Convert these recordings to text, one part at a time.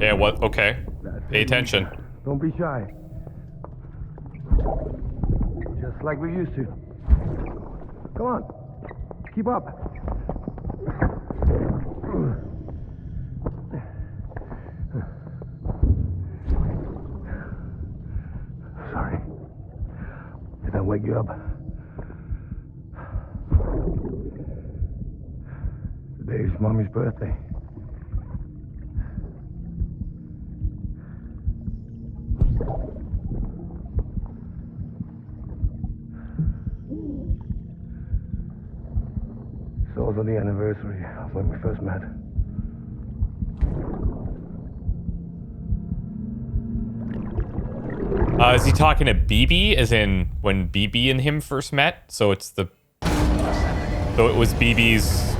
Yeah, what? Okay. Pay attention. Don't be shy. Just like we used to. Come on. Keep up. Sorry. Did I wake you up? Today's Mommy's birthday. It's also the anniversary of when we first met. Is he talking to BB, as in when BB and him first met? So it's the... So it was BB's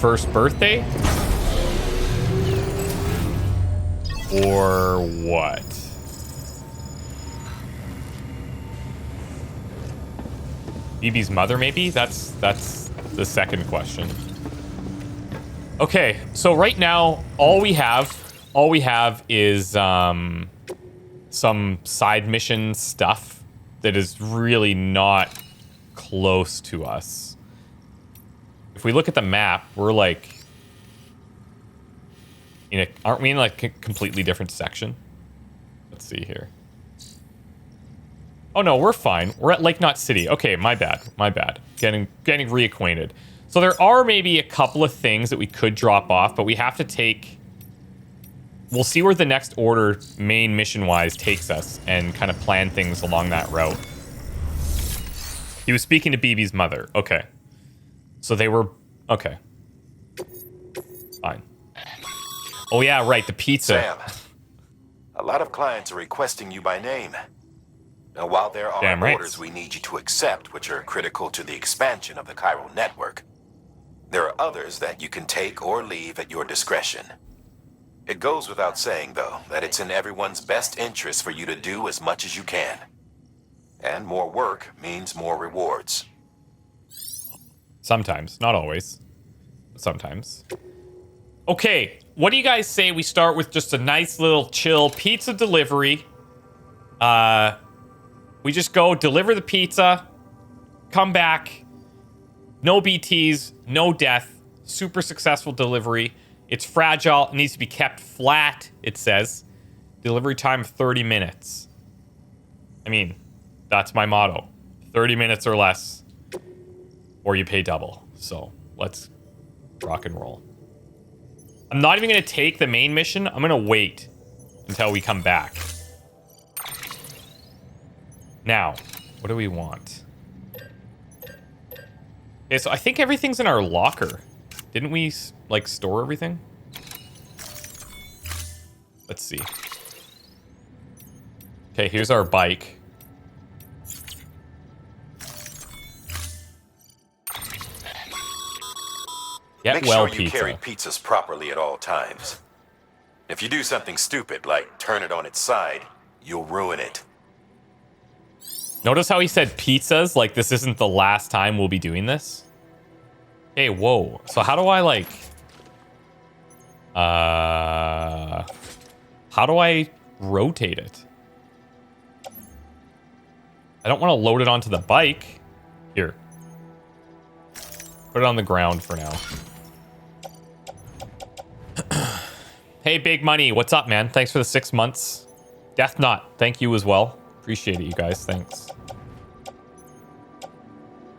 first birthday? Or what? BB's mother, maybe? That's the second question. Okay, so right now, all we have is some side mission stuff that is really not close to us. If we look at the map, we're like, aren't we in like a completely different section? Let's see here. Oh no, we're fine. We're at Lake Knot City. Okay, my bad. Getting reacquainted. So there are maybe a couple of things that we could drop off, but we have to take... We'll see where the next order, main mission-wise, takes us and kind of plan things along that route. He was speaking to BB's mother. Okay. So they were... Okay. Fine. Oh yeah, right, the pizza. Sam, a lot of clients are requesting you by name. Now, while there are orders we need you to accept, which are critical to the expansion of the chiral network, there are others that you can take or leave at your discretion. It goes without saying, though, that it's in everyone's best interest for you to do as much as you can. And more work means more rewards. Sometimes, not always. Sometimes. Okay, what do you guys say we start with just a nice little chill pizza delivery? We just go deliver the pizza, come back, no BTs, no death, super successful delivery. It's fragile, it needs to be kept flat, it says. Delivery time 30 minutes. I mean, that's my motto. 30 minutes or less, or you pay double. So let's rock and roll. I'm not even going to take the main mission. I'm going to wait until we come back. Now, what do we want? Okay, so I think everything's in our locker. Didn't we, like, store everything? Let's see. Okay, here's our bike. Make sure you carry pizzas properly at all times. If you do something stupid, like turn it on its side, you'll ruin it. Notice how he said pizzas? Like, this isn't the last time we'll be doing this? Hey, whoa. So how do I, like... How do I rotate it? I don't want to load it onto the bike. Here. Put it on the ground for now. Hey, Big Money. What's up, man? Thanks for the 6 months. Death Knot. Thank you as well. Appreciate it, you guys. Thanks.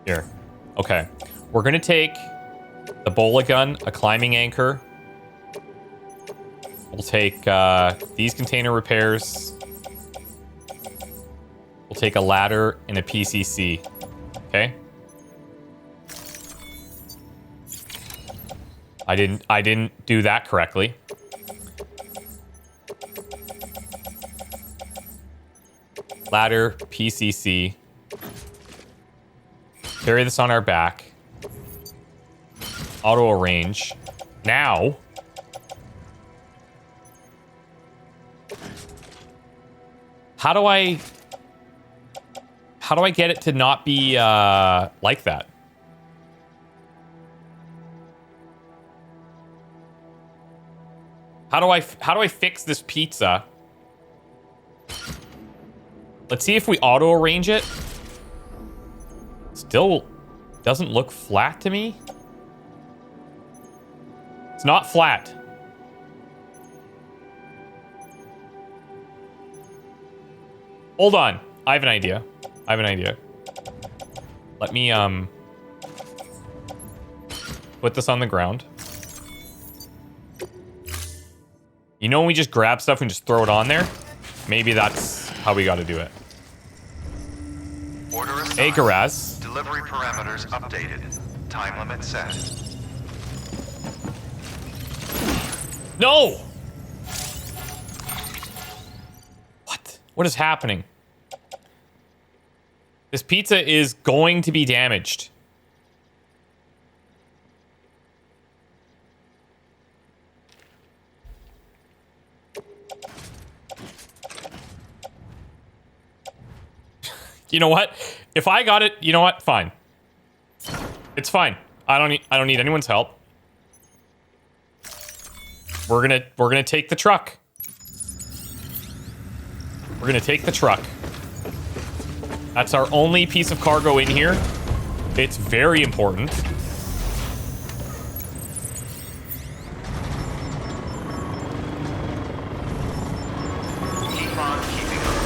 Here. Okay. We're going to take the bola gun, a climbing anchor. We'll take these container repairs. We'll take a ladder and a PCC. Okay? I didn't do that correctly. Ladder, PCC. Carry this on our back. Auto arrange. Now. How do I get it to not be like that? How do I fix this pizza? Let's see if we auto arrange it. Still doesn't look flat to me. It's not flat. Hold on. I have an idea. Let me put this on the ground. You know when we just grab stuff and just throw it on there? Maybe that's how we gotta do it. Order assigned. Hey, Garaz. Delivery parameters updated. Time limit set. No! What? What is happening? This pizza is going to be damaged. You know what? If I got it, you know what? Fine. It's fine. I don't need anyone's help. We're gonna take the truck. We're gonna take the truck. That's our only piece of cargo in here. It's very important.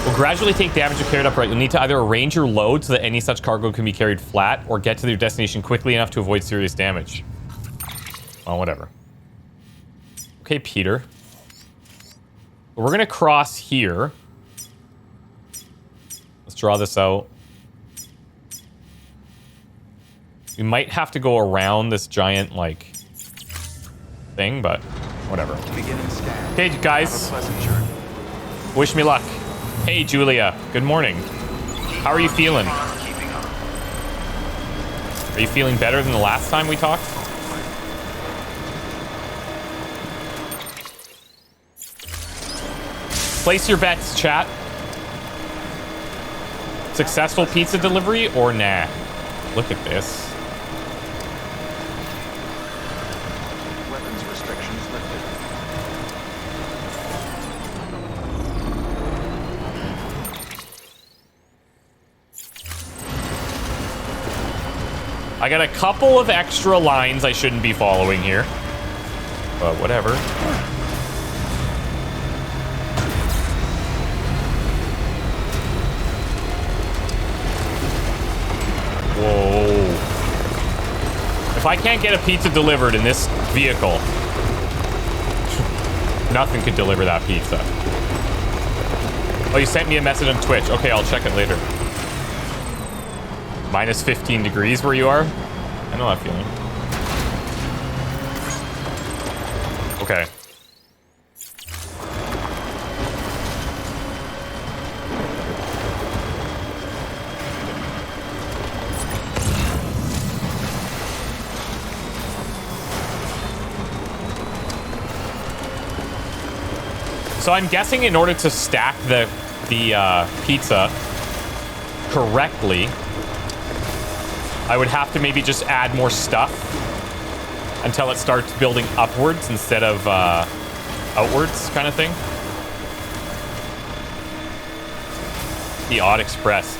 Will gradually take damage if carried upright. You'll need to either arrange your load so that any such cargo can be carried flat, or get to your destination quickly enough to avoid serious damage. Well, whatever. Okay, Peter. We're gonna cross here. Let's draw this out. We might have to go around this giant, like, thing, but whatever. Okay, guys. Wish me luck. Hey, Julia. Good morning. How are you feeling? Are you feeling better than the last time we talked? Place your bets, chat. Successful pizza delivery or nah? Look at this. Weapons restrictions lifted. I got a couple of extra lines I shouldn't be following here. But whatever. Whoa. If I can't get a pizza delivered in this vehicle, nothing could deliver that pizza. Oh, you sent me a message on Twitch. Okay, I'll check it later. Minus 15 degrees where you are? I know that feeling. Okay. So I'm guessing in order to stack the pizza correctly, I would have to maybe just add more stuff until it starts building upwards instead of outwards, kind of thing. The Odd Express.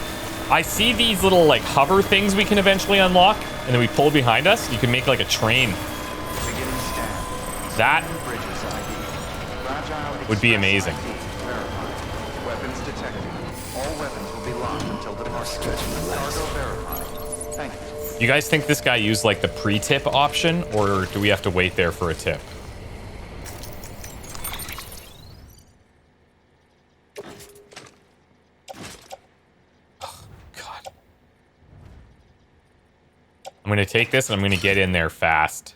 I see these little like hover things we can eventually unlock, and then we pull behind us. You can make like a train. That would be amazing. Weapons detected. All weapons will be locked until departure. Cargo verified. Thank you. You guys think this guy used like the pre-tip option, or do we have to wait there for a tip? Oh, God. I'm gonna take this and I'm gonna get in there fast.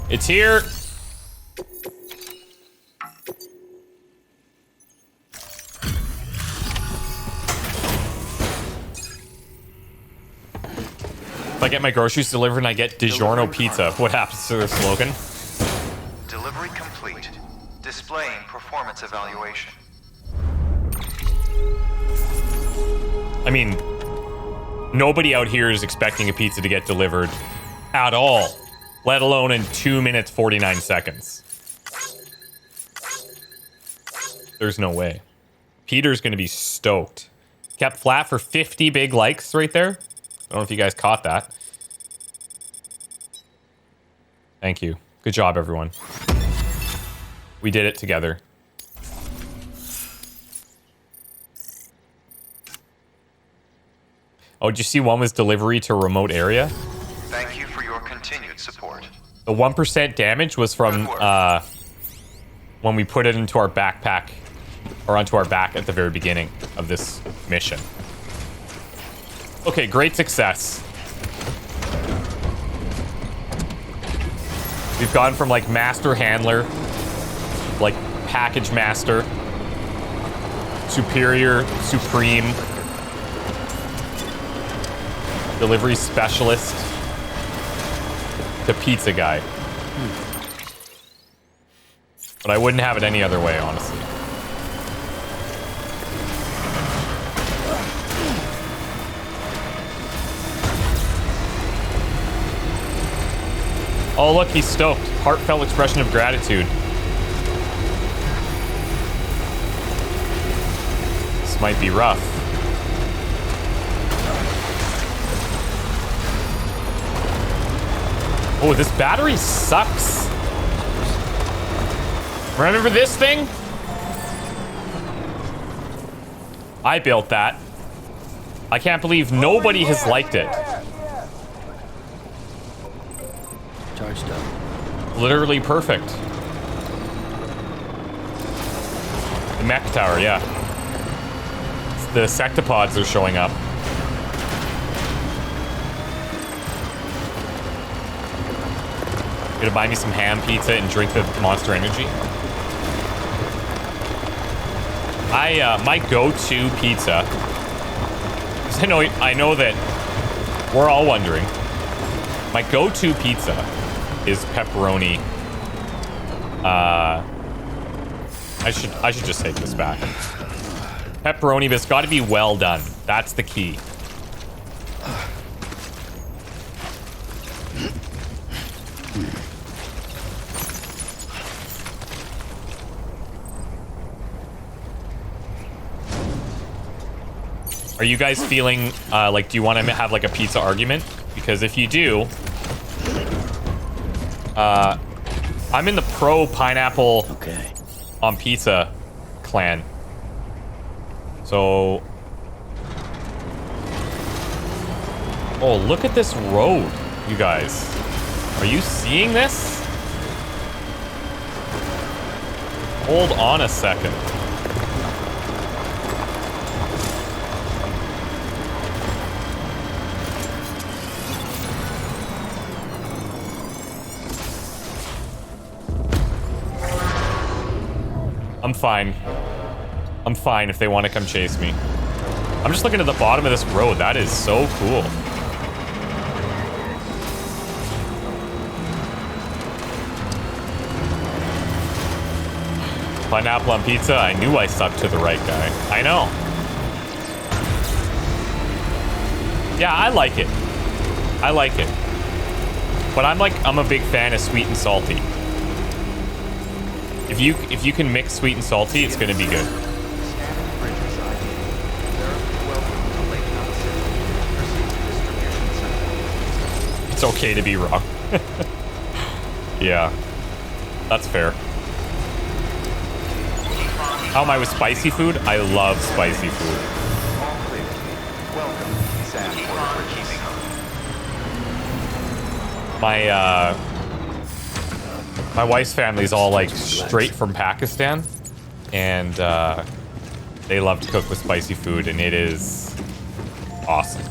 It's here. If I get my groceries delivered and I get DiGiorno pizza, what happens to the slogan? Delivery complete. Displaying performance evaluation. I mean, nobody out here is expecting a pizza to get delivered at all, let alone in 2 minutes, 49 seconds. There's no way. Peter's going to be stoked. Kept flat for 50 big likes right there. I don't know if you guys caught that. Thank you. Good job, everyone. We did it together. Oh, did you see one was delivery to a remote area? Thank you for your continued support. The 1% damage was from when we put it into our backpack, or onto our back at the very beginning of this mission. Okay, great success. We've gone from like master handler, like package master, superior, supreme, delivery specialist, to pizza guy. But I wouldn't have it any other way, honestly. Oh, look, he's stoked. Heartfelt expression of gratitude. This might be rough. Oh, this battery sucks. Remember this thing? I built that. I can't believe nobody has liked it. Charged up. Literally perfect. The mech tower, yeah. The sectopods are showing up. Gonna buy me some ham pizza and drink the Monster Energy. My go-to pizza. 'Cause I know that we're all wondering. My go-to pizza is pepperoni. I should just take this back. Pepperoni, but it's got to be well done. That's the key. Are you guys feeling like, do you want to have like a pizza argument? Because if you do, I'm in the pro pineapple on pizza clan. So, oh, look at this road, you guys. Are you seeing this? Hold on a second. I'm fine. I'm fine if they want to come chase me. I'm just looking at the bottom of this road. That is so cool. Pineapple on pizza. I knew I stuck to the right guy. I know. Yeah, I like it. I like it. But I'm a big fan of sweet and salty. If you can mix sweet and salty, it's gonna be good. It's okay to be wrong. Yeah, that's fair. How am I with spicy food? I love spicy food. My wife's family's all like straight from Pakistan, and they love to cook with spicy food, and it is awesome.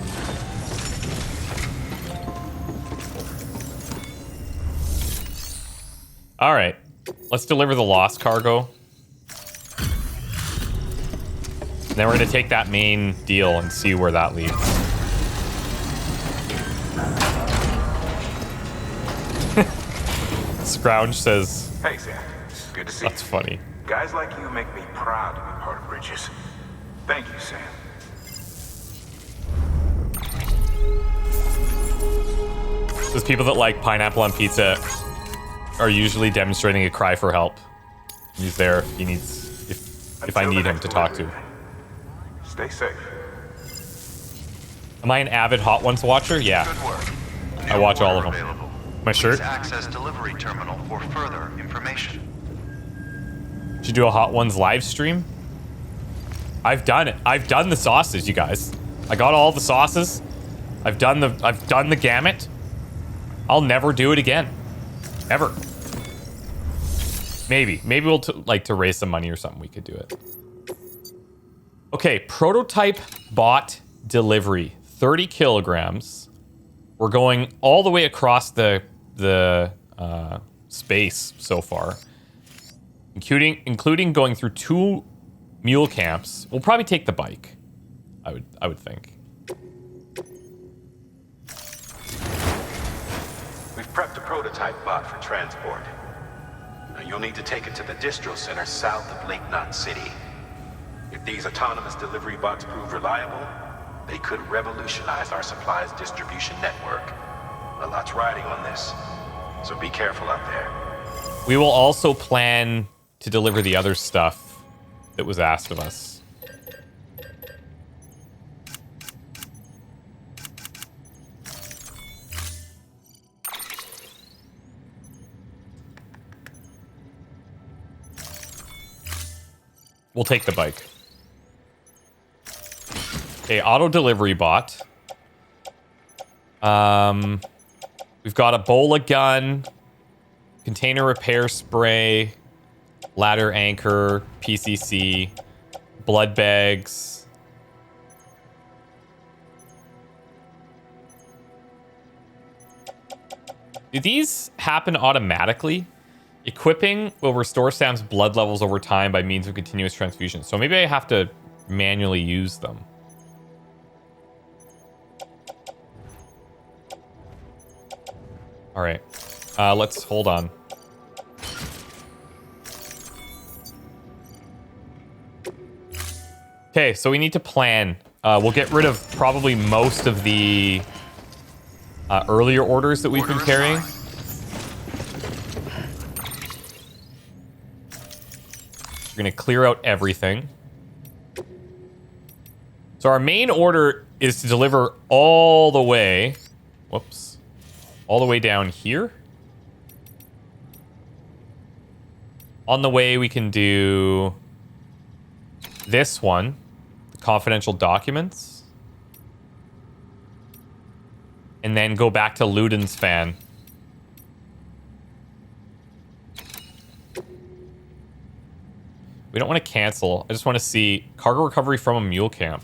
All right, let's deliver the lost cargo. And then we're gonna take that main deal and see where that leads. Scrouge says, "Hey Sam, good to see you." That's funny. Guys like you make me proud to be part of Bridges. Thank you, Sam. Those people that like pineapple on pizza are usually demonstrating a cry for help. He's there if he needs, if I need him to talk to. Stay safe. Am I an avid Hot Ones watcher? Yeah. Good work. I watch all of them. Available. My shirt? Please access delivery terminal for further information. Should you do a Hot Ones live stream? I've done it. I've done the sauces, you guys. I got all the sauces. I've done the gamut. I'll never do it again. Ever. Maybe we'll to raise some money or something. We could do it. Okay, prototype bot delivery, 30 kilograms. We're going all the way across the space so far, including going through 2 mule camps. We'll probably take the bike. I would think. We've prepped a prototype bot for transport. Now you'll need to take it to the distro center south of Lake Knot City. If these autonomous delivery bots prove reliable, they could revolutionize our supplies distribution network. A lot's riding on this, so be careful out there. We will also plan to deliver the other stuff that was asked of us. We'll take the bike. Okay, auto delivery bot. We've got a bola gun, container repair spray, ladder anchor, PCC, blood bags. Do these happen automatically? Equipping will restore Sam's blood levels over time by means of continuous transfusion. So maybe I have to manually use them. All right, let's hold on. Okay, so we need to plan. We'll get rid of probably most of the earlier orders that we've been carrying. We're gonna clear out everything. So our main order is to deliver all the way, whoops, all the way down here. On the way, we can do this one, the confidential documents, and then go back to Luden's fan. We don't want to cancel. I just want to see cargo recovery from a mule camp.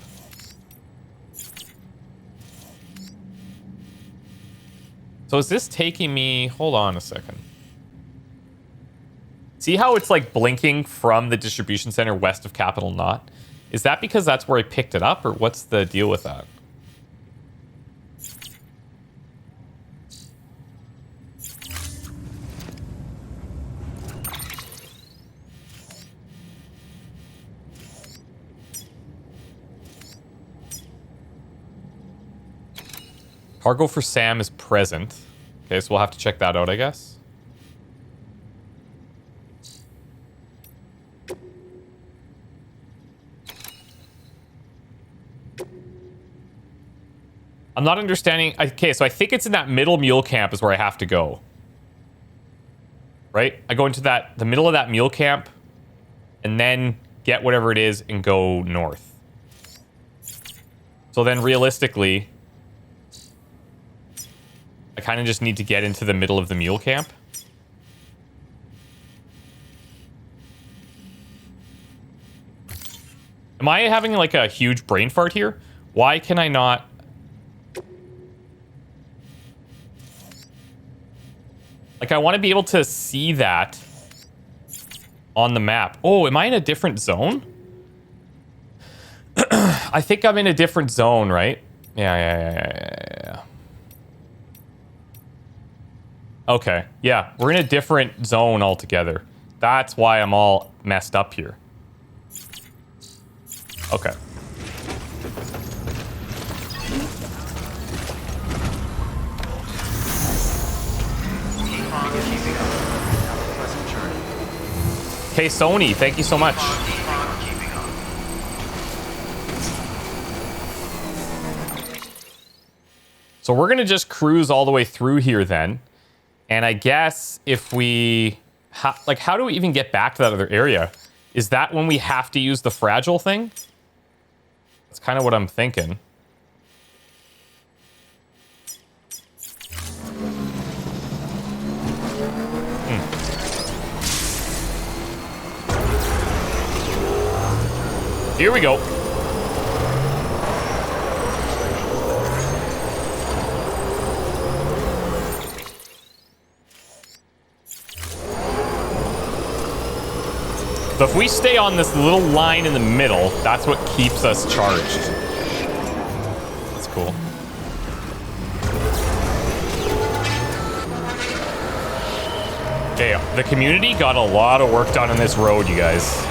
So is this taking me... Hold on a second. See how it's like blinking from the distribution center west of Capital Knot? Is that because that's where I picked it up, or what's the deal with that? Cargo for Sam is present. Okay, so we'll have to check that out, I guess. I'm not understanding. Okay, so I think it's in that middle mule camp is where I have to go. Right? I go into the middle of that mule camp and then get whatever it is and go north. So then realistically, I kind of just need to get into the middle of the mule camp. Am I having like a huge brain fart here? Why can I not... Like, I want to be able to see that on the map. Oh, am I in a different zone? I think I'm in a different zone, right? Yeah. Okay, yeah, we're in a different zone altogether. That's why I'm all messed up here. Okay. Hey, Sony, thank you so much. So we're going to just cruise all the way through here then. And I guess if we... how do we even get back to that other area? Is that when we have to use the fragile thing? That's kind of what I'm thinking. Here we go. So if we stay on this little line in the middle, that's what keeps us charged. That's cool. Okay, the community got a lot of work done on this road, you guys.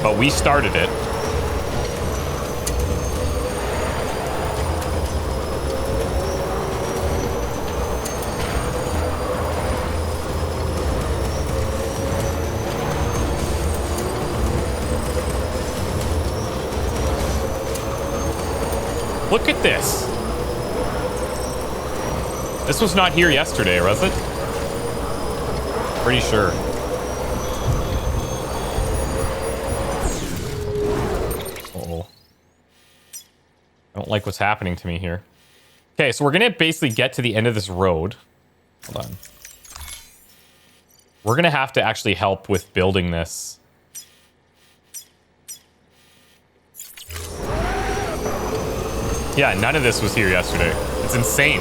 But we started it. Look at this. This was not here yesterday, was it? Pretty sure. Uh-oh. I don't like what's happening to me here. Okay, so we're gonna basically get to the end of this road. Hold on. We're gonna have to actually help with building this. Yeah, none of this was here yesterday. It's insane.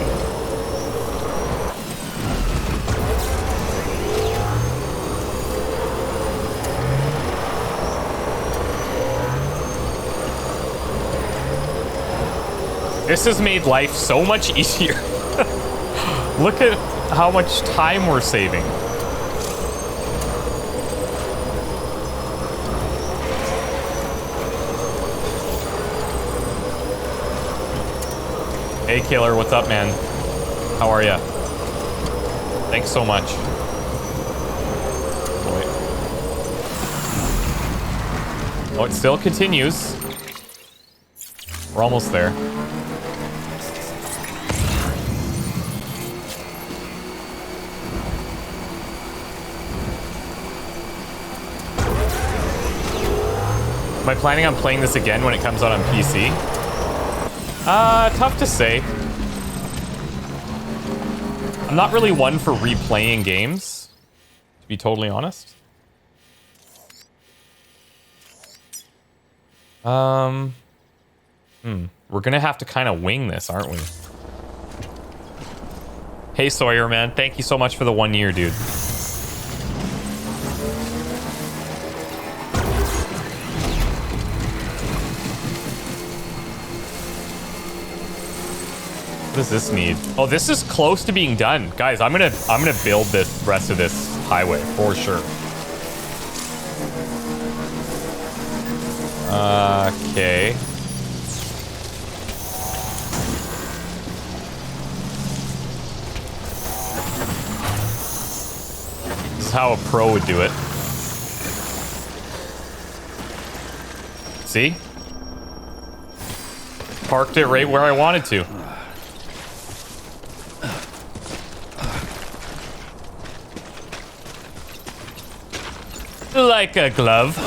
This has made life so much easier. Look at how much time we're saving. Hey, Killer, what's up, man? How are ya? Thanks so much. Oh, it still continues. We're almost there. Am I planning on playing this again when it comes out on PC? Tough to say. I'm not really one for replaying games, to be totally honest. We're gonna have to kind of wing this, aren't we? Hey, Sawyer, man. Thank you so much for the 1 year, dude. What does this need? Oh, this is close to being done. Guys, I'm gonna build this rest of this highway for sure. Okay. This is how a pro would do it. See? Parked it right where I wanted to. Like a glove.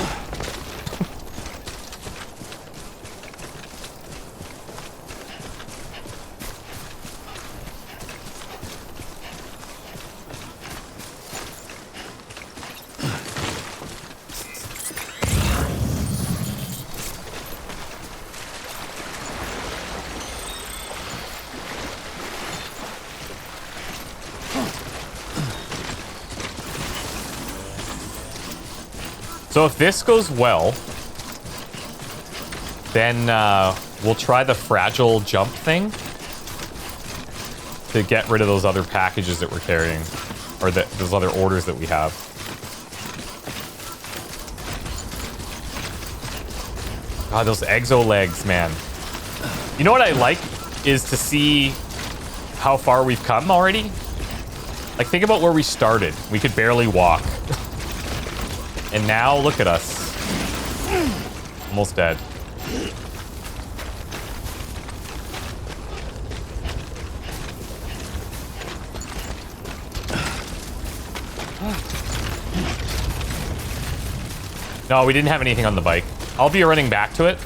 So if this goes well, then we'll try the fragile jump thing to get rid of those other packages that we're carrying, or those other orders that we have. God, those exo legs, man. You know what I like is to see how far we've come already. Like, think about where we started. We could barely walk. And now look at us. Almost dead. No, we didn't have anything on the bike. I'll be running back to it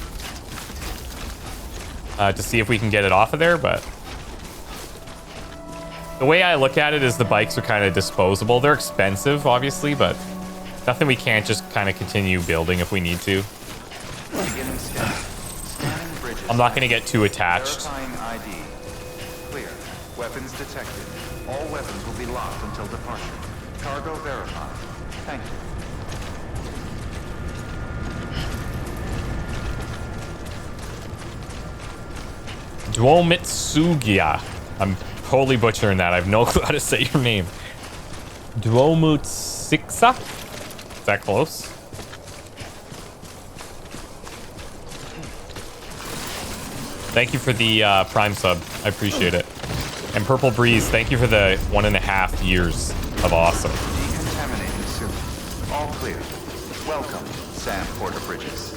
to see if we can get it off of there, but the way I look at it is the bikes are kind of disposable. They're expensive, obviously, but nothing we can't just kind of continue building if we need to. I'm not going to get too attached. Verifying ID. Clear. Weapons detected. All weapons will be locked until departure. Cargo verified. Thank you. Duomitsugia. I'm totally butchering that. I have no clue how to say your name. Duomitsiksa? Is that close? Thank you for the Prime sub. I appreciate it. And Purple Breeze, thank you for the 1.5 years of awesome. Decontaminating soon. All clear. Welcome, Sam Porter Bridges.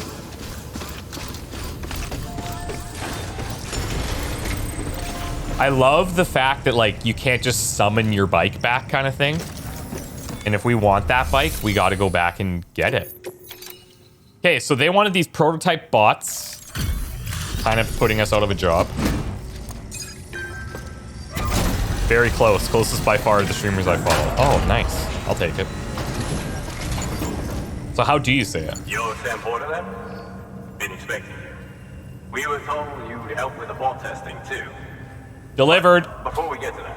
I love the fact that, like, you can't just summon your bike back kind of thing. And if we want that bike, we got to go back and get it. Okay, so they wanted these prototype bots. Kind of putting us out of a job. Very close. Closest by far to the streamers I follow. Oh, nice. I'll take it. So how do you say it? You're Sam Porter then? Been expecting you. We were told you'd help with the bot testing too. Delivered. Before we get to that,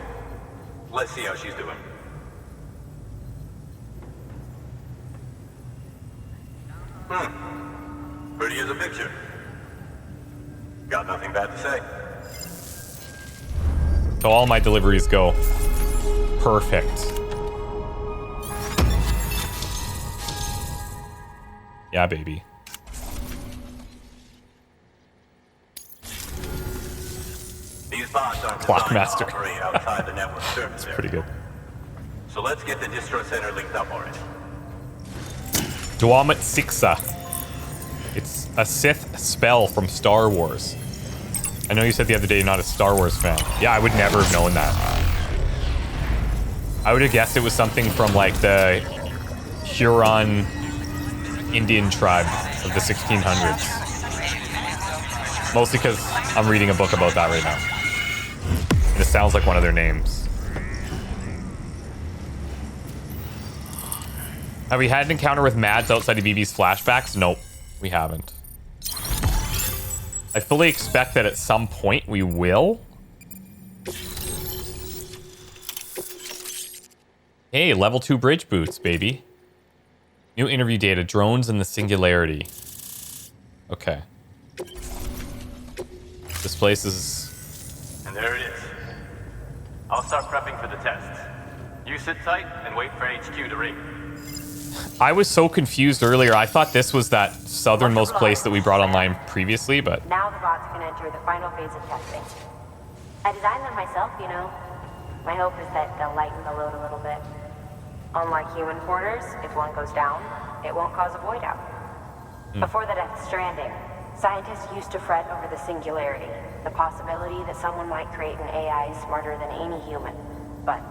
let's see how she's doing. Pretty as a picture. Got nothing bad to say. So all my deliveries go. Perfect. Yeah, baby. These bots aren't Clockmaster. designed to operate outside the network service area. Pretty good. So let's get the distro center linked up already. Duomitsiksa. It's a Sith spell from Star Wars. I know you said the other day you're not a Star Wars fan. Yeah, I would never have known that. I would have guessed it was something from like the Huron Indian tribe of the 1600s. Mostly because I'm reading a book about that right now. And it sounds like one of their names. Have we had an encounter with Mads outside of BB's flashbacks? Nope, we haven't. I fully expect that at some point we will. Hey, level 2 bridge boots, baby. New interview data, drones and the singularity. Okay. This place is... And there it is. I'll start prepping for the test. You sit tight and wait for HQ to ring. I was so confused earlier. I thought this was that southernmost place that we brought online previously, but... Now the bots can enter the final phase of testing. I designed them myself, you know. My hope is that they'll lighten the load a little bit. Unlike human porters, if one goes down, it won't cause a void out. Before the Death Stranding, scientists used to fret over the singularity, the possibility that someone might create an AI smarter than any human. But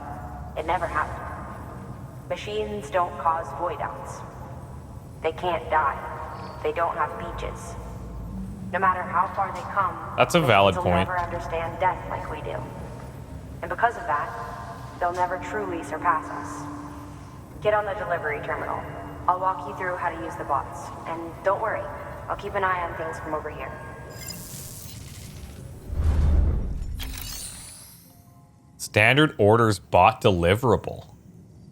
it never happened. Machines don't cause void outs. They can't die. They don't have beaches. No matter how far they come, that's a valid they'll point. never understand death like we do. And because of that, they'll never truly surpass us. Get on the delivery terminal. I'll walk you through how to use the bots. And don't worry, I'll keep an eye on things from over here. Standard orders bot deliverable.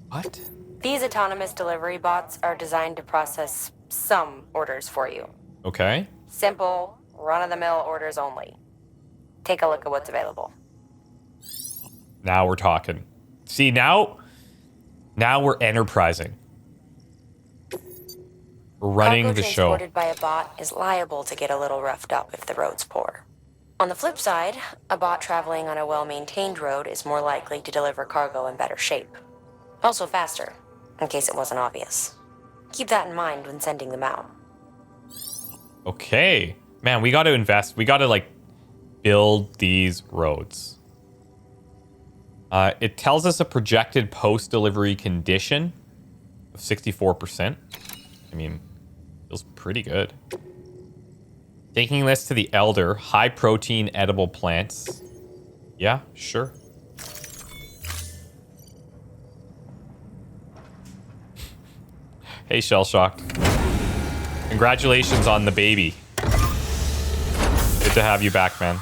What? These autonomous delivery bots are designed to process some orders for you. Okay. Simple, run-of-the-mill orders only. Take a look at what's available. Now we're talking. See, now we're enterprising. We're running Cargo the show. transported by a bot is liable to get a little roughed up if the road's poor. On the flip side, a bot traveling on a well-maintained road is more likely to deliver cargo in better shape. Also faster, in case it wasn't obvious. Keep that in mind when sending them out. Okay. Man, we got to invest. We got to, like, build these roads. It tells us a projected post-delivery condition of 64%. I mean, feels pretty good. Taking this to the Elder, high-protein edible plants. Yeah, sure. Hey, Shell-Shocked. Congratulations on the baby. Good to have you back, man.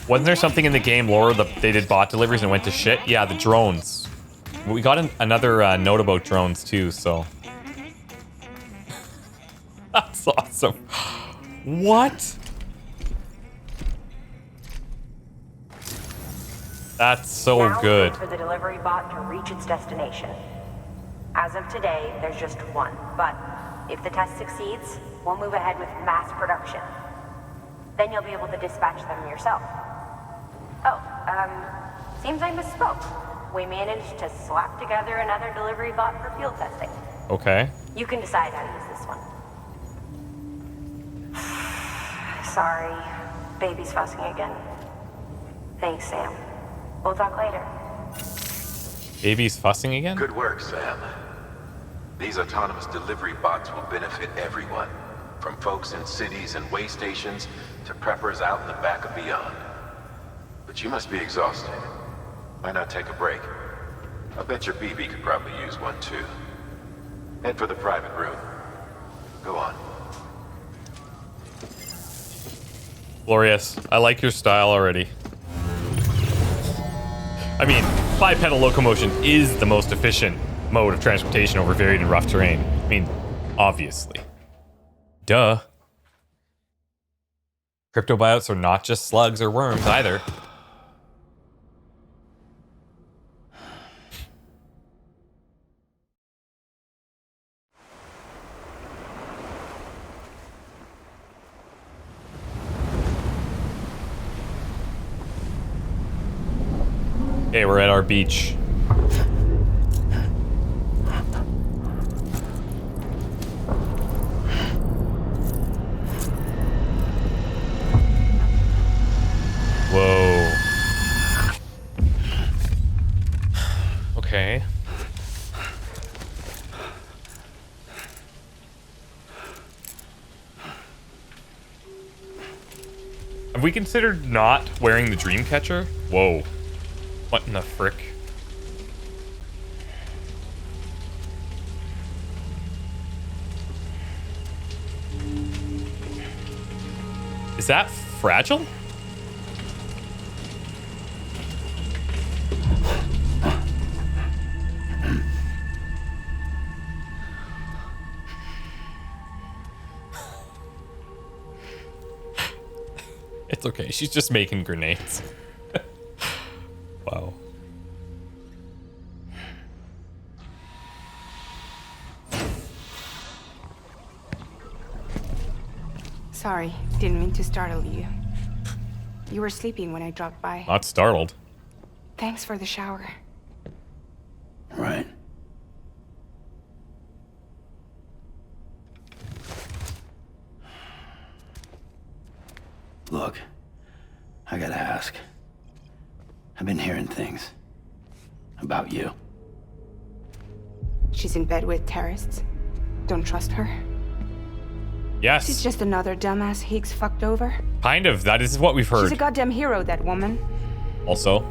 Wasn't there something in the game lore that they did bot deliveries and went to shit? Yeah, the drones. We got another note about drones too, so. That's awesome. What? That's so now good. For the delivery bot to reach its destination. As of today, there's just one, but if the test succeeds, we'll move ahead with mass production. Then you'll be able to dispatch them yourself. Oh, seems I misspoke. We managed to slap together another delivery bot for field testing. Okay. You can decide how to use this one. Sorry, baby's fussing again. Thanks, Sam. We'll talk later. Baby's fussing again? Good work, Sam. These autonomous delivery bots will benefit everyone, from folks in cities and way stations to preppers out in the back and beyond. But you must be exhausted. Why not take a break? I bet your BB could probably use one too. Head for the private room. Go on. Glorious. I like your style already. I mean, bipedal locomotion is the most efficient mode of transportation over varied and rough terrain. I mean, obviously. Duh. Cryptobiotes are not just slugs or worms either. Okay, we're at our beach. Whoa. Okay. Have we considered not wearing the dream catcher? Whoa. What in the frick? Is that fragile? It's okay. She's just making grenades. Wow. Sorry, didn't mean to startle you. You were sleeping when I dropped by. Not startled. Thanks for the shower. Right. Look, I gotta ask. I've been hearing things about you. She's in bed with terrorists. Don't trust her. Yes. She's just another dumbass Higgs fucked over. Kind of. That is what we've heard. She's a goddamn hero, that woman. Also.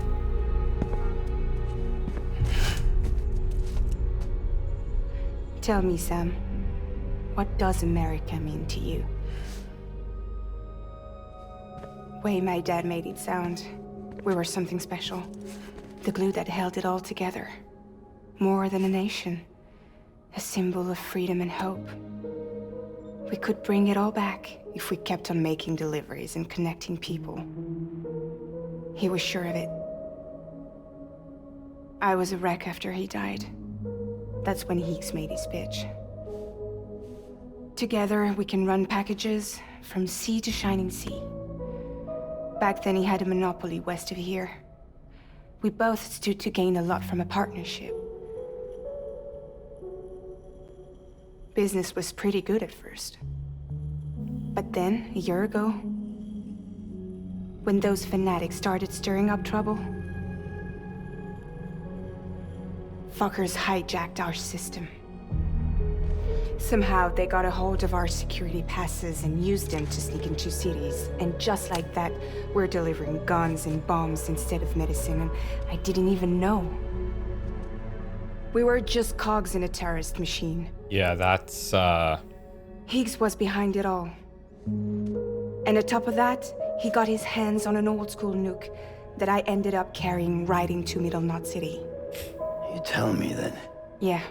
Tell me, Sam, what does America mean to you? Way my dad made it sound, we were something special. The glue that held it all together. More than a nation. A symbol of freedom and hope. We could bring it all back if we kept on making deliveries and connecting people. He was sure of it. I was a wreck after he died. That's when Higgs made his pitch. Together, we can run packages from sea to shining sea. Back then, he had a monopoly west of here. We both stood to gain a lot from a partnership. Business was pretty good at first. But then, a year ago, when those fanatics started stirring up trouble, fuckers hijacked our system. Somehow they got a hold of our security passes and used them to sneak into cities. And just like that, we're delivering guns and bombs instead of medicine, and I didn't even know. We were just cogs in a terrorist machine. Yeah, that's, Higgs was behind it all. And on top of that, he got his hands on an old-school nuke that I ended up carrying right into Middle Knot City. You tell me that... Yeah.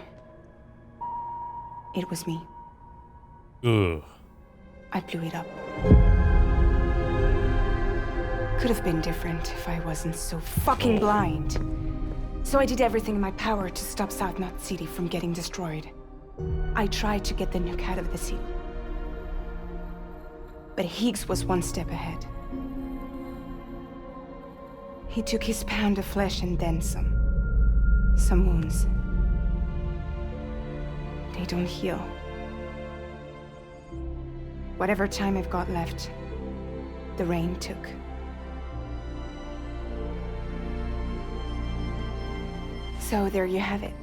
It was me. Ugh. I blew it up. Could have been different if I wasn't so fucking blind. So I did everything in my power to stop South Knot City from getting destroyed. I tried to get the nuke out of the city. But Higgs was one step ahead. He took his pound of flesh and then some. Some wounds. They don't heal. Whatever time I've got left, the rain took. So there you have it.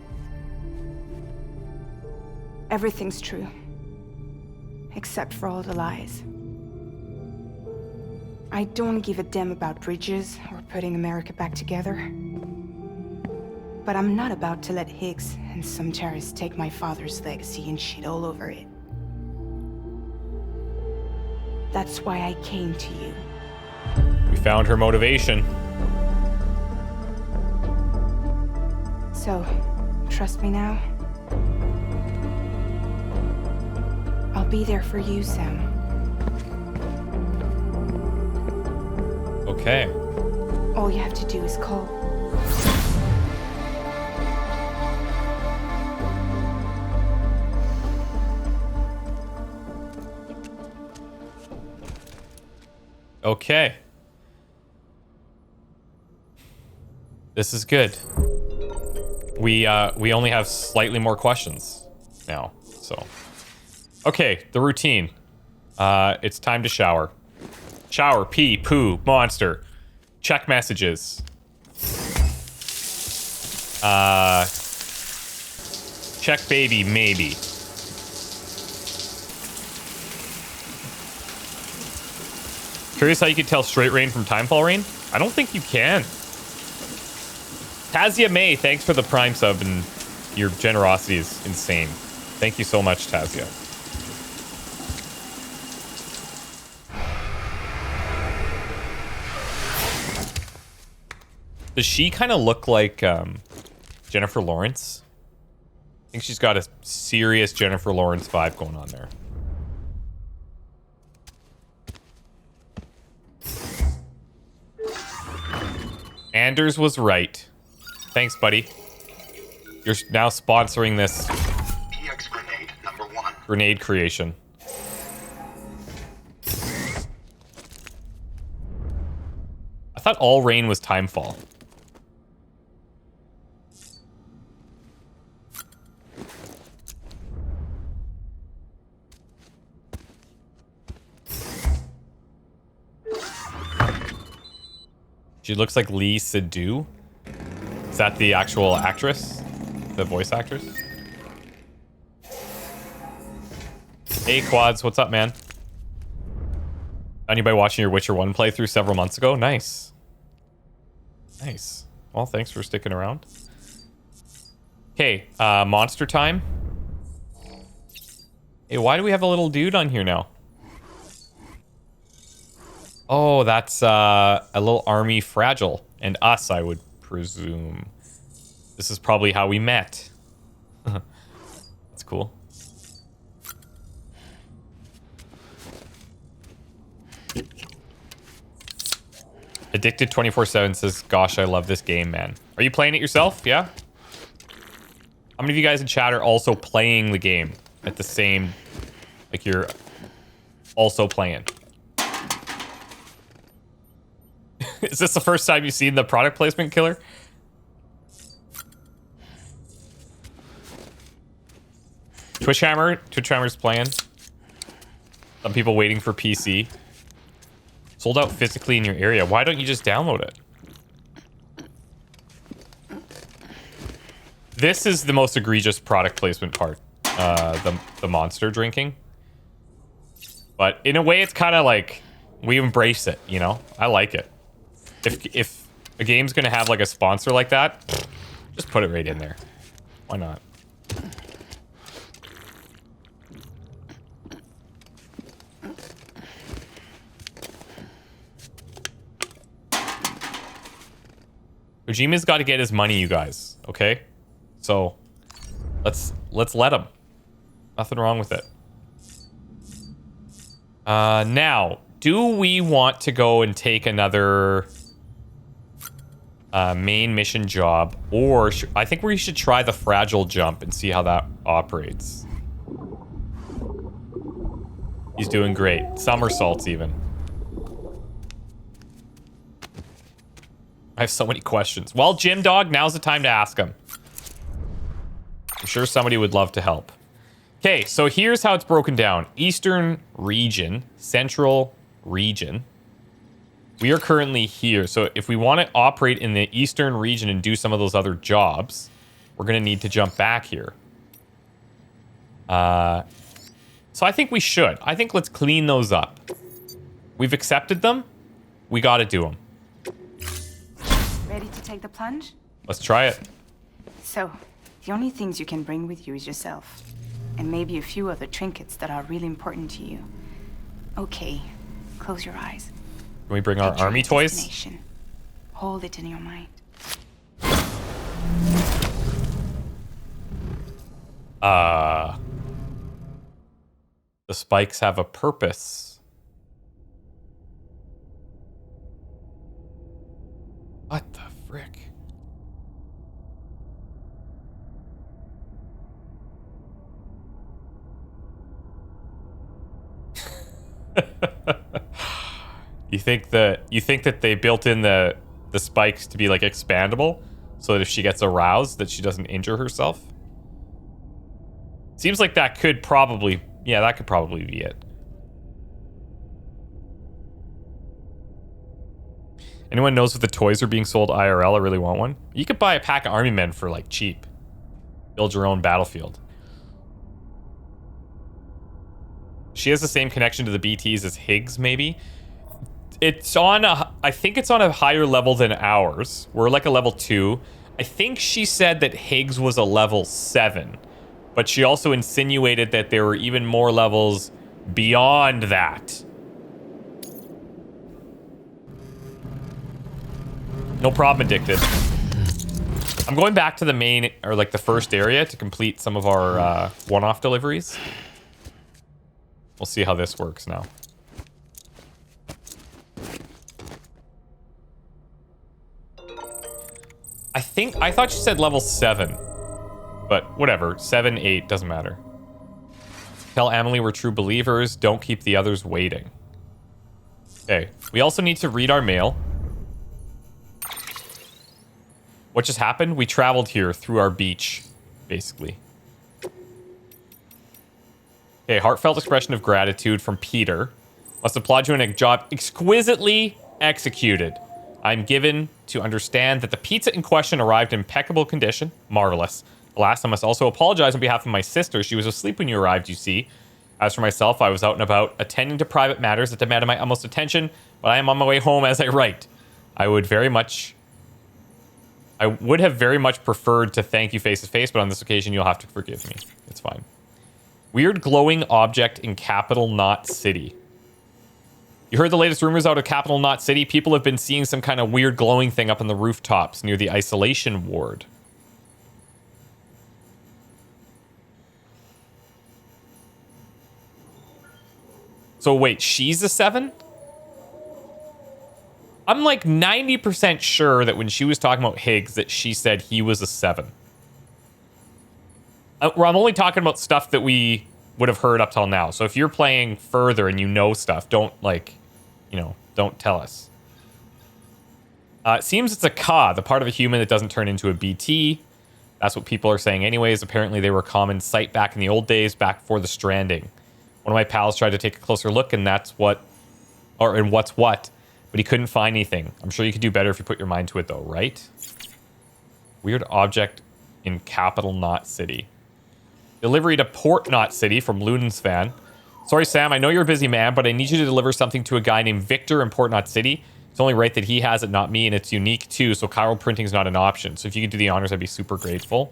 Everything's true. Except for all the lies. I don't give a damn about bridges or putting America back together. But I'm not about to let Higgs and some terrorists take my father's legacy and shit all over it. That's why I came to you. We found her motivation. So, trust me now? I'll be there for you, Sam. Okay. All you have to do is call. Okay. This is good. We only have slightly more questions now, so. Okay, the routine. It's time to shower. Shower, pee, poo, monster. Check messages. Check baby, maybe. Curious how you could tell straight rain from timefall rain? I don't think you can. Tazia May, thanks for the Prime sub, and your generosity is insane. Thank you so much, Tazia. Does she kind of look like Jennifer Lawrence? I think she's got a serious Jennifer Lawrence vibe going on there. Anders was right. Thanks, buddy. You're now sponsoring this EX grenade number 1. grenade creation. I thought all rain was timefall. She looks like Lee Sedou. Is that the actual actress? The voice actress? Hey, Quads, what's up, man? Anybody watching your Witcher 1 playthrough several months ago? Nice. Nice. Well, thanks for sticking around. Okay, monster time. Hey, why do we have a little dude on here now? Oh, that's a little army fragile. And us, I would presume. This is probably how we met. That's cool. Addicted 24/7 says, gosh, I love this game, man. Are you playing it yourself? Yeah? How many of you guys in chat are also playing the game at the same... Like, you're also playing? Is this the first time you've seen the product placement killer? Twitch Hammer's playing. Some people waiting for PC. Sold out physically in your area. Why don't you just download it? This is the most egregious product placement part. The monster drinking. But in a way, it's kind of like we embrace it, you know? I like it. If a game's gonna have like a sponsor like that, just put it right in there. Why not? Kojima's got to get his money, you guys. Okay, so let's let him. Nothing wrong with it. Now, do we want to go and take another main mission job, or I think we should try the fragile jump and see how that operates. He's doing great. Somersaults even. I have so many questions. Well, Jim Dog, now's the time to ask them. I'm sure somebody would love to help. Okay, so here's how it's broken down. Eastern region, central region. We are currently here. So if we want to operate in the eastern region and do some of those other jobs, we're going to need to jump back here. So I think we should. I think let's clean those up. We've accepted them. We got to do them. Ready to take the plunge? Let's try it. So, the only things you can bring with you is yourself. And maybe a few other trinkets that are really important to you. Okay, close your eyes. Can we bring our Picture army your toys? destination. Hold it in your mind. The spikes have a purpose. What the frick? You think that they built in the spikes to be like expandable so that if she gets aroused that she doesn't injure herself? Seems like that could probably, yeah, that could probably be it. Anyone knows if the toys are being sold IRL? I really want one. You could buy a pack of army men for like cheap. Build your own battlefield. She has the same connection to the BTs as Higgs, maybe. It's on a, I think it's on a higher level than ours. We're like a level 2. I think she said that Higgs was a level 7. But she also insinuated that there were even more levels beyond that. No problem, Addicted. I'm going back to the main, or like the first area to complete some of our one-off deliveries. We'll see how this works now. I thought she said level 7. But whatever, 7, 8, doesn't matter. Tell Emily we're true believers. Don't keep the others waiting. Okay, we also need to read our mail. What just happened? We traveled here through our beach, basically. Okay, heartfelt expression of gratitude from Peter. Must applaud you on a job exquisitely executed. I'm given to understand that the pizza in question arrived in impeccable condition. Marvelous. Alas, I must also apologize on behalf of my sister. She was asleep when you arrived, you see. As for myself, I was out and about, attending to private matters that demanded my utmost attention, but I am on my way home as I write. I would have very much preferred to thank you face to face, but on this occasion, you'll have to forgive me. It's fine. Weird glowing object in Capital Knot City. You heard the latest rumors out of Capital Knot City? People have been seeing some kind of weird glowing thing up on the rooftops near the isolation ward. So wait, she's a 7? I'm like 90% sure that when she was talking about Higgs that she said he was a 7. I'm only talking about stuff that we would have heard up till now. So if you're playing further and you know stuff, don't don't tell us. It seems it's a Ka, the part of a human that doesn't turn into a BT. That's what people are saying anyways. Apparently they were a common sight back in the old days, back before the Stranding. One of my pals tried to take a closer look, and what's what, but he couldn't find anything. I'm sure you could do better if you put your mind to it, though, right? Weird object in Capital Knot City. Delivery to Port Knot City from Ludens fan. Sorry, Sam, I know you're a busy man, but I need you to deliver something to a guy named Victor in Port Knot City. It's only right that he has it, not me, and it's unique too, so chiral printing is not an option. So if you could do the honors, I'd be super grateful.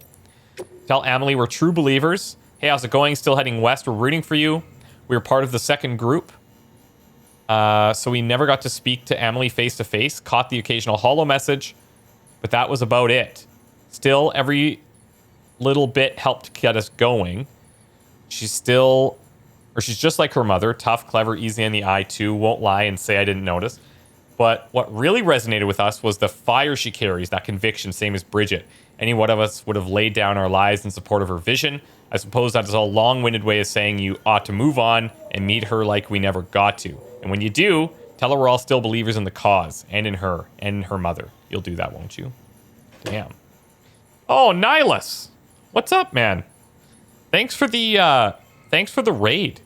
Tell Amelie we're true believers. Hey, how's it going? Still heading west. We're rooting for you. We were part of the second group. So we never got to speak to Amelie face to face. Caught the occasional holo message, but that was about it. Still, every little bit helped get us going. She's just like her mother. Tough, clever, easy on the eye too. Won't lie and say I didn't notice. But what really resonated with us was the fire she carries, that conviction, same as Bridget. Any one of us would have laid down our lives in support of her vision. I suppose that is a long-winded way of saying you ought to move on and meet her like we never got to. And when you do, tell her we're all still believers in the cause, and in her, and in her mother. You'll do that, won't you? Damn. Oh, Nihilus! What's up, man? Thanks for the raid.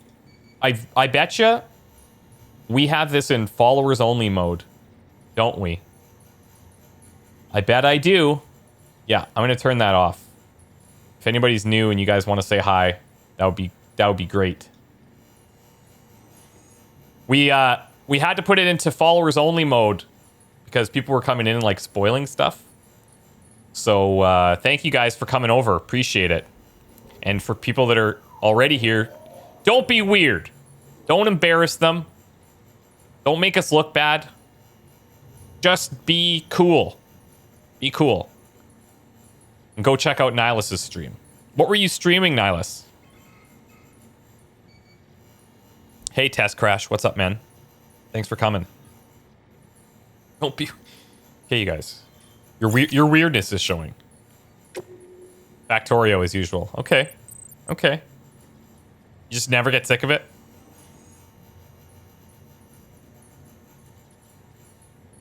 I betcha we have this in followers only mode, don't we? I bet I do. Yeah, I'm gonna turn that off. If anybody's new and you guys want to say hi, that would be great. We had to put it into followers only mode because people were coming in and like spoiling stuff. So thank you guys for coming over. Appreciate it. And for people that are already here, don't be weird. Don't embarrass them. Don't make us look bad. Just be cool. Be cool. And go check out Nihilus's stream. What were you streaming, Nihilus? Hey, Test Crash. What's up, man? Thanks for coming. Don't be... Okay, you guys. Your weirdness is showing. Factorio as usual. Okay. Okay. You just never get sick of it?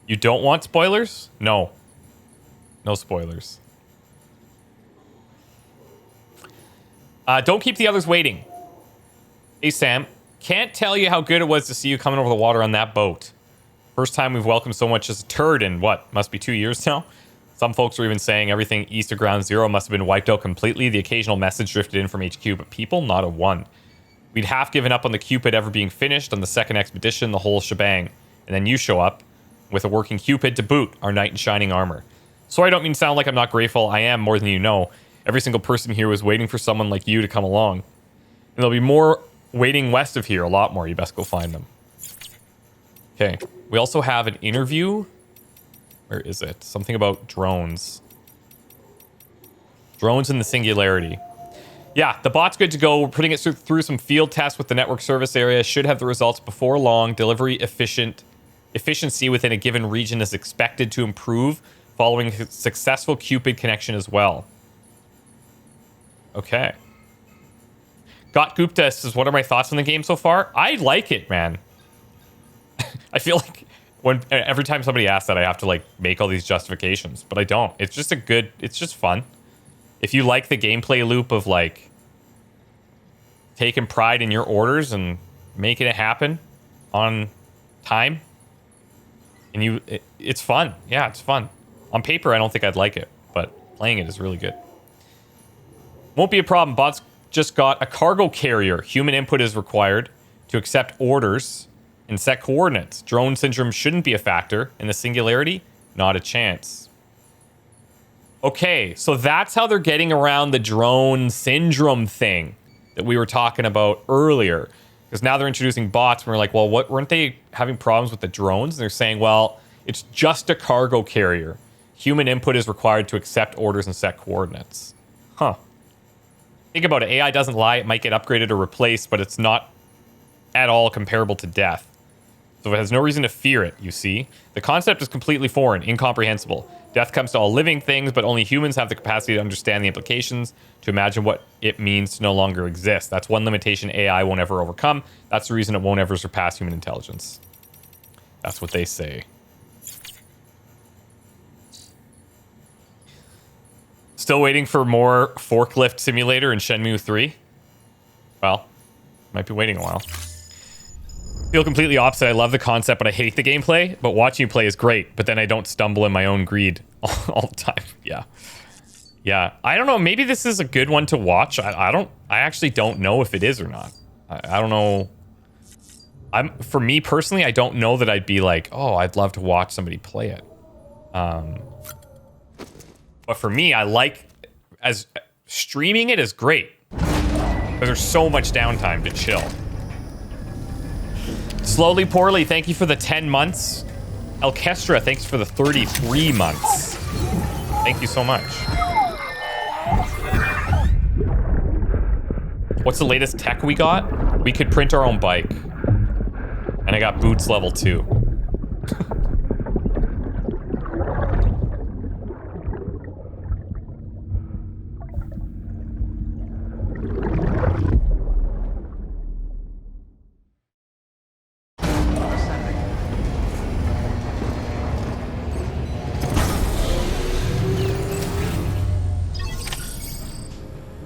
You don't want spoilers? No. No spoilers. Don't keep the others waiting. Hey, Sam. Can't tell you how good it was to see you coming over the water on that boat. First time we've welcomed so much as a turd in, what, must be 2 years now? Some folks were even saying everything east of Ground Zero must have been wiped out completely. The occasional message drifted in from HQ, but people, not a one. We'd half given up on the Cupid ever being finished on the second expedition, the whole shebang. And then you show up with a working Cupid to boot, our knight in shining armor. Sorry, I don't mean to sound like I'm not grateful. I am, more than you know. Every single person here was waiting for someone like you to come along. And there'll be more waiting west of here, a lot more. You best go find them. Okay. We also have an interview. Where is it? Something about drones. Drones in the Singularity. Yeah, the bot's good to go. We're putting it through some field tests with the network service area. Should have the results before long. Delivery efficiency within a given region is expected to improve following a successful Cupid connection as well. Okay. Got Gupta says, what are my thoughts on the game so far? I like it, man. I feel like every time somebody asks that, I have to like make all these justifications, but I don't. It's just it's just fun. If you like the gameplay loop of like taking pride in your orders and making it happen on time, and it's fun. Yeah, it's fun. On paper, I don't think I'd like it, but playing it is really good. Won't be a problem. Bots just got a cargo carrier. Human input is required to accept orders and set coordinates. Drone syndrome shouldn't be a factor. In the Singularity, not a chance. Okay, so that's how they're getting around the drone syndrome thing that we were talking about earlier. Because now they're introducing bots, and we're like, well, weren't they having problems with the drones? And they're saying, well, it's just a cargo carrier. Human input is required to accept orders and set coordinates. Huh. Think about it. AI doesn't lie. It might get upgraded or replaced, but it's not at all comparable to death. So it has no reason to fear it, you see. The concept is completely foreign, incomprehensible. Death comes to all living things, but only humans have the capacity to understand the implications, to imagine what it means to no longer exist. That's one limitation AI won't ever overcome. That's the reason it won't ever surpass human intelligence. That's what they say. Still waiting for more Forklift Simulator in Shenmue 3? Well, might be waiting a while. Feel completely opposite. I love the concept, but I hate the gameplay. But watching you play is great. But then I don't stumble in my own greed all the time. Yeah. Yeah. I don't know. Maybe this is a good one to watch. I actually don't know if it is or not. I don't know. For me personally, I don't know that I'd be like, oh, I'd love to watch somebody play it. But for me, I like as streaming it is great. Because there's so much downtime to chill. Slowly Poorly, thank you for the 10 months. Elkestra, thanks for the 33 months. Thank you so much. What's the latest tech we got? We could print our own bike. And I got boots level 2.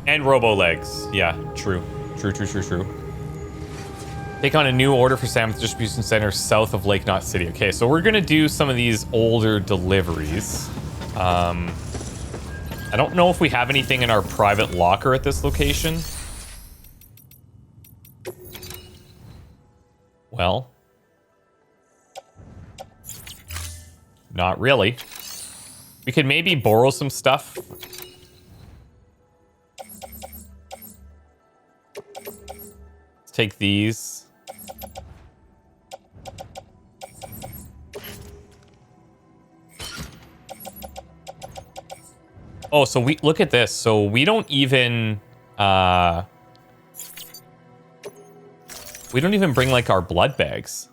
And Robo Legs. Yeah, true. True. Take on a new order for Samuel Distribution Center south of Lake Knot City. Okay, so we're going to do some of these older deliveries. I don't know if we have anything in our private locker at this location. Well. Not really. We could maybe borrow some stuff. Let's take these. Oh, so we look at this. So we don't even bring like our blood bags.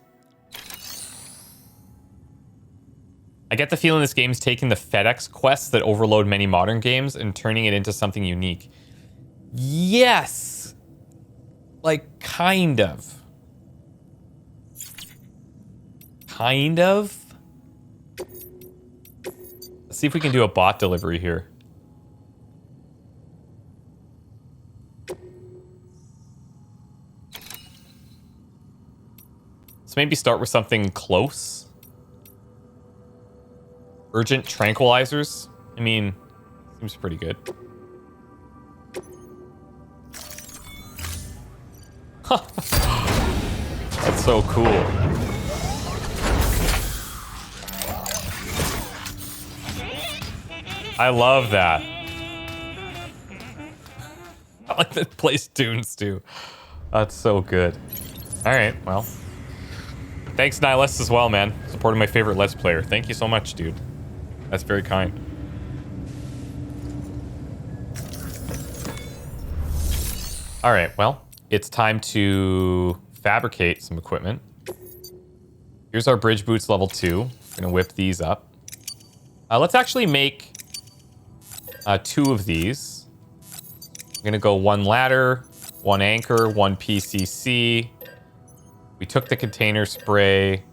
I get the feeling this game's taking the FedEx quests that overload many modern games and turning it into something unique. Yes. Like kind of. Kind of. Let's see if we can do a bot delivery here. So maybe start with something close. Urgent tranquilizers. I mean, seems pretty good. That's so cool. I love that. I like that plays tunes too. That's so good. All right, well. Thanks, Nihilist, as well, man. Supporting my favorite Let's Player. Thank you so much, dude. That's very kind. All right, well, it's time to fabricate some equipment. Here's our bridge boots level 2. I'm gonna whip these up. Let's actually make 2 of these. I'm gonna go 1 ladder, 1 anchor, 1 PCC. We took the container spray.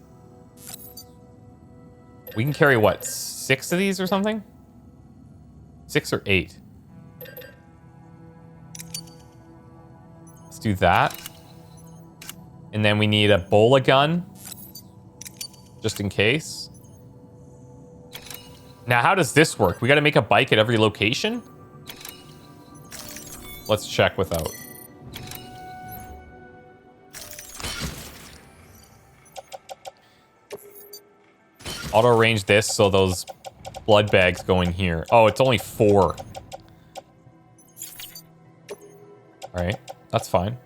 We can carry, what, 6 of these or something? 6 or 8. Let's do that. And then we need a bola gun, just in case. Now, how does this work? We got to make a bike at every location? Let's check without. Auto arrange this so those blood bags go in here. Oh, it's only 4. All right, that's fine.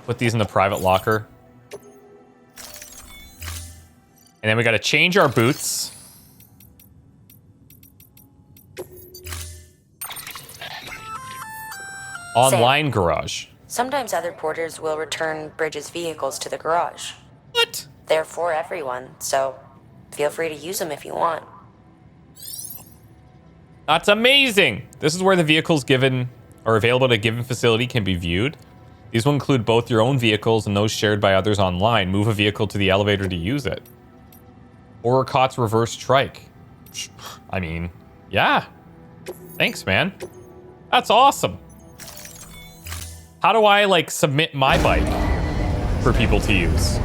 Put these in the private locker. And then we got to change our boots. Online garage. Sometimes other porters will return Bridge's vehicles to the garage. What? They're for everyone, so feel free to use them if you want. That's amazing. This is where the vehicles given or available at a given facility can be viewed. These will include both your own vehicles and those shared by others online. Move a vehicle to the elevator to use it. Oracot's reverse trike. I mean, yeah. Thanks, man. That's awesome. How do I, like, submit my bike for people to use?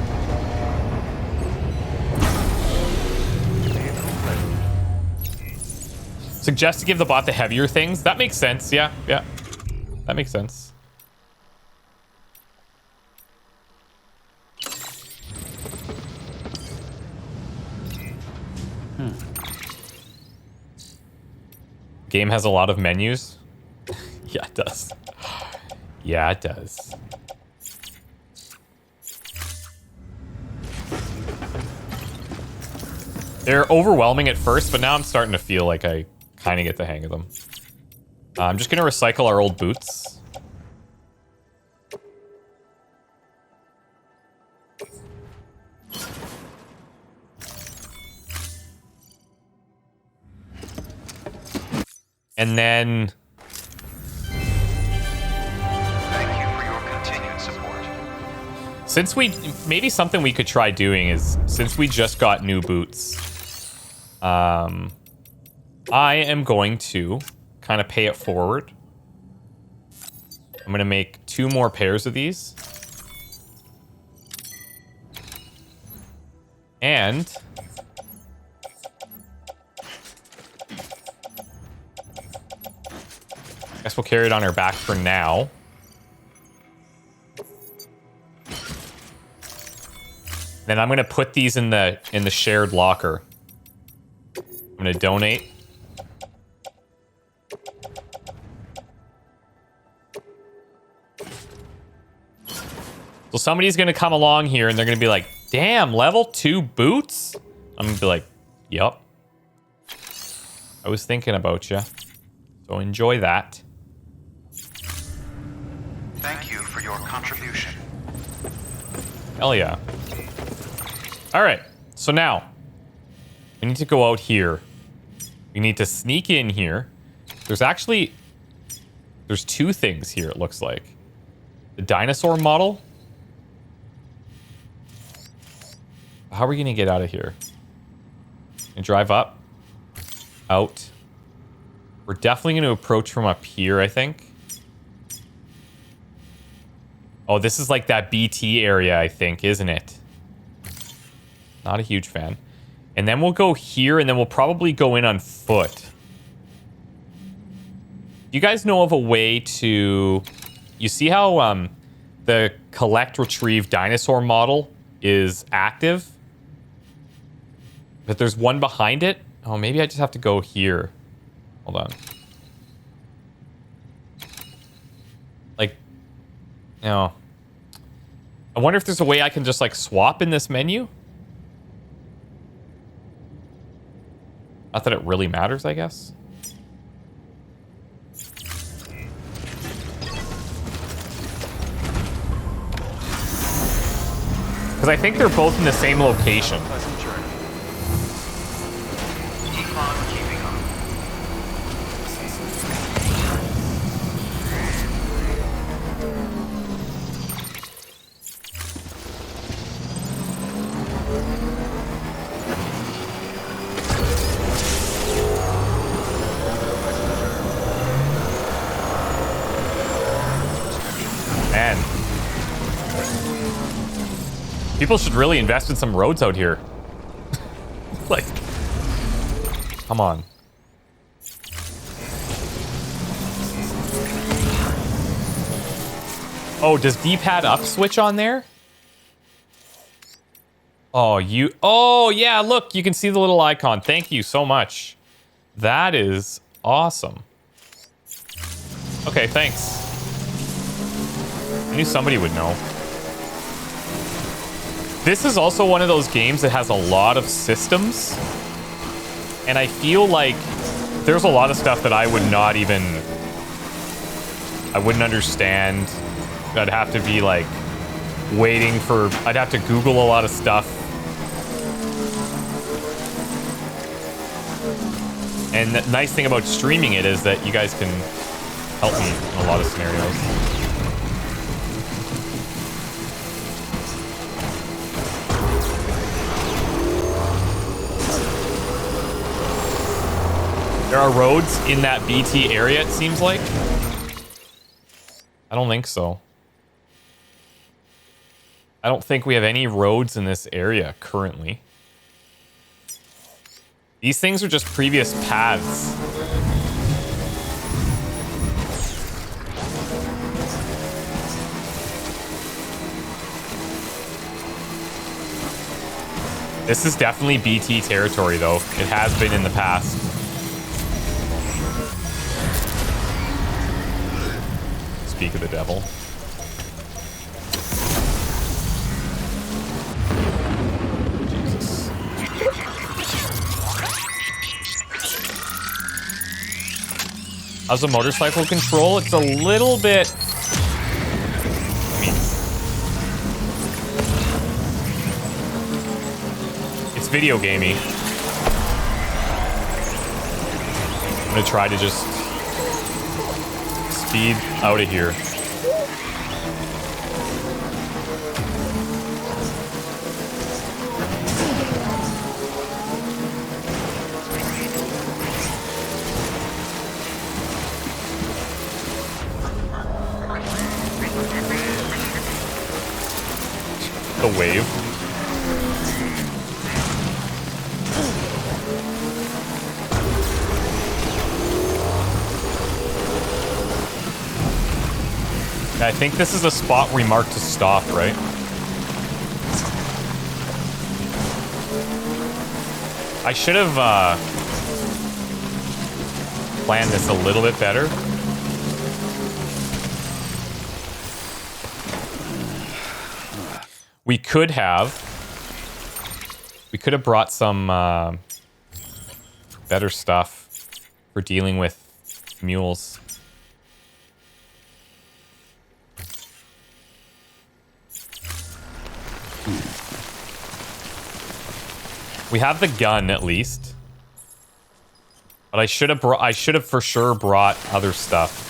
Suggest to give the bot the heavier things. That makes sense. Yeah, yeah. That makes sense. Game has a lot of menus. Yeah, it does. Yeah, it does. They're overwhelming at first, but now I'm starting to feel like I kind of get the hang of them. I'm just going to recycle our old boots. And then... Thank you for your continued support. Since we... Maybe something we could try doing is, since we just got new boots, I am going to kind of pay it forward. I'm going to make 2 more pairs of these. And... I guess we'll carry it on our back for now. Then I'm gonna put these in the shared locker. I'm gonna donate. So somebody's gonna come along here and they're gonna be like, "Damn, level 2 boots?" I'm gonna be like, "Yup. I was thinking about you. So enjoy that." Thank you for your contribution. Hell yeah. All right. So now we need to go out here. We need to sneak in here. There's 2 things here, it looks like. The dinosaur model. How are we going to get out of here? And drive up. Out. We're definitely going to approach from up here, I think. Oh, this is like that BT area, I think, isn't it? Not a huge fan. And then we'll go here, and then we'll probably go in on foot. You guys know of a way to... You see how the collect, retrieve dinosaur model is active? But there's one behind it? Oh, maybe I just have to go here. Hold on. Like, no. I wonder if there's a way I can just, like, swap in this menu? Not that it really matters, I guess. Because I think they're both in the same location. Pleasant journey. Keep on keeping on. Man. People should really invest in some roads out here. Like, come on. Oh, does D-pad up switch on there? Oh, yeah, look, you can see the little icon. Thank you so much. That is awesome. Okay, thanks. I knew somebody would know. This is also one of those games that has a lot of systems. And I feel like there's a lot of stuff that I wouldn't understand. I'd have to be like I'd have to Google a lot of stuff. And the nice thing about streaming it is that you guys can help me in a lot of scenarios. There are roads in that BT area, it seems like. I don't think so. I don't think we have any roads in this area currently. These things are just previous paths. This is definitely BT territory, though. It has been in the past. Speak of the devil. Jesus. How's the motorcycle control? It's a little bit... I mean... It's video gamey. I'm gonna try to just speed out of here. The wave. I think this is a spot we marked to stop, right? I should have planned this a little bit better. We could have brought some better stuff for dealing with mules. We have the gun at least, but I should have for sure brought other stuff.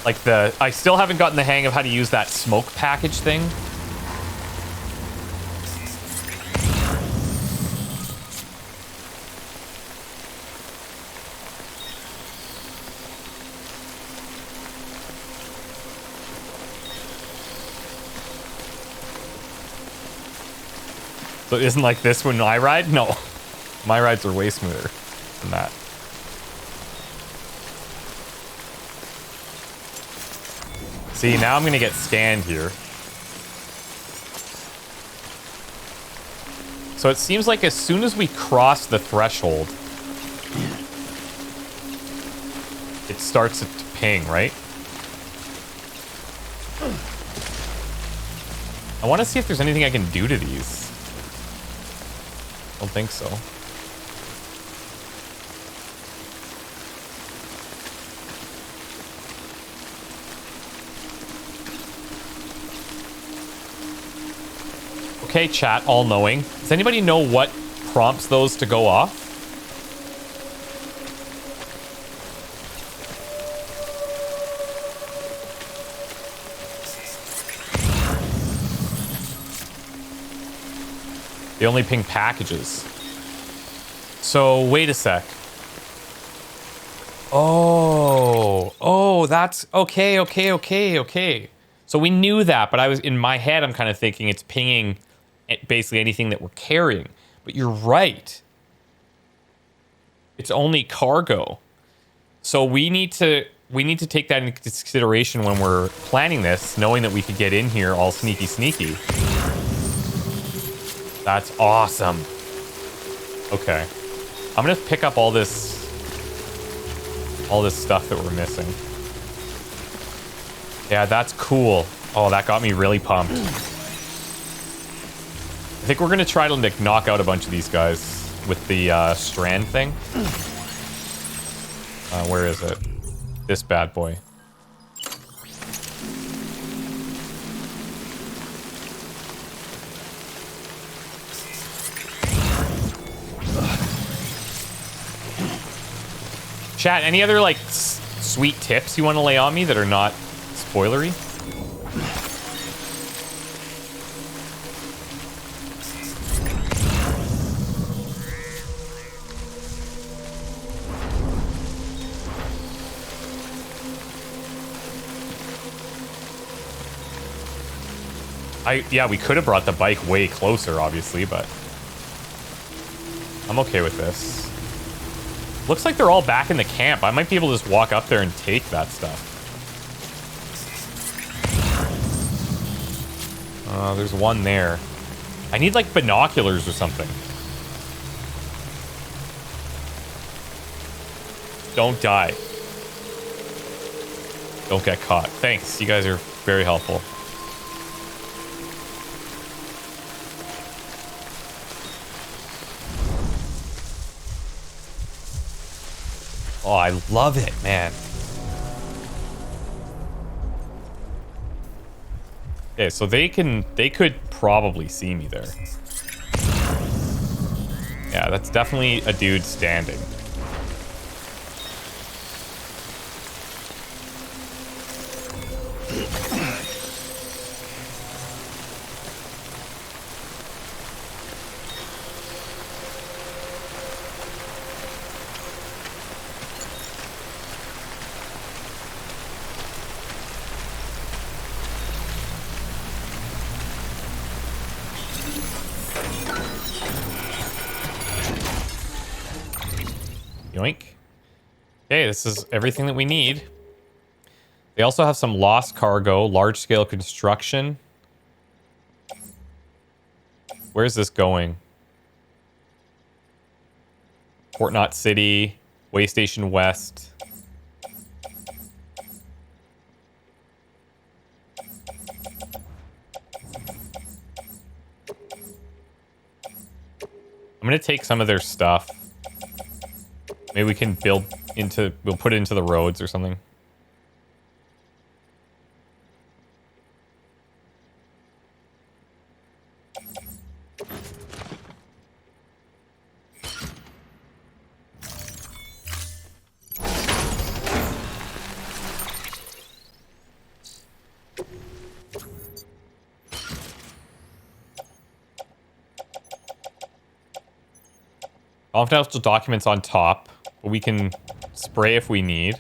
Like I still haven't gotten the hang of how to use that smoke package thing. So it isn't like this when I ride? No. My rides are way smoother than that. See, now I'm gonna get scanned here. So it seems like as soon as we cross the threshold, it starts to ping, right? I want to see if there's anything I can do to these. Don't think so. Okay, chat, all-knowing. Does anybody know what prompts those to go off? They only ping packages. So, wait a sec. Oh, that's... Okay. So we knew that, but in my head, I'm kind of thinking it's pinging basically anything that we're carrying. But you're right. It's only cargo. So we need to take that into consideration when we're planning this, knowing that we could get in here all sneaky. That's awesome. Okay. I'm gonna pick up all this stuff that we're missing. Yeah, that's cool. Oh, that got me really pumped. I think we're gonna try to like knock out a bunch of these guys with the strand thing. Where is it? This bad boy. Chat, any other like sweet tips you want to lay on me that are not spoilery? Yeah, we could have brought the bike way closer, obviously, but I'm okay with this. Looks like they're all back in the camp. I might be able to just walk up there and take that stuff. There's one there. I need, like, binoculars or something. Don't die. Don't get caught. Thanks. You guys are very helpful. Oh, I love it, man. Okay, so they could probably see me there. Yeah, that's definitely a dude standing. Yoink. Okay, this is everything that we need. They also have some lost cargo, large-scale construction. Where's this going? Fort Knott City, Way Station West. I'm gonna take some of their stuff. Maybe we can we'll put it into the roads or something. Confidential documents on top, but we can spray if we need.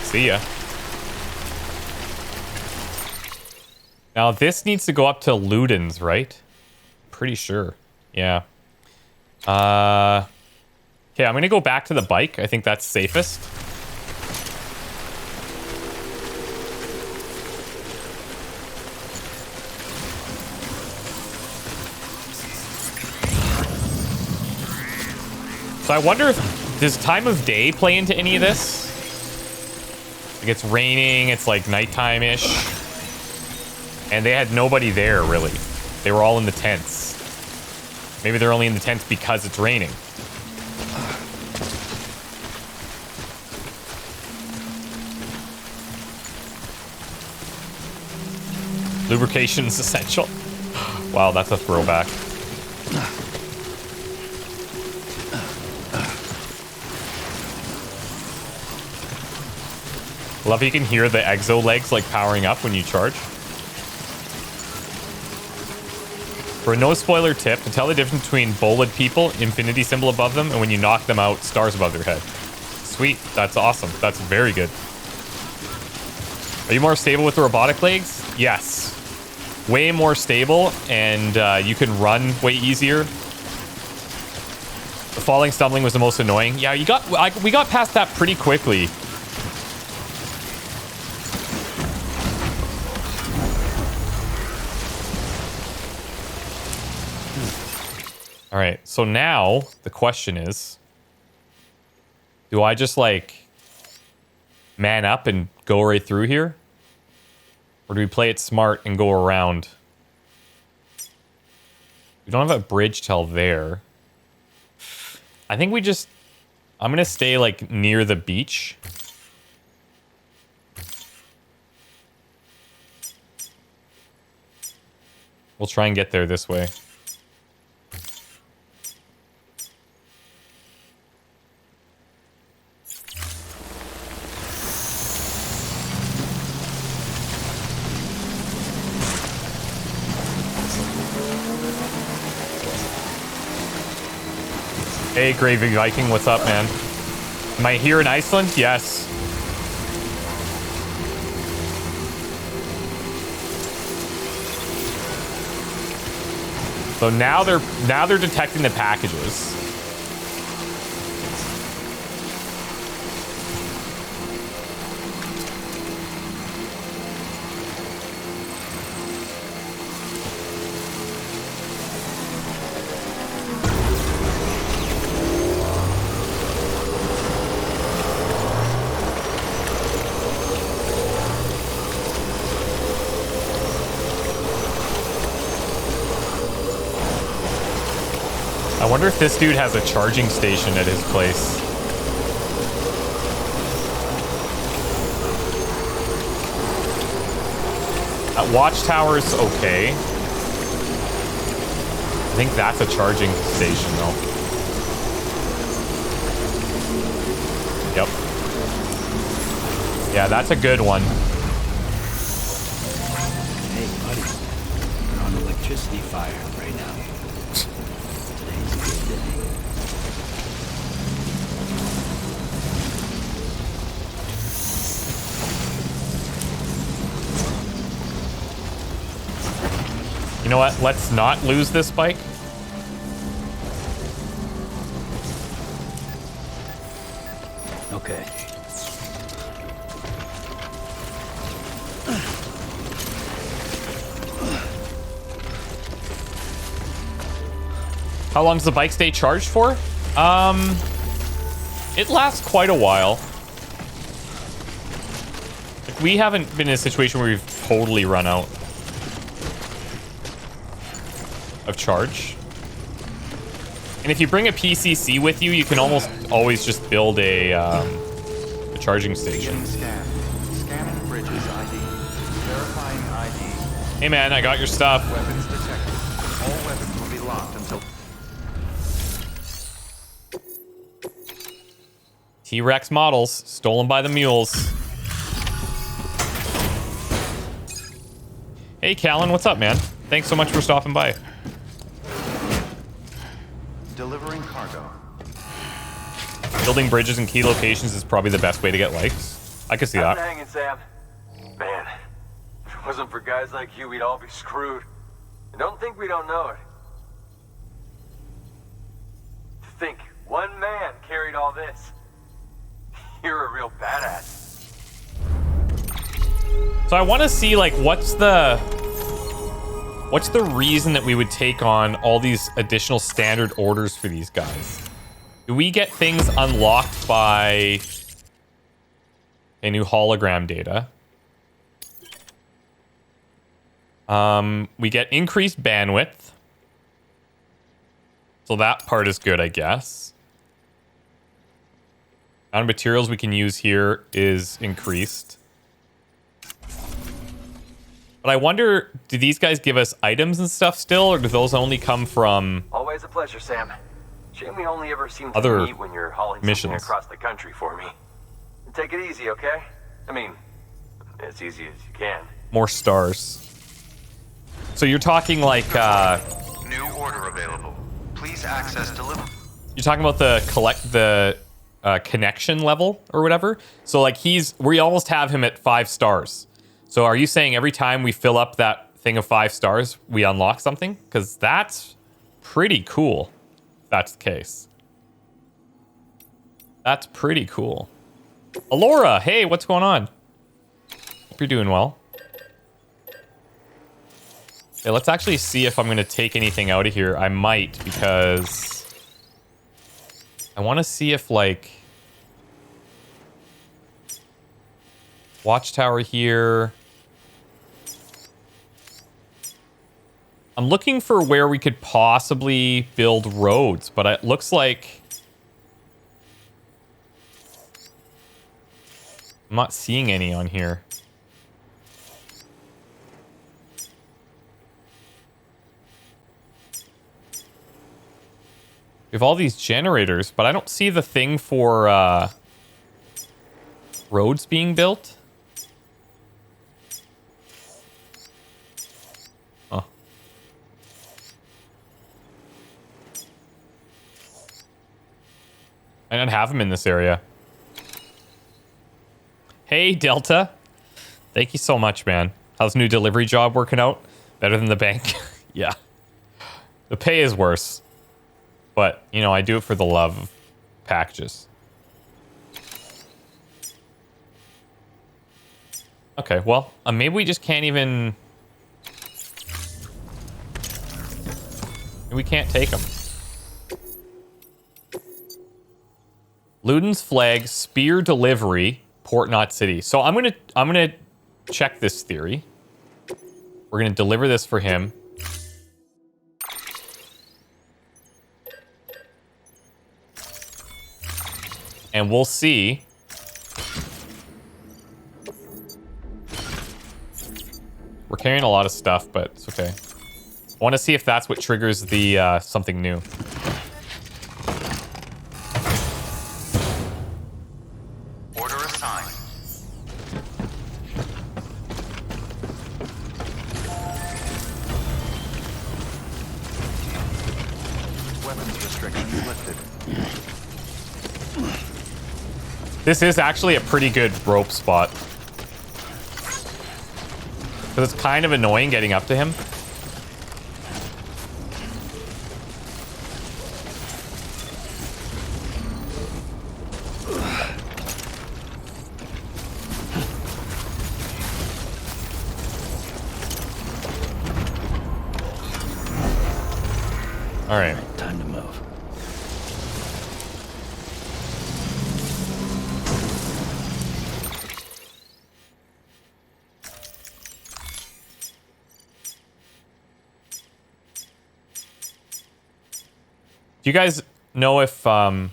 See ya. Now this needs to go up to Luden's, right? Pretty sure. Yeah. Okay, I'm gonna go back to the bike. I think that's safest. So I wonder if does time of day play into any of this? Like it's raining, it's like nighttime-ish. And they had nobody there, really. They were all in the tents. Maybe they're only in the tents because it's raining. Lubrication's essential. Wow, that's a throwback. Love you can hear the exo legs like powering up when you charge. For a no spoiler tip, to tell the difference between bullet people, infinity symbol above them, and when you knock them out, stars above their head. Sweet, that's awesome. That's very good. Are you more stable with the robotic legs? Yes. Way more stable, and you can run way easier. The falling, stumbling was the most annoying. Yeah, we got past that pretty quickly. All right, so now the question is, do I just like man up and go right through here? Or do we play it smart and go around? We don't have a bridge till there. I think I'm going to stay like near the beach. We'll try and get there this way. Hey, Gravy Viking, what's up, man? Am I here in Iceland? Yes. So now they're detecting the packages. I wonder if this dude has a charging station at his place. That watchtower's okay. I think that's a charging station, though. Yep. Yeah, that's a good one. Hey, buddy. We're on electricity fire right now. Today's a good day. You know what? Let's not lose this bike. Okay. How long does the bike stay charged for? It lasts quite a while. Like, we haven't been in a situation where we've totally run out of charge. And if you bring a PCC with you, you can almost always just build a charging station. Scanning bridges ID. Verifying ID. Hey man, I got your stuff. Weapons detected. All weapons will be locked until... T-Rex models stolen by the mules. Hey Callan, what's up, man? Thanks so much for stopping by. Delivering cargo. Building bridges in key locations is probably the best way to get likes. I could see How's that. it hanging, Sam? Man, if it wasn't for guys like you, we'd all be screwed. And don't think we don't know it. To think one man carried all this. You're a real badass. So I want to see, like, what's the reason that we would take on all these additional standard orders for these guys? Do we get things unlocked by a new hologram data? We get increased bandwidth. So that part is good, I guess. Amount of materials we can use here is increased. But I wonder, do these guys give us items and stuff still, or do those only come from Always a pleasure, Sam. Shame we only ever seem to Other meet when you're hauling missions. something across the country for me. Take it easy, okay? I mean, as easy as you can. more stars? So you're talking like, New order available. Please access delivery. you're talking about the connection level or whatever. So like we almost have him at 5 stars. So are you saying every time we fill up that thing of 5 stars, we unlock something? Because that's pretty cool. If that's the case. That's pretty cool. Alora, hey, what's going on? Hope you're doing well. Okay, let's actually see if I'm going to take anything out of here. I might, because I want to see if, like, watchtower here. I'm looking for where we could possibly build roads, but it looks like I'm not seeing any on here. We have all these generators, but I don't see the thing for roads being built. Oh. I don't have him in this area. Hey, Delta. Thank you so much, man. How's the new delivery job working out? Better than the bank? Yeah. The pay is worse. But, you know, I do it for the love of packages. Okay, well, maybe we just can't even... We can't take them. Luden's Flag, Spear Delivery, Port Knot City. So I'm gonna check this theory. We're gonna deliver this for him. And we'll see. We're carrying a lot of stuff, but it's okay. I want to see if that's what triggers the something new. Order assigned. Weapons restrictions lifted. This is actually a pretty good rope spot. Because it's kind of annoying getting up to him. All right. Time to move. Do you guys know if oh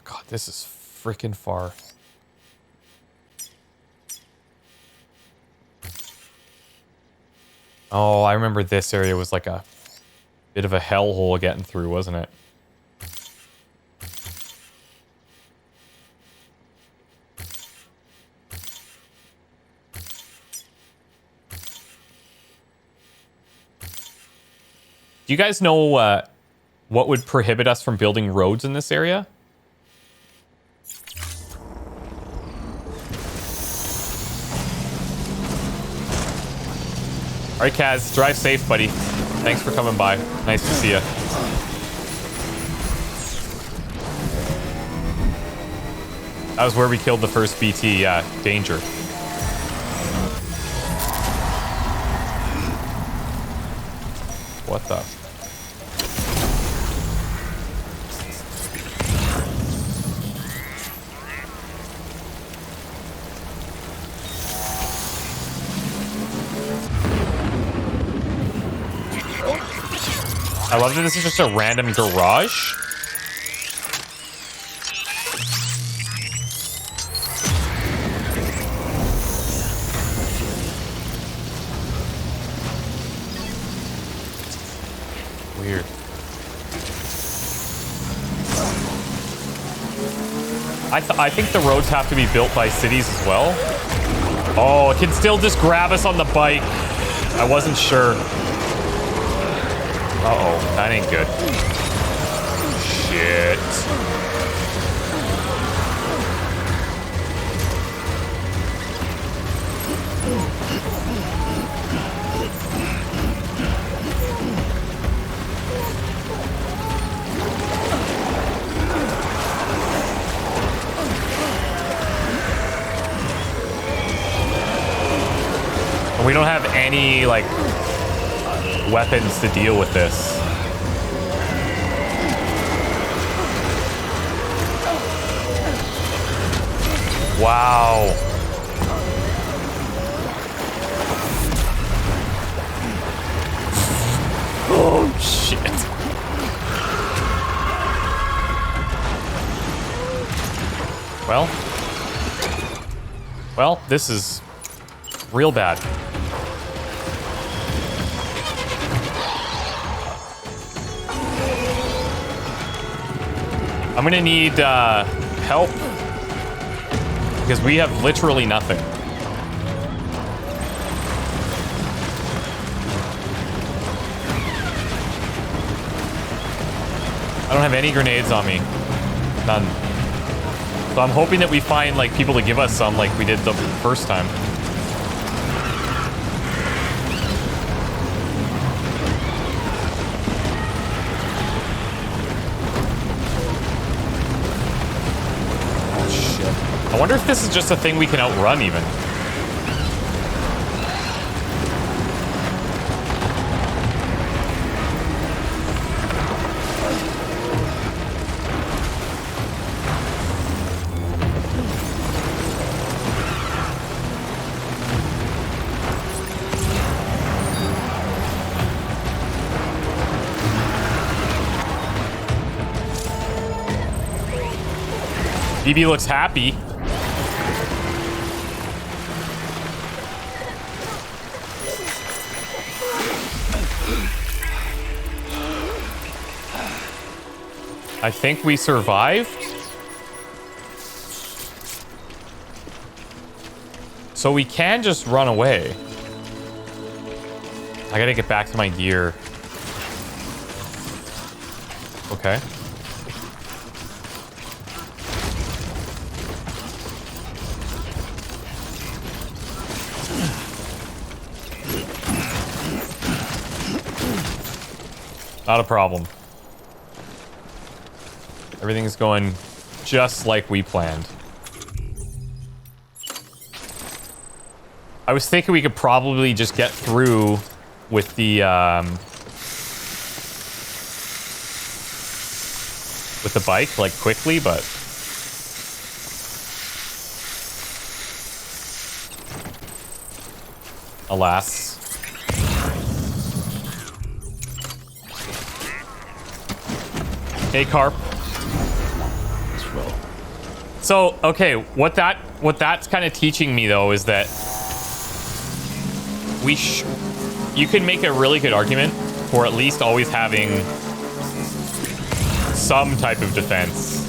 god, this is freaking far. Oh, I remember this area was like a bit of a hellhole getting through, wasn't it? Do you guys know what would prohibit us from building roads in this area? All right, Kaz, drive safe, buddy. Thanks for coming by. Nice to see you. That was where we killed the first BT. Yeah, danger. What the? I love that this is just a random garage. Weird. I think the roads have to be built by cities as well. Oh, it can still just grab us on the bike. I wasn't sure. Uh-oh, that ain't good. Shit. And we don't have any, like, weapons to deal with this. Wow. Oh, shit. Well, this is real bad. I'm gonna need help because we have literally nothing. I don't have any grenades on me. None. So I'm hoping that we find, like, people to give us some like we did the first time. Oh, shit. I wonder if this is just a thing we can outrun, even. BB looks happy. I think we survived. So we can just run away. I gotta get back to my gear. Okay. Not a problem. Everything's going just like we planned. I was thinking we could probably just get through with the bike, like, quickly, but alas. Hey, Carp. Let's roll. So, okay, what that's kind of teaching me, though, is that you can make a really good argument for at least always having some type of defense.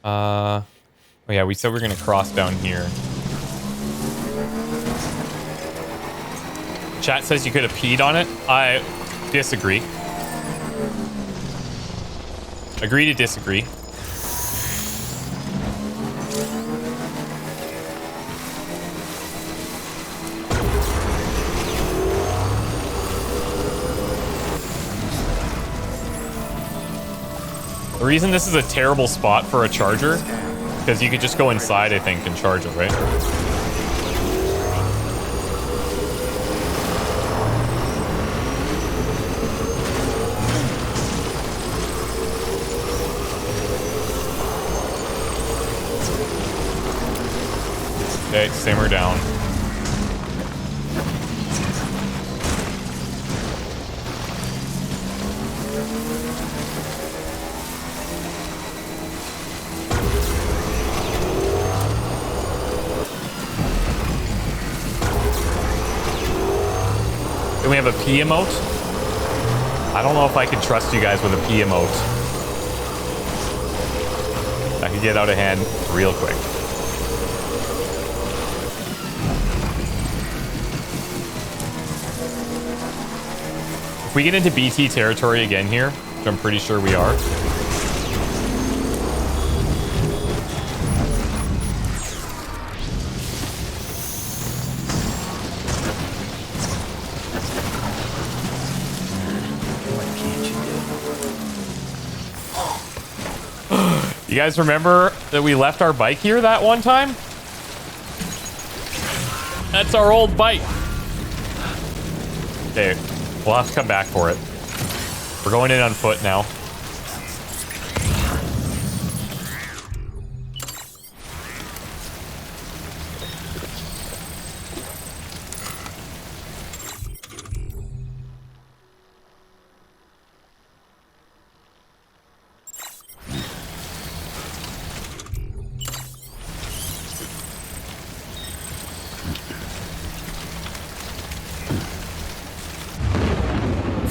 Oh yeah, we said we're gonna cross down here. Chat says you could have peed on it. I disagree. Agree to disagree. The reason this is a terrible spot for a charger, because you could just go inside, I think, and charge it, right? Okay, simmer down. Then we have a P emote. I don't know if I can trust you guys with a P emote. That could get out of hand real quick. If we get into BT territory again here, which I'm pretty sure we are. You guys remember that we left our bike here that one time? That's our old bike. Okay, we'll have to come back for it. We're going in on foot now.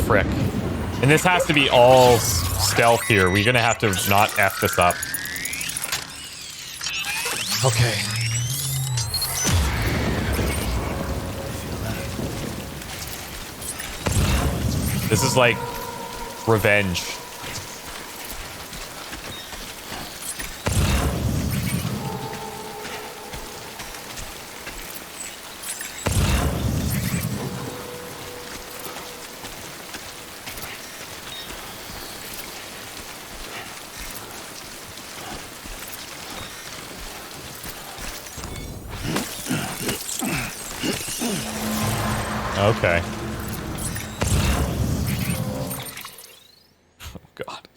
Frick. And this has to be all stealth here. We're gonna have to not F this up. Okay. This is like revenge. Okay. Oh, God.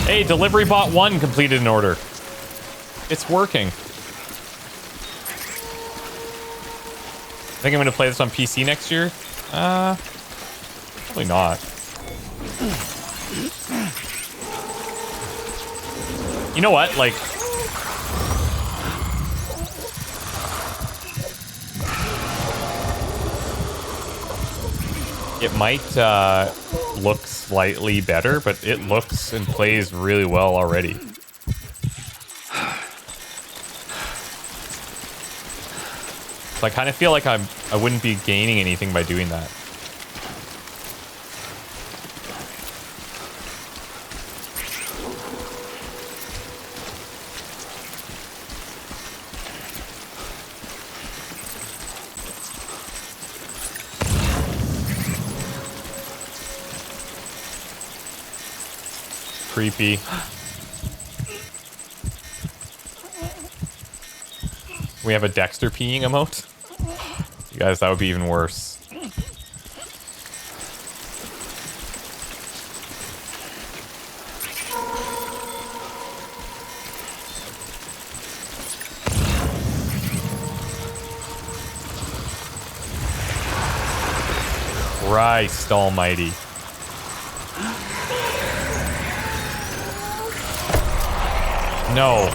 Hey, delivery bot 1 completed an order. It's working. I think I'm going to play this on PC next year. Probably not. You know what? Like, it might look slightly better, but it looks and plays really well already. So I kind of feel like I wouldn't be gaining anything by doing that. Creepy. We have a Dexter peeing emote? You guys, that would be even worse. Christ almighty. No.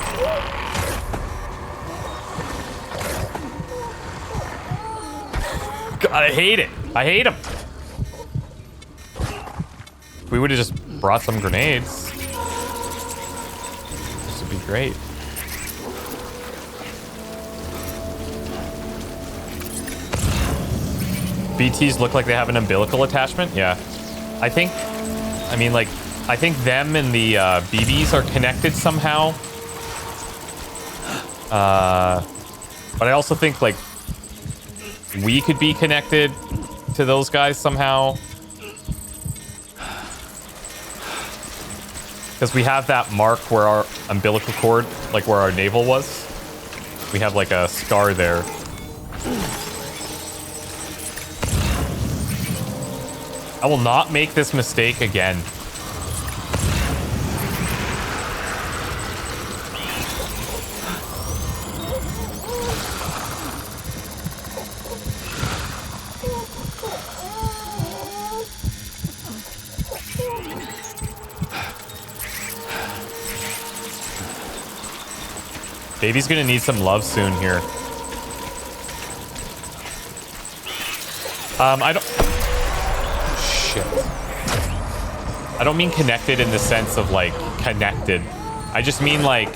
God, I hate it. I hate him. We would have just brought some grenades. This would be great. BTs look like they have an umbilical attachment? Yeah. I think them and the BBs are connected somehow. But I also think, like, we could be connected to those guys somehow. Because we have that mark where our umbilical cord, like where our navel was. We have, like, a scar there. I will not make this mistake again. Baby's gonna need some love soon here. I don't... Shit. I don't mean connected in the sense of, like, connected. I just mean, like,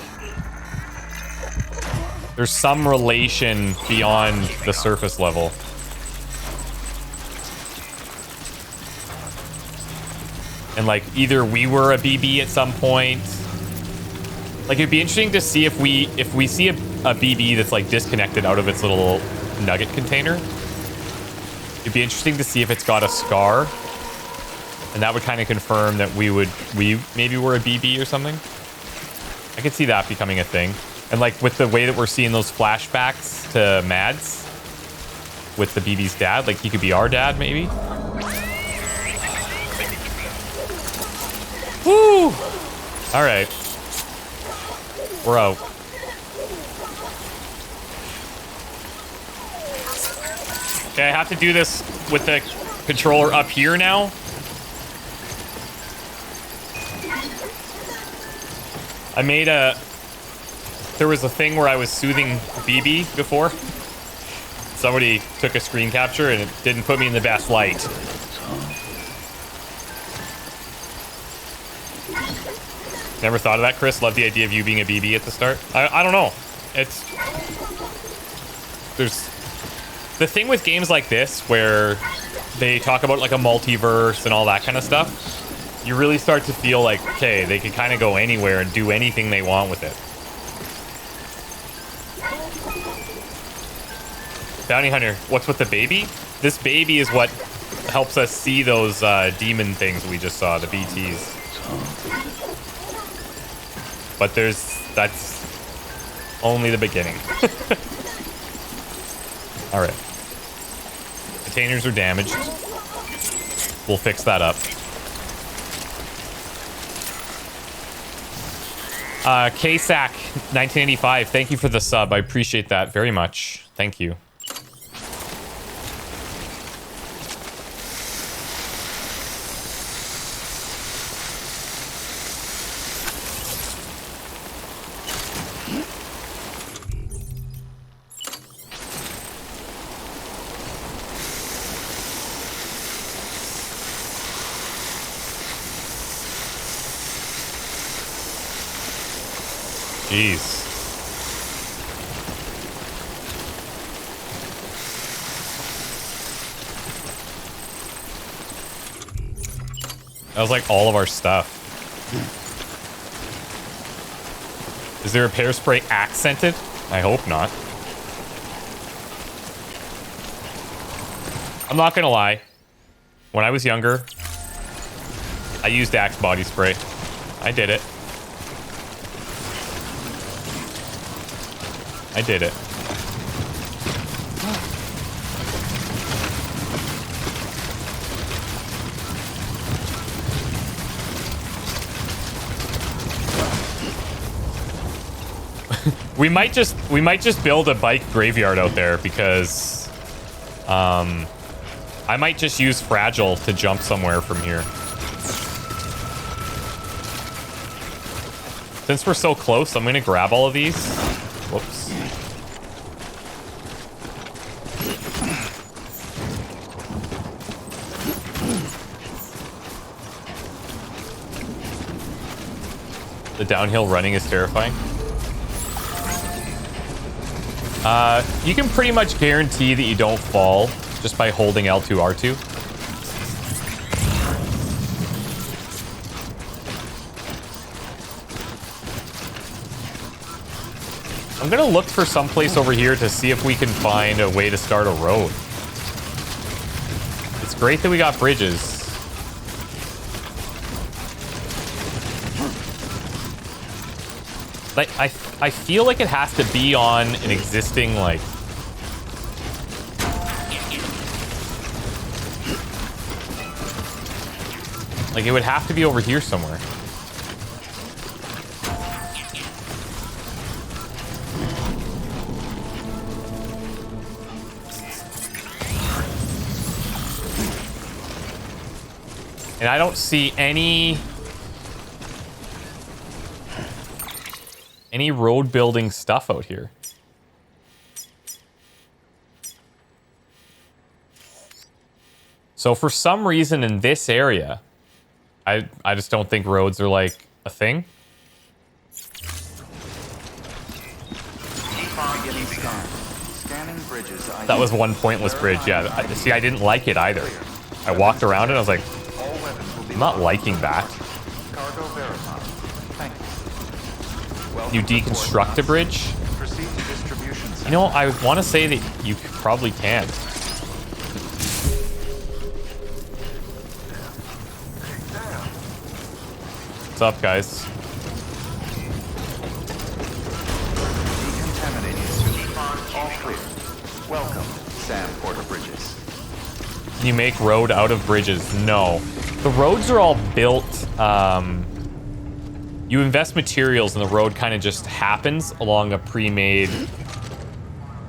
there's some relation beyond the surface level. And, like, either we were a BB at some point. Like, it'd be interesting to see if we see a BB that's, like, disconnected out of its little nugget container. It'd be interesting to see if it's got a scar. And that would kind of confirm that we maybe were a BB or something. I could see that becoming a thing. And, like, with the way that we're seeing those flashbacks to Mads with the BB's dad, like, he could be our dad, maybe. Woo! All right. We're out. Okay, I have to do this with the controller up here now. I made there was a thing where I was soothing BB before. Somebody took a screen capture and it didn't put me in the best light. Never thought of that, Chris? Love the idea of you being a BB at the start. I don't know. There's the thing with games like this where they talk about like a multiverse and all that kind of stuff. You really start to feel like, okay, they can kind of go anywhere and do anything they want with it. Bounty Hunter, what's with the baby? This baby is what helps us see those demon things we just saw, the BTs. But that's only the beginning. All right. Containers are damaged. We'll fix that up. KSAC 1985, thank you for the sub. I appreciate that very much. Thank you. Jeez. That was like all of our stuff. Is the repair spray accented? I hope not. I'm not gonna lie. When I was younger, I used Axe body spray. I did it. I did it. we might just build a bike graveyard out there because I might just use Fragile to jump somewhere from here. Since we're so close, I'm gonna grab all of these. Whoops. The downhill running is terrifying. You can pretty much guarantee that you don't fall just by holding L2, R2. I'm gonna look for someplace over here to see if we can find a way to start a road. It's great that we got bridges. Like, I feel like it has to be on an existing, like... Like, it would have to be over here somewhere. And I don't see any road building stuff out here. So for some reason in this area, I just don't think roads are like a thing. That was one pointless bridge. Yeah, see, I didn't like it either. I walked around it, I was like, I'm not liking that. You deconstruct a bridge? You know, I want to say that you probably can. What's up, guys? All clear. Welcome, Sam Porter Bridges. Can you make road out of bridges? No. The roads are all built, you invest materials and the road kind of just happens along a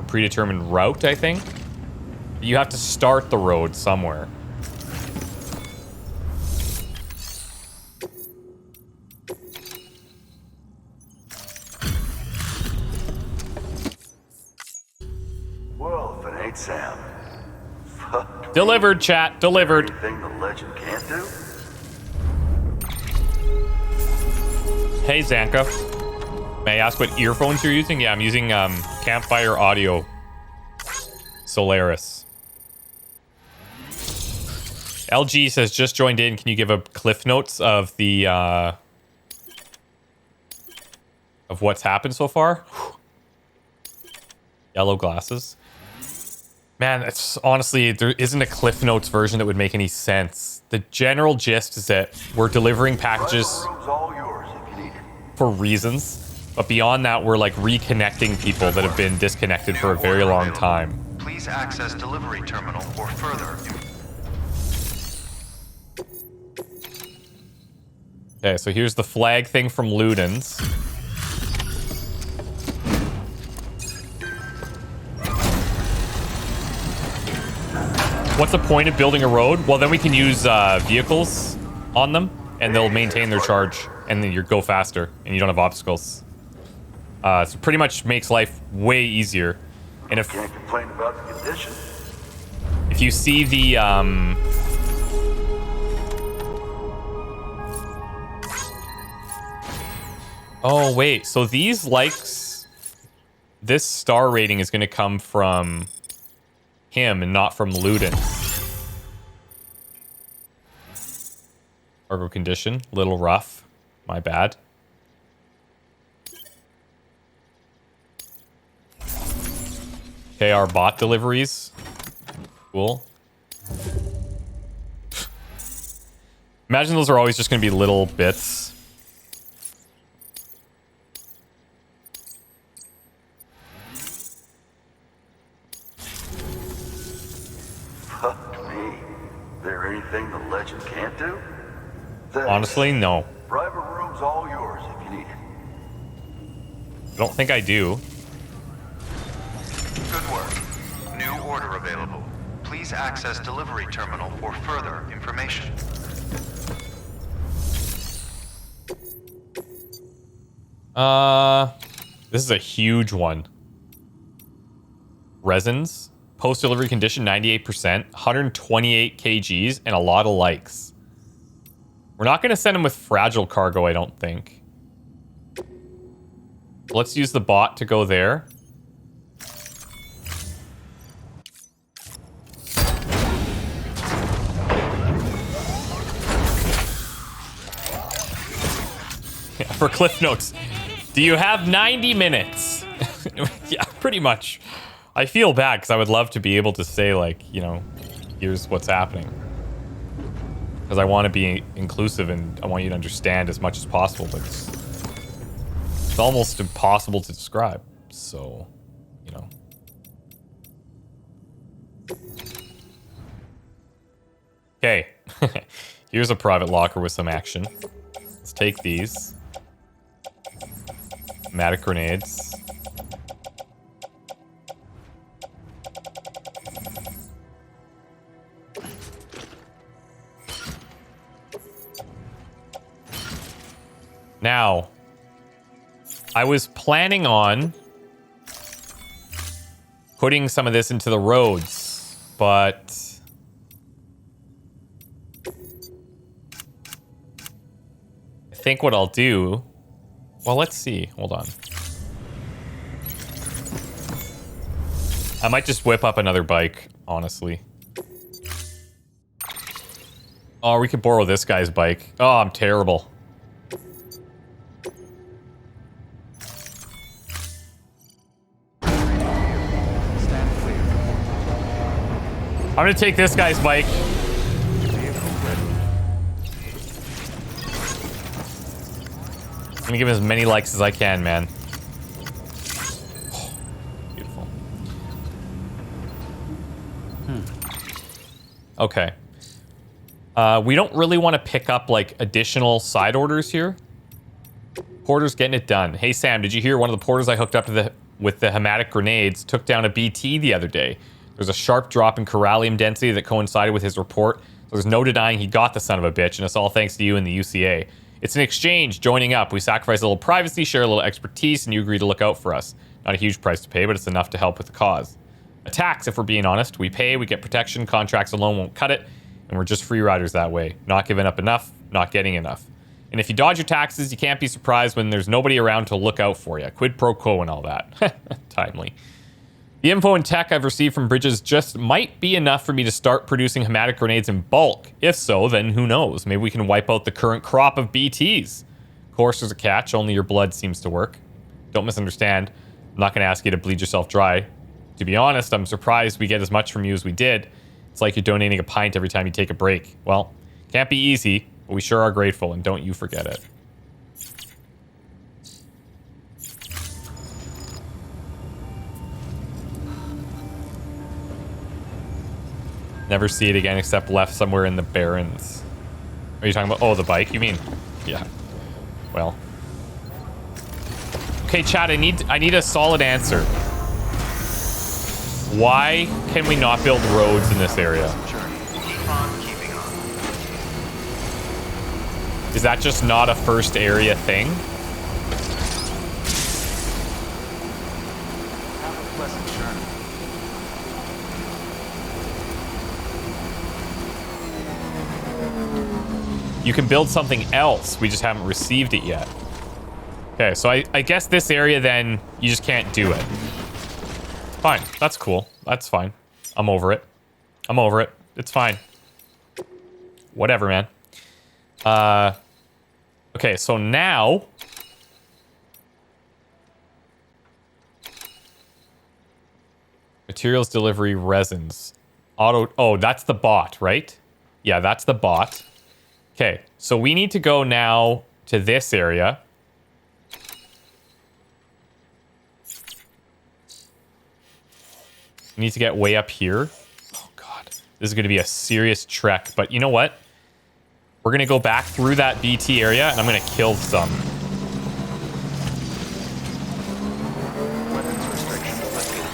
predetermined route, I think. You have to start the road somewhere. Well, if it ain't Sam. Fuck. Delivered, chat. Delivered. Anything the legend can't do? Hey, Zanka. May I ask what earphones you're using? Yeah, I'm using Campfire Audio Solaris. LG says, just joined in. Can you give a cliff notes of the of what's happened so far? Yellow glasses. Man, it's honestly, there isn't a cliff notes version that would make any sense. The general gist is that we're delivering packages All yours if you need it. for reasons, but beyond that, we're like reconnecting people that have been disconnected for a very long time. Please access delivery terminal for further. Okay, so here's the flag thing from Ludens. What's the point of building a road? Well, then we can use vehicles on them, and they'll maintain their charge, and then you go faster, and you don't have obstacles. So pretty much makes life way easier. And if Can't complain about the condition. if you see the oh wait, so these likes, this star rating is going to come from him and not from Ludens. Cargo condition, little rough. My bad. Okay, our bot deliveries. Cool. Imagine those are always just going to be little bits. Fuck me. There anything the legend can't do? Thanks. Honestly, no. Private room's all yours if you need it. I don't think I do. Good work. New order available. Please access delivery terminal for further information. This is a huge one. Resins. Post-delivery condition, 98%. 128 kgs, and a lot of likes. We're not going to send him with fragile cargo, I don't think. Let's use the bot to go there. Yeah, for Cliff Notes. Do you have 90 minutes? Yeah, pretty much. I feel bad because I would love to be able to say, like, you know, here's what's happening. Because I want to be inclusive and I want you to understand as much as possible, but it's almost impossible to describe. So, you know. Okay. Here's a private locker with some action. Let's take these. Matic grenades. Now, I was planning on putting some of this into the roads, but I think what I'll do, well, let's see. Hold on. I might just whip up another bike, honestly. Oh, we could borrow this guy's bike. Oh, I'm terrible. I'm gonna take this guy's bike. I'm gonna give him as many likes as I can, man. Oh, beautiful. Okay. We don't really want to pick up, like, additional side orders here. Porter's getting it done. Hey, Sam, did you hear one of the porters I hooked up to with the hematic grenades took down a BT the other day? There's a sharp drop in corallium density that coincided with his report. So there's no denying he got the son of a bitch, and it's all thanks to you and the UCA. It's an exchange, joining up. We sacrifice a little privacy, share a little expertise, and you agree to look out for us. Not a huge price to pay, but it's enough to help with the cause. Attacks, if we're being honest. We pay, we get protection, contracts alone won't cut it, and we're just free riders that way. Not giving up enough, not getting enough. And if you dodge your taxes, you can't be surprised when there's nobody around to look out for you. Quid pro quo and all that. Timely. The info and tech I've received from Bridges just might be enough for me to start producing hematic grenades in bulk. If so, then who knows? Maybe we can wipe out the current crop of BTs. Of course, there's a catch. Only your blood seems to work. Don't misunderstand. I'm not going to ask you to bleed yourself dry. To be honest, I'm surprised we get as much from you as we did. It's like you're donating a pint every time you take a break. Well, can't be easy, but we sure are grateful, and don't you forget it. Never see it again except left somewhere in the Barrens. Are you talking about... Oh, the bike, you mean? Yeah. Well. Okay, chat, I need a solid answer. Why can we not build roads in this area? Is that just not a first area thing? Have a pleasant journey. You can build something else. We just haven't received it yet. Okay, so I guess this area then, you just can't do it. Fine. That's cool. That's fine. I'm over it. I'm over it. It's fine. Whatever, man. Okay, so now... Materials delivery resins. Auto... Oh, that's the bot, right? Yeah, that's the bot. Okay, so we need to go now to this area. We need to get way up here. Oh, God. This is going to be a serious trek. But you know what? We're going to go back through that BT area, and I'm going to kill some. Weapons restriction lifted.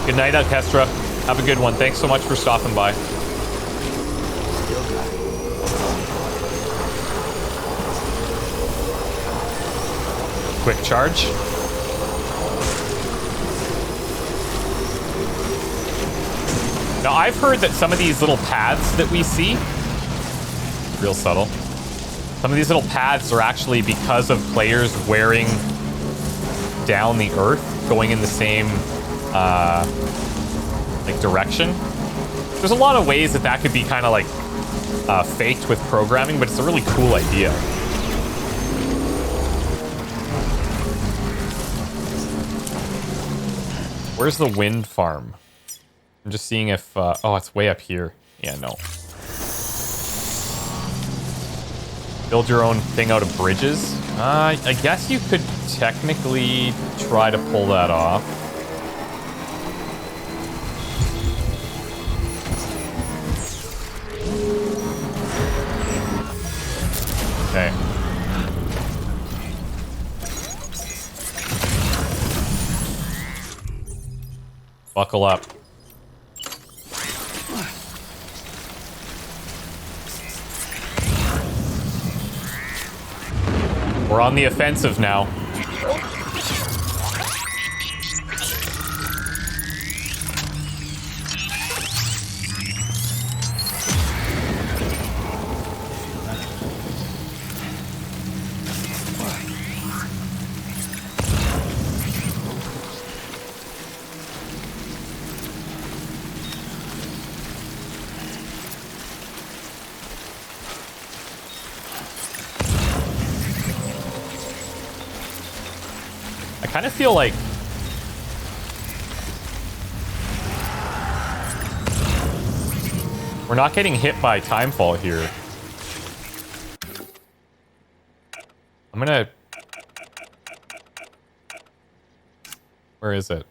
Good night, Orchestra. Have a good one. Thanks so much for stopping by. Quick charge. Now, I've heard that some of these little paths that we see, real subtle, some of these little paths are actually because of players wearing down the earth, going in the same like direction. There's a lot of ways that could be kind of like faked with programming, but it's a really cool idea. Where's the wind farm? I'm just seeing if oh, it's way up here. Yeah, no. Build your own thing out of bridges. I guess you could technically try to pull that off. Okay. Buckle up. We're on the offensive now. I kind of feel like we're not getting hit by timefall here. I'm gonna... Where is it?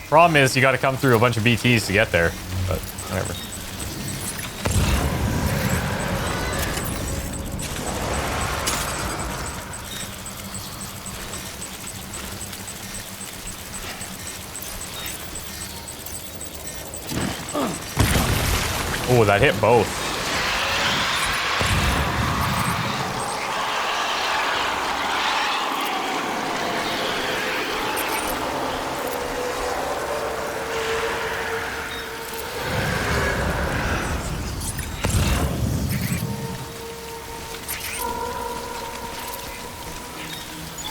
Problem is, you gotta come through a bunch of BTs to get there. But, whatever. Oh, that hit both.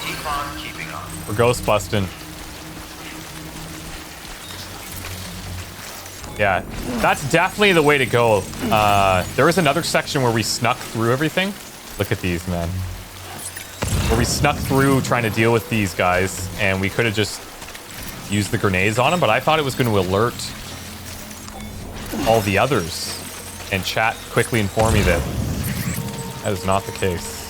Keep on keeping on. We're ghost busting. Yeah, that's definitely the way to go. There was another section where we snuck through everything. Look at these, man. Where we snuck through trying to deal with these guys, and we could have just used the grenades on them, but I thought it was going to alert all the others. And chat quickly informed me that that is not the case.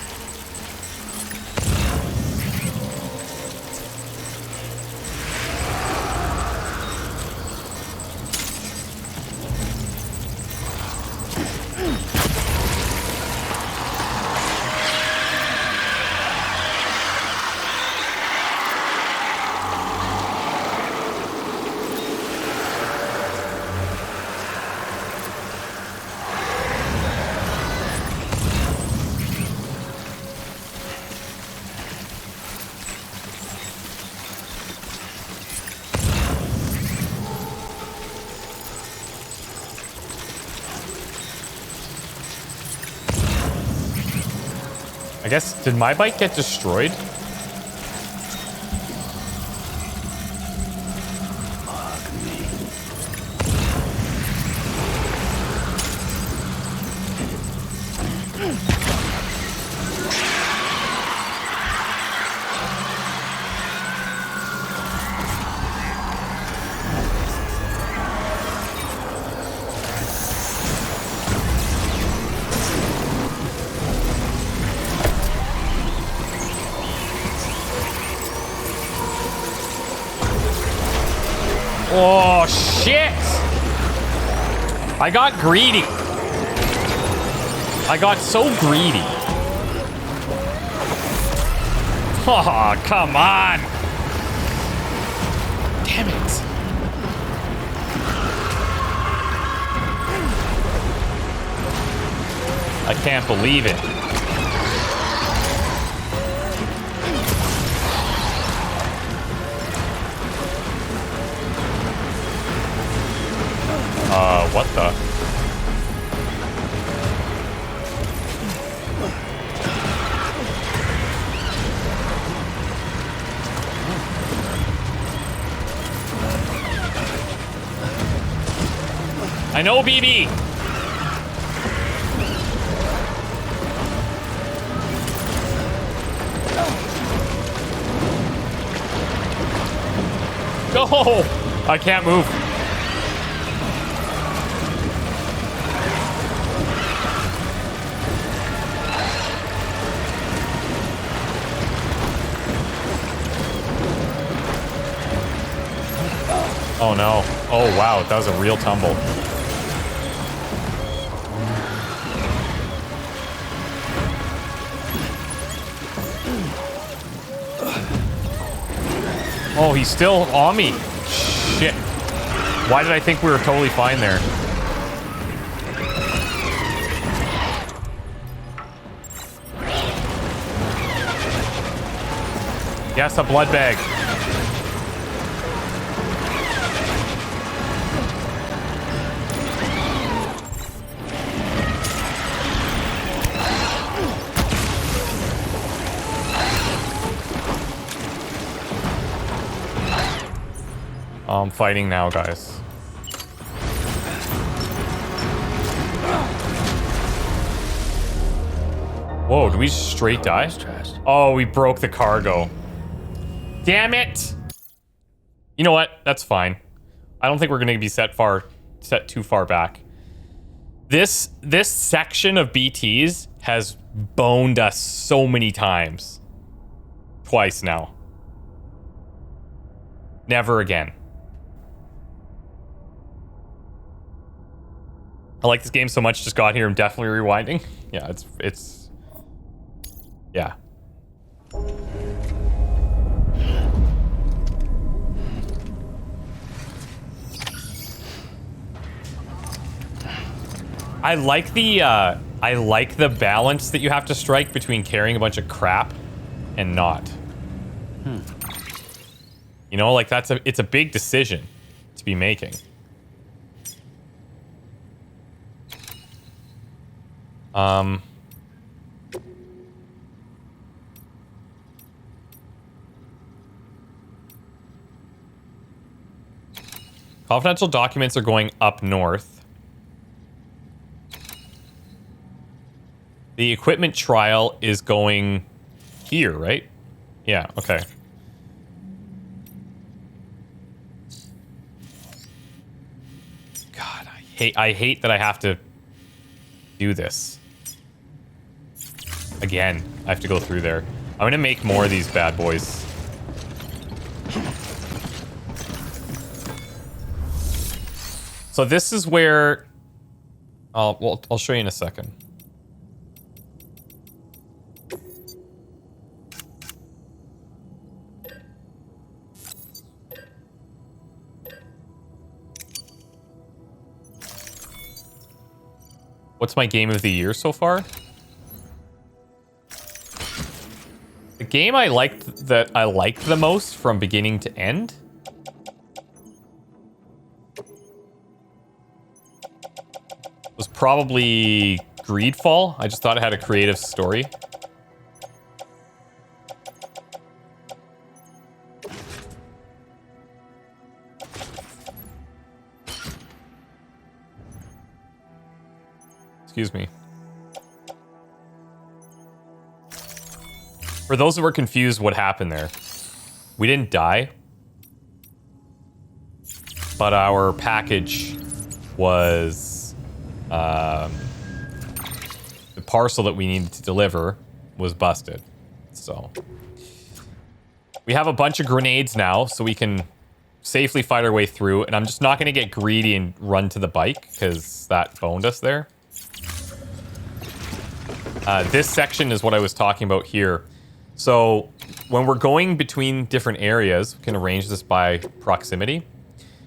I guess, did my bike get destroyed? Oh, shit! I got greedy. I got so greedy. Oh, come on! Damn it. I can't believe it. What the? I know, BB. Go! I can't move. Oh no. Oh wow, that was a real tumble. Oh, he's still on me. Shit. Why did I think we were totally fine there? Yes, a blood bag. I'm fighting now, guys. Whoa, did we straight die? Oh, we broke the cargo. Damn it! You know what? That's fine. I don't think we're going to be set too far back. This section of BTs has boned us so many times. Twice now. Never again. I like this game so much, just got here and definitely rewinding. Yeah, it's yeah. I like the balance that you have to strike between carrying a bunch of crap and not. You know, like it's a big decision to be making. Confidential documents are going up north. The equipment trial is going here, right? Yeah, okay. God, I hate that I have to do this. Again, I have to go through there. I'm gonna make more of these bad boys. So this is where I'll show you in a second. What's my game of the year so far? The game I liked the most from beginning to end was probably Greedfall. I just thought it had a creative story. Excuse me. For those that were confused what happened there, we didn't die, but our package was the parcel that we needed to deliver was busted. So we have a bunch of grenades now, so we can safely fight our way through, and I'm just not going to get greedy and run to the bike because that boned us there. This section is what I was talking about here. So when we're going between different areas, we can arrange this by proximity.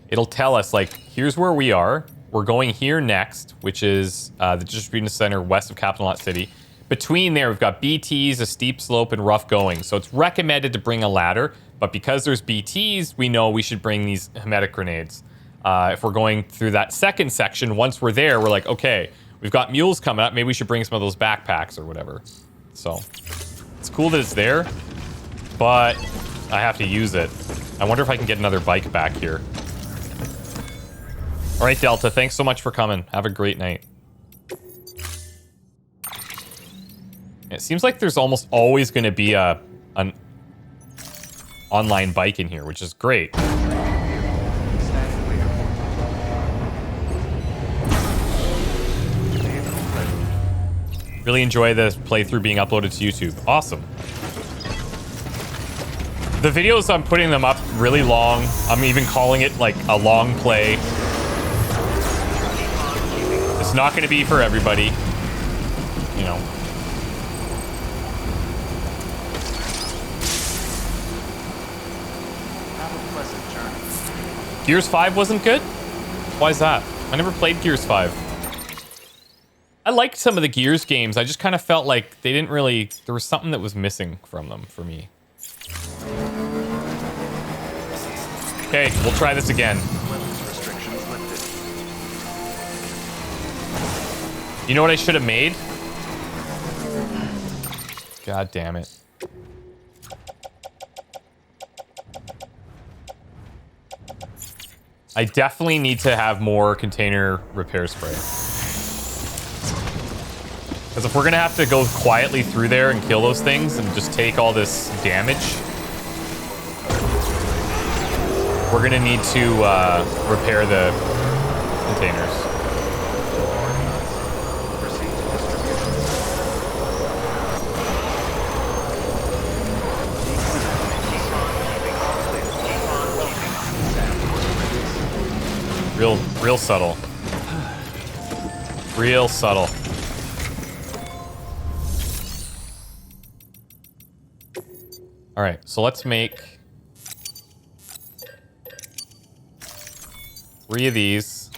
It'll tell us, like, here's where we are. We're going here next, which is the distribution center west of Capital Knot City. Between there, we've got BTs, a steep slope, and rough going. So it's recommended to bring a ladder, but because there's BTs, we know we should bring these hermetic grenades. If we're going through that second section, once we're there, we're like, okay, we've got mules coming up. Maybe we should bring some of those backpacks or whatever. So it's cool that it's there, but I have to use it. I wonder if I can get another bike back here. All right, Delta, thanks so much for coming. Have a great night. It seems like there's almost always going to be an online bike in here, which is great. Really enjoy this playthrough being uploaded to YouTube. Awesome. The videos, I'm putting them up really long. I'm even calling it like a long play. It's not going to be for everybody, you know. Gears 5 wasn't good? Why is that? I never played Gears 5. I liked some of the Gears games. I just kind of felt like they didn't really... There was something that was missing from them for me. Okay, we'll try this again. You know what I should have made? God damn it. I definitely need to have more container repair spray. Because if we're going to have to go quietly through there and kill those things and just take all this damage, we're gonna need to repair the containers. Real subtle. Real subtle. All right, so let's make 3 of these.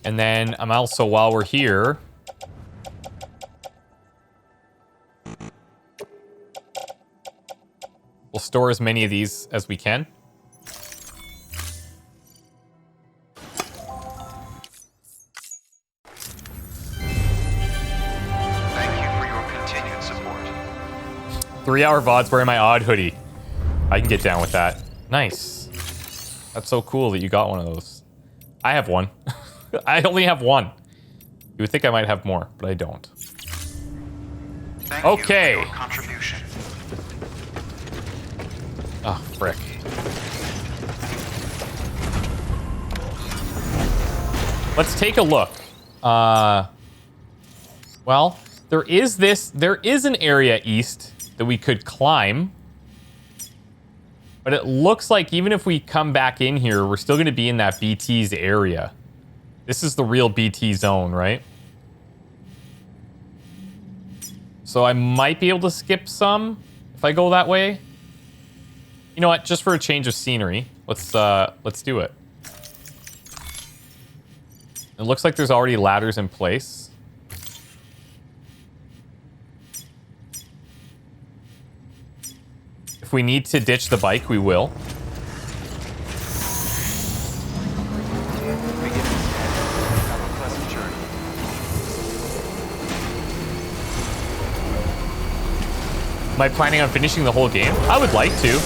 And then I'm also, while we're here, we'll store as many of these as we can. Thank you for your continued support. 3-hour VODs wearing my odd hoodie. I can get down with that. Nice. That's so cool that you got one of those. I have one. I only have one. You would think I might have more, but I don't. Thank Okay. you for your contribution. Oh, frick. Let's take a look. Well, there is an area east that we could climb. But it looks like even if we come back in here, we're still going to be in that BT's area. This is the real BT zone, right? So I might be able to skip some if I go that way. You know what? Just for a change of scenery, let's do it. It looks like there's already ladders in place. If we need to ditch the bike, we will. Am I planning on finishing the whole game? I would like to.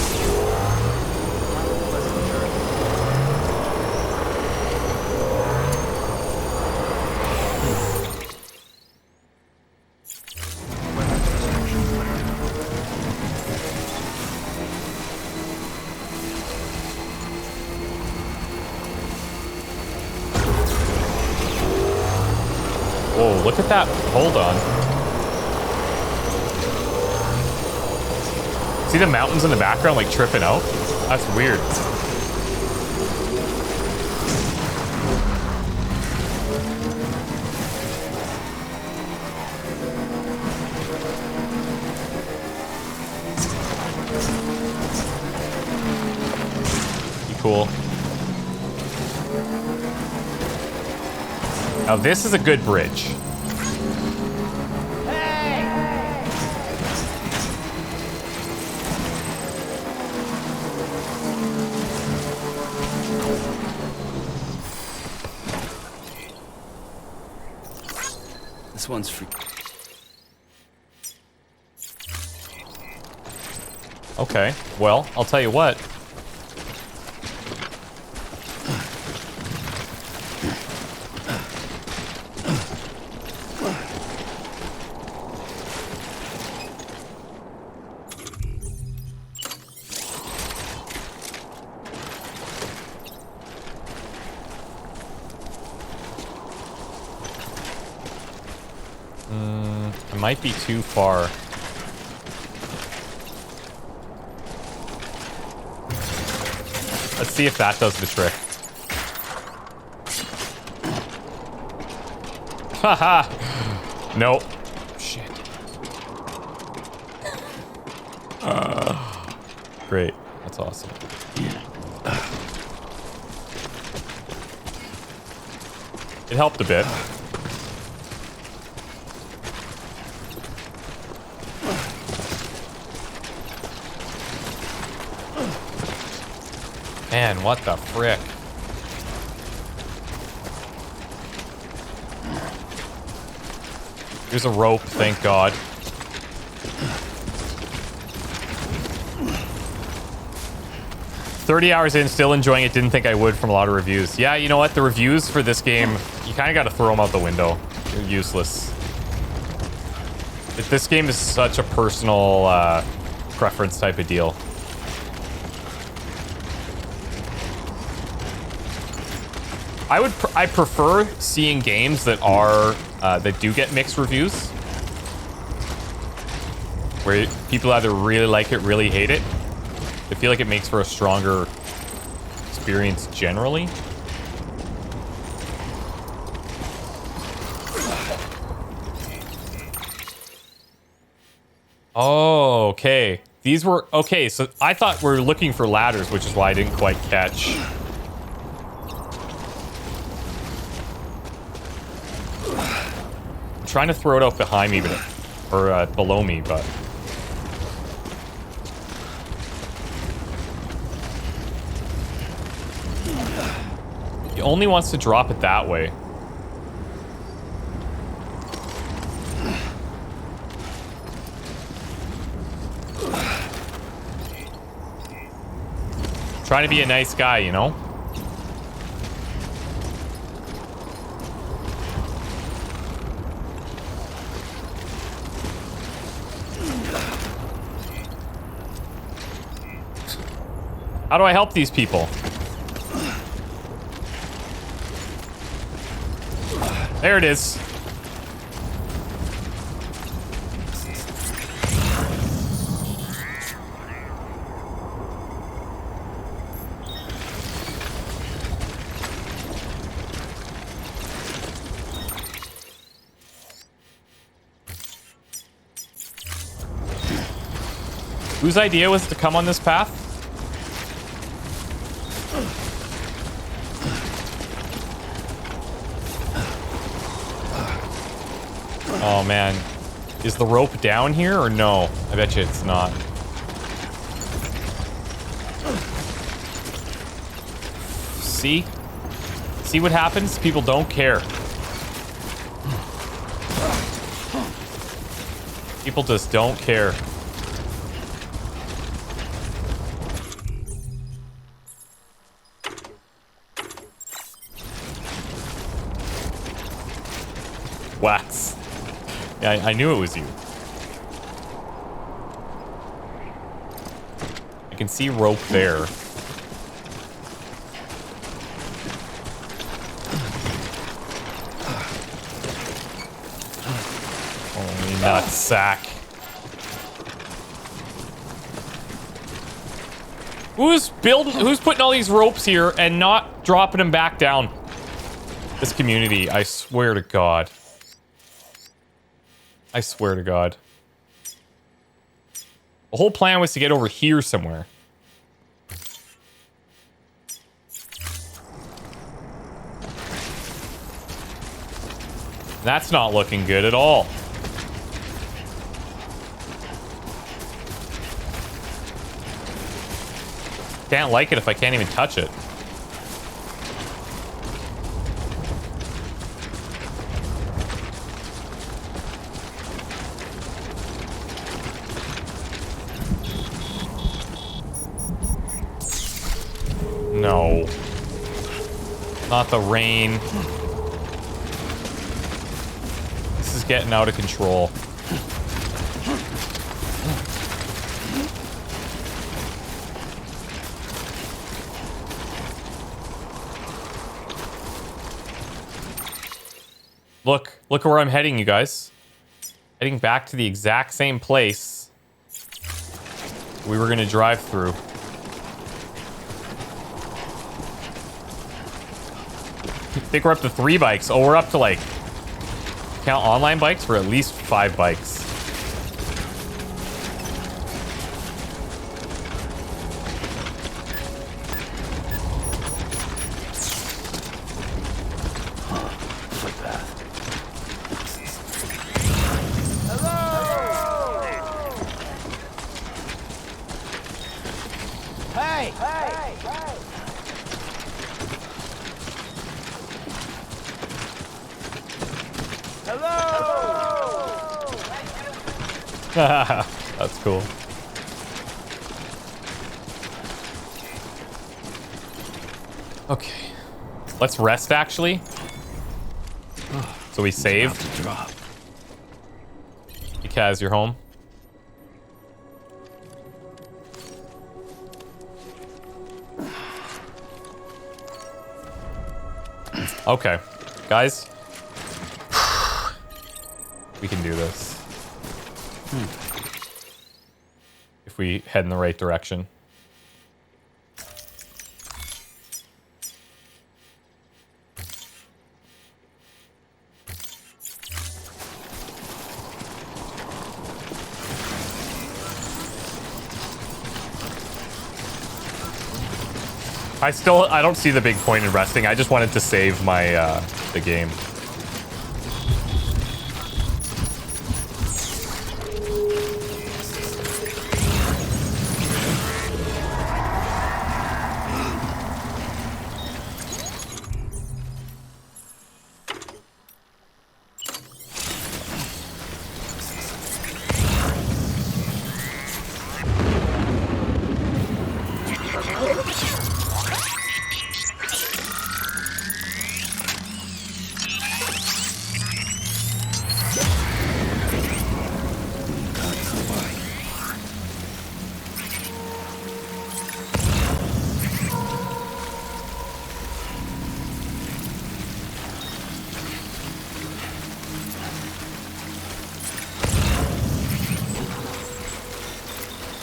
Whoa, look at that. Hold on. See the mountains in the background, like, tripping out? That's weird. Pretty cool. Now, this is a good bridge. This one's for... Okay, well, I'll tell you what. It might be too far. Let's see if that does the trick. Haha! Nope. Shit. Great. That's awesome. It helped a bit. Man, what the frick? Here's a rope, thank God. 30 hours in, still enjoying it. Didn't think I would from a lot of reviews. Yeah, you know what? The reviews for this game, you kind of got to throw them out the window. They're useless. This game is such a personal preference type of deal. I prefer seeing games that are that do get mixed reviews, where people either really like it, really hate it. I feel like it makes for a stronger experience generally. Oh, okay. These were okay. So I thought we were looking for ladders, which is why I didn't quite catch. I'm trying to throw it out behind me, but or below me, but. He only wants to drop it that way. Trying to be a nice guy, you know? How do I help these people? There it is. Whose idea was to come on this path? Oh man, is the rope down here or no? I bet you it's not. See? See what happens? People don't care. People just don't care. Wax. Yeah, I knew it was you. I can see rope there. Holy nutsack. Who's putting all these ropes here and not dropping them back down? This community, I swear to God. I swear to God. The whole plan was to get over here somewhere. That's not looking good at all. Can't like it if I can't even touch it. No. Not the rain. This is getting out of control. Look where I'm heading, you guys. Heading back to the exact same place we were gonna drive through. I think we're up to 3 bikes. Oh, we're up to like, count online bikes, for at least 5 bikes. That's cool. Okay. Let's rest, actually. So we save. Because you're home. Okay. Guys. We can do this. If we head in the right direction. I don't see the big point in resting. I just wanted to save my, the game.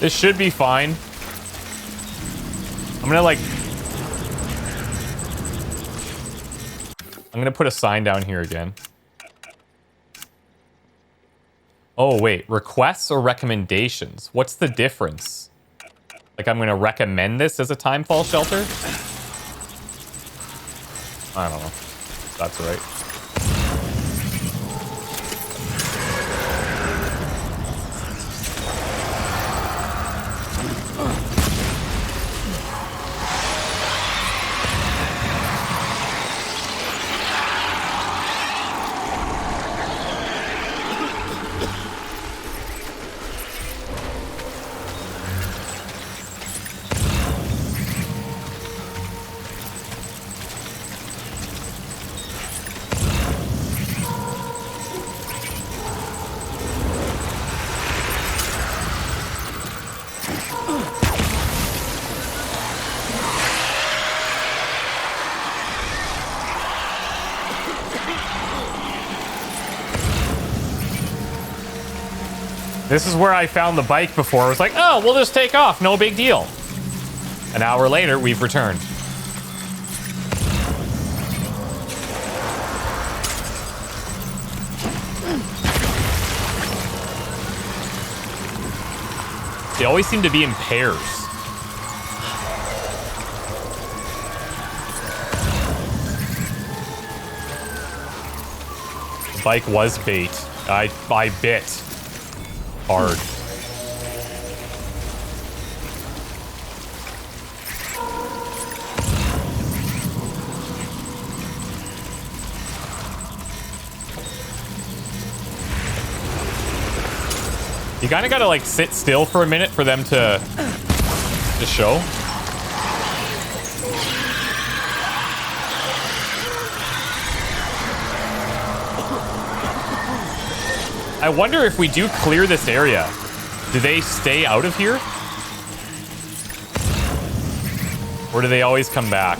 This should be fine. I'm gonna put a sign down here again. Oh, wait. Requests or recommendations? What's the difference? Like, I'm gonna recommend this as a timefall shelter? I don't know. That's right. This is where I found the bike before. I was like, oh, we'll just take off. No big deal. An hour later, we've returned. They always seem to be in pairs. The bike was bait. I bit. Hard. You kind of gotta like sit still for a minute for them to show. I wonder if we do clear this area, do they stay out of here? Or do they always come back?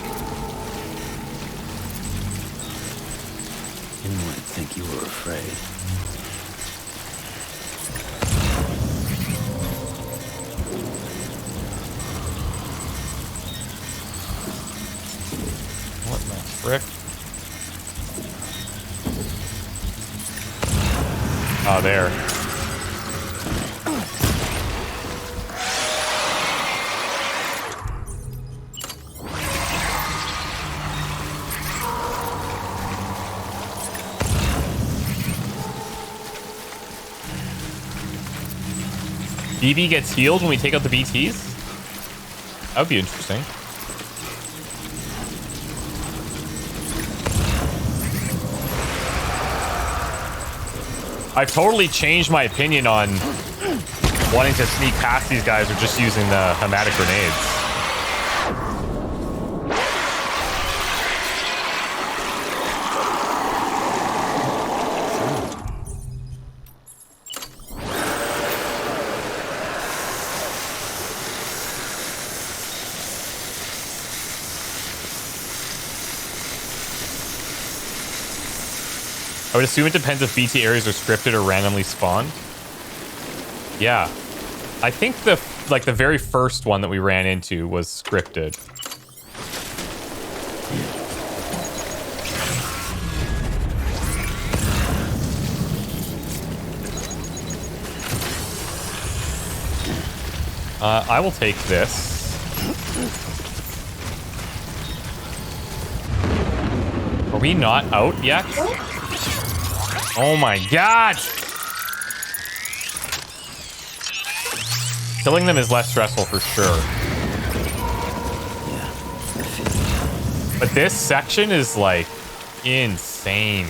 You might think you were afraid. What the frick? Oh, there. BB gets healed when we take out the BTs? That would be interesting. I've totally changed my opinion on wanting to sneak past these guys or just using the hematic grenades. I would assume it depends if BT areas are scripted or randomly spawned. Yeah. I think the very first one that we ran into was scripted. I will take this. Are we not out yet? Oh my god! Killing them is less stressful for sure. But this section is like insane.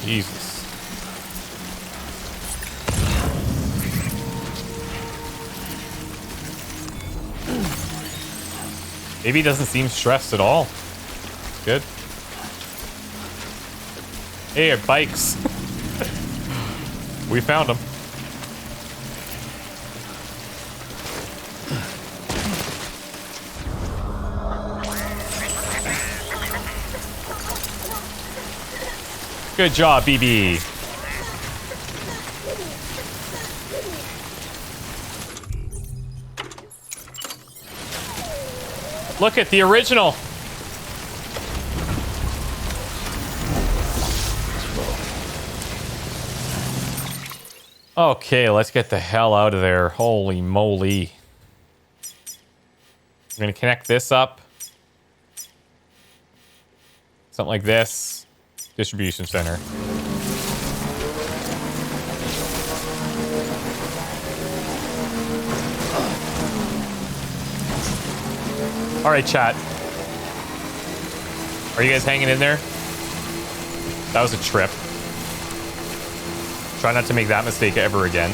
Jesus. Maybe he doesn't seem stressed at all. Good. Hey, our bikes. We found them. Good job, BB. Look at the original. Okay, let's get the hell out of there. Holy moly. I'm gonna connect this up. Something like this. Distribution center. All right, chat. Are you guys hanging in there? That was a trip. Try not to make that mistake ever again.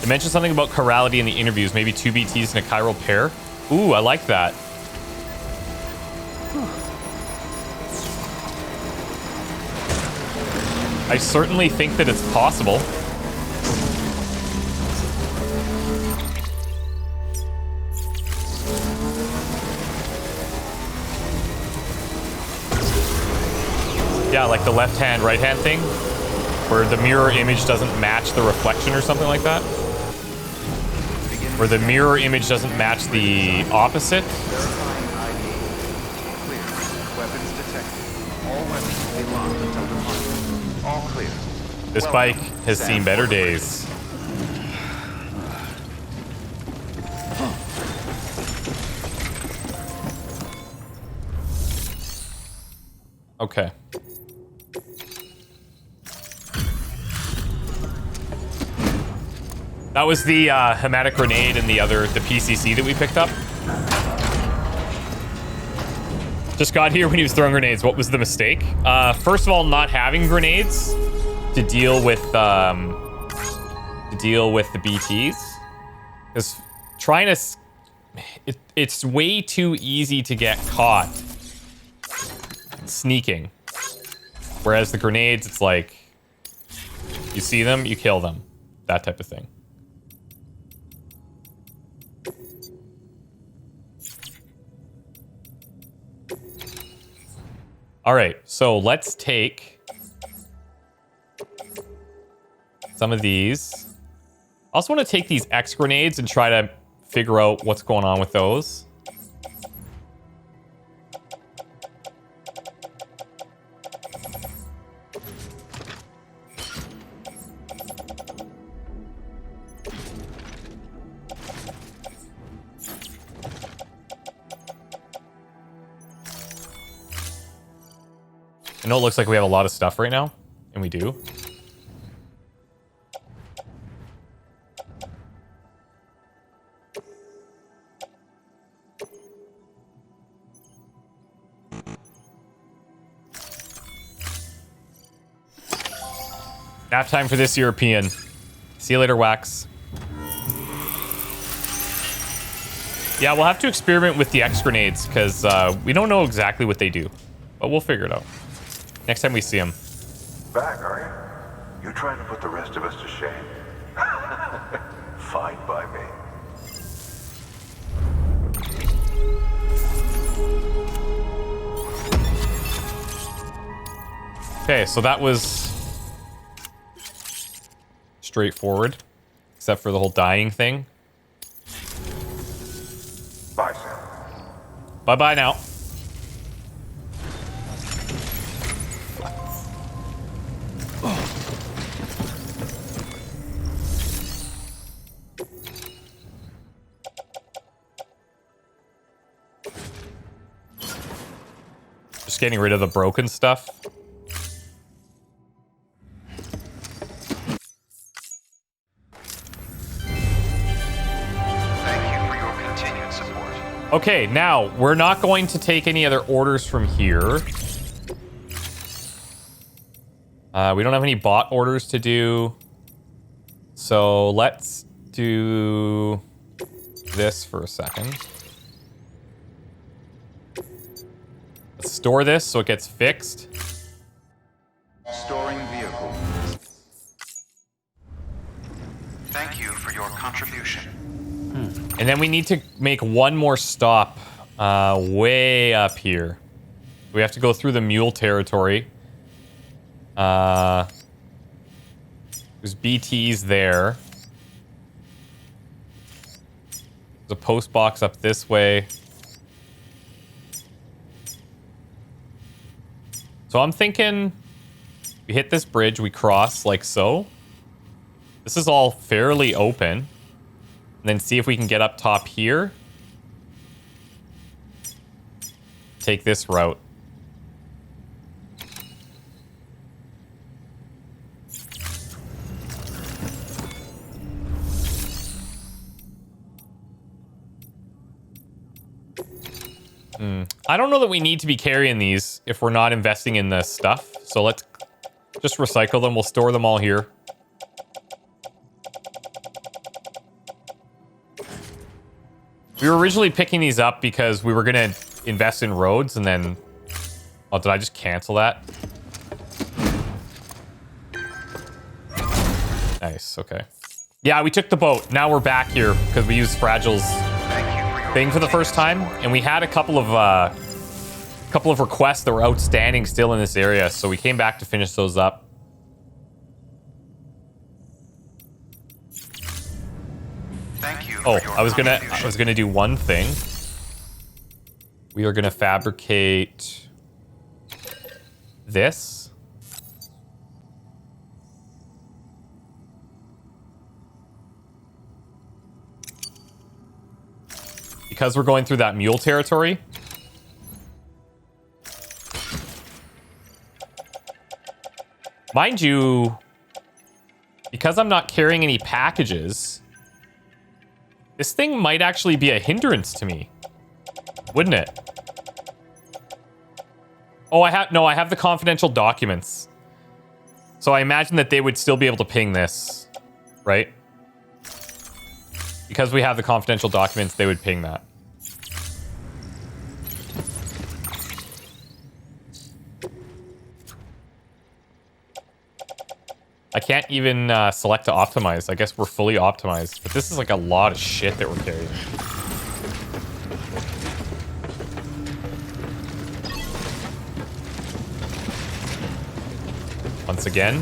They mentioned something about chirality in the interviews. Maybe 2 BTs and a chiral pair. Ooh, I like that. I certainly think that it's possible. Yeah, like the left hand, right hand thing, where the mirror image doesn't match the reflection or something like that. Where the mirror image doesn't match the opposite. This bike has seen better days. Okay. That was the hematic grenade and the PCC that we picked up. Just got here when he was throwing grenades. What was the mistake? First of all, not having grenades to deal with the BTs. Because trying to... it's way too easy to get caught sneaking. Whereas the grenades, it's like... you see them, you kill them. That type of thing. All right, so let's take some of these. I also want to take these X grenades and try to figure out what's going on with those. I know it looks like we have a lot of stuff right now, and we do. Nap time for this European. See you later, Wax. Yeah, we'll have to experiment with the X grenades because we don't know exactly what they do, but we'll figure it out next time we see them. Back, are you? You trying to put the rest of us to shame? Fine by me. Okay, so that was straightforward, except for the whole dying thing. Bye, Sam. Bye-bye now. Just getting rid of the broken stuff. Okay, now, we're not going to take any other orders from here. We don't have any bot orders to do. So let's do this for a second. Let's store this so it gets fixed. Storing vehicle. Thank you for your contribution. And then we need to make one more stop way up here. We have to go through the mule territory. There's BTs there. There's a post box up this way. So I'm thinking we hit this bridge, we cross like so. This is all fairly open. And then see if we can get up top here. Take this route. I don't know that we need to be carrying these if we're not investing in this stuff. So let's just recycle them. We'll store them all here. We were originally picking these up because we were going to invest in roads and then... Oh, did I just cancel that? Nice, okay. Yeah, we took the boat. Now we're back here because we used Fragile's thing for the first time. And we had a couple of requests that were outstanding still in this area. So we came back to finish those up. Oh, I was gonna do one thing. We are gonna fabricate this. Because we're going through that mule territory. Mind you, because I'm not carrying any packages, this thing might actually be a hindrance to me, wouldn't it? Oh, I have the confidential documents. So I imagine that they would still be able to ping this, right? Because we have the confidential documents, they would ping that. I can't even select to optimize. I guess we're fully optimized. But this is like a lot of shit that we're carrying. Once again.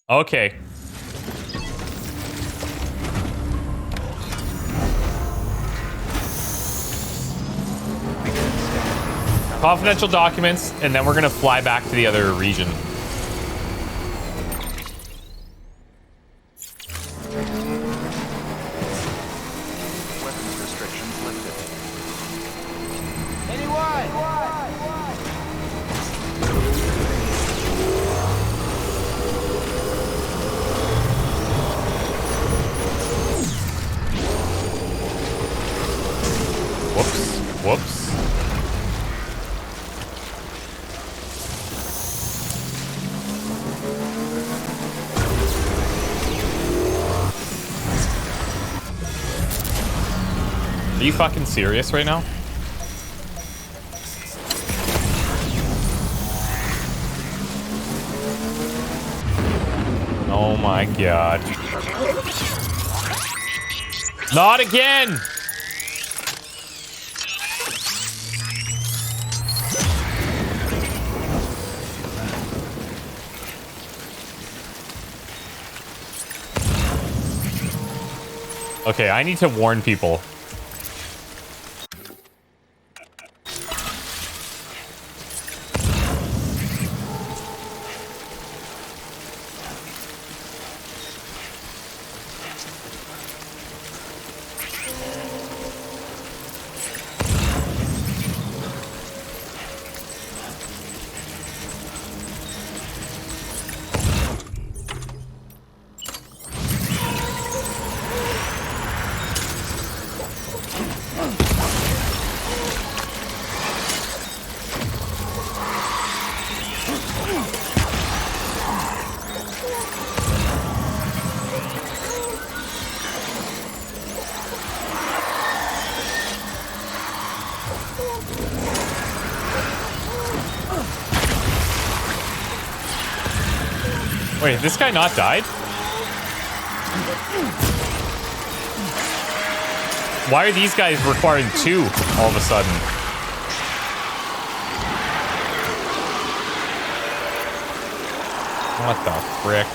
Okay. Confidential documents, and then we're gonna fly back to the other region. Weapons restrictions lifted. Whoops. Are you fucking serious right now? Oh my god. Not again! Okay, I need to warn people. Wait, this guy not died? Why are these guys requiring 2 all of a sudden? What the frick?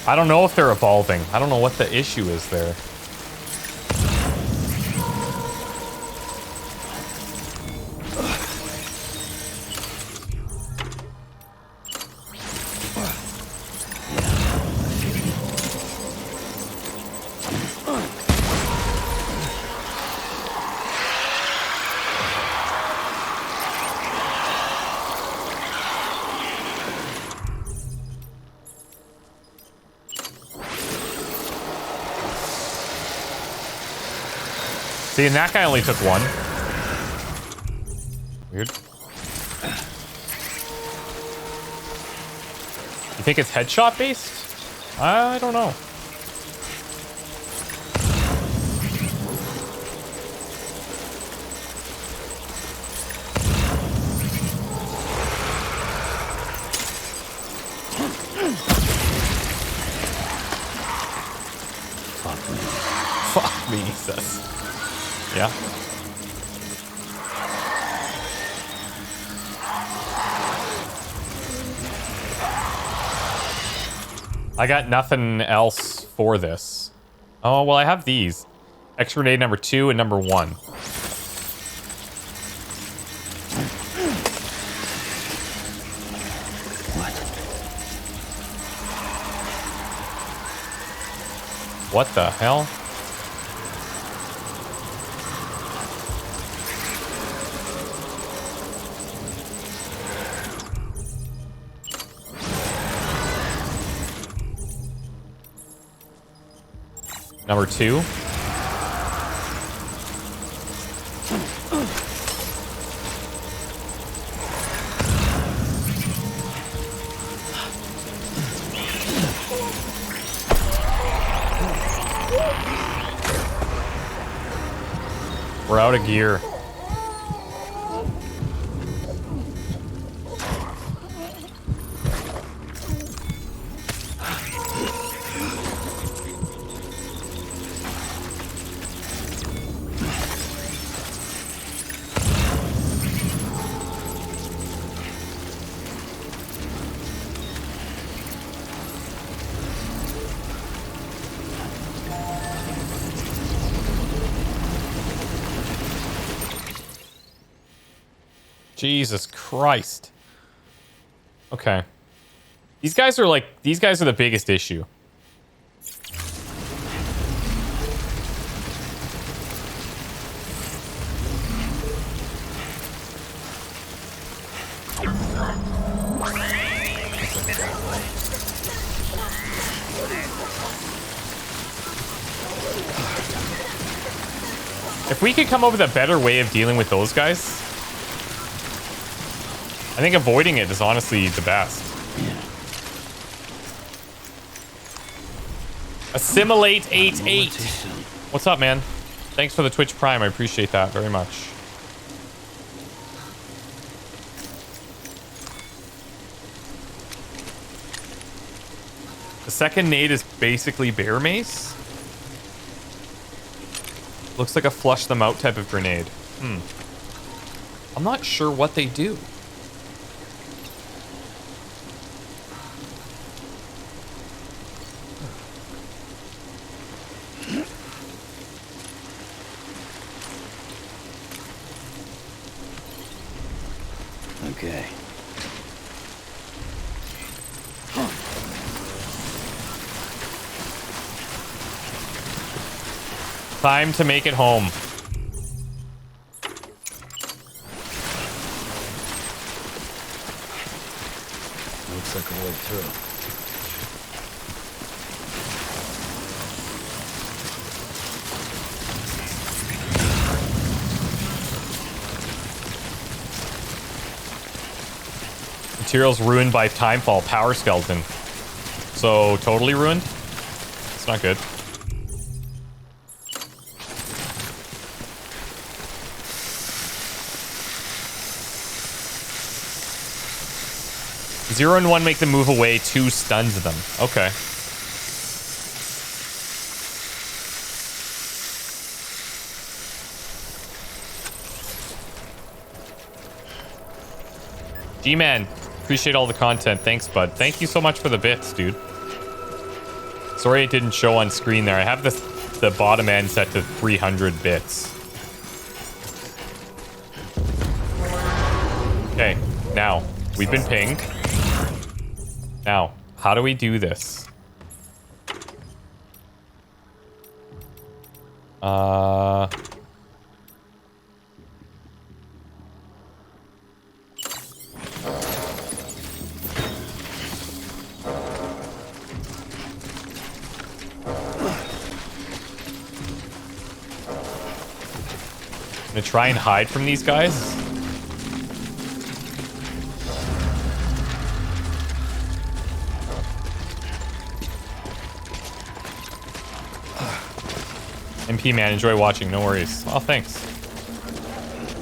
I don't know if they're evolving. I don't know what the issue is there. See, and that guy only took 1. Weird. You think it's headshot based? I don't know. Fuck me, he says. Yeah. I got nothing else for this. Oh, well, I have these. X grenade number 2 and number 1. What the hell? Number 2. We're out of gear. Jesus Christ. Okay. These guys are the biggest issue. If we could come up with a better way of dealing with those guys, I think avoiding it is honestly the best. Assimilate 88. What's up, man? Thanks for the Twitch Prime. I appreciate that very much. The second nade is basically bear mace. Looks like a flush them out type of grenade. I'm not sure what they do. Okay. Time to make it home. Looks like a way through. Materials ruined by timefall. Power skeleton. So totally ruined? It's not good. Zero and one make them move away. Two stuns them. Okay. G-Man, appreciate all the content. Thanks, bud. Thank you so much for the bits, dude. Sorry it didn't show on screen there. I have the bottom end set to 300 bits. Okay, now, we've been pinged. Now, how do we do this? I'm gonna try and hide from these guys. MP man, enjoy watching. No worries. Oh, thanks.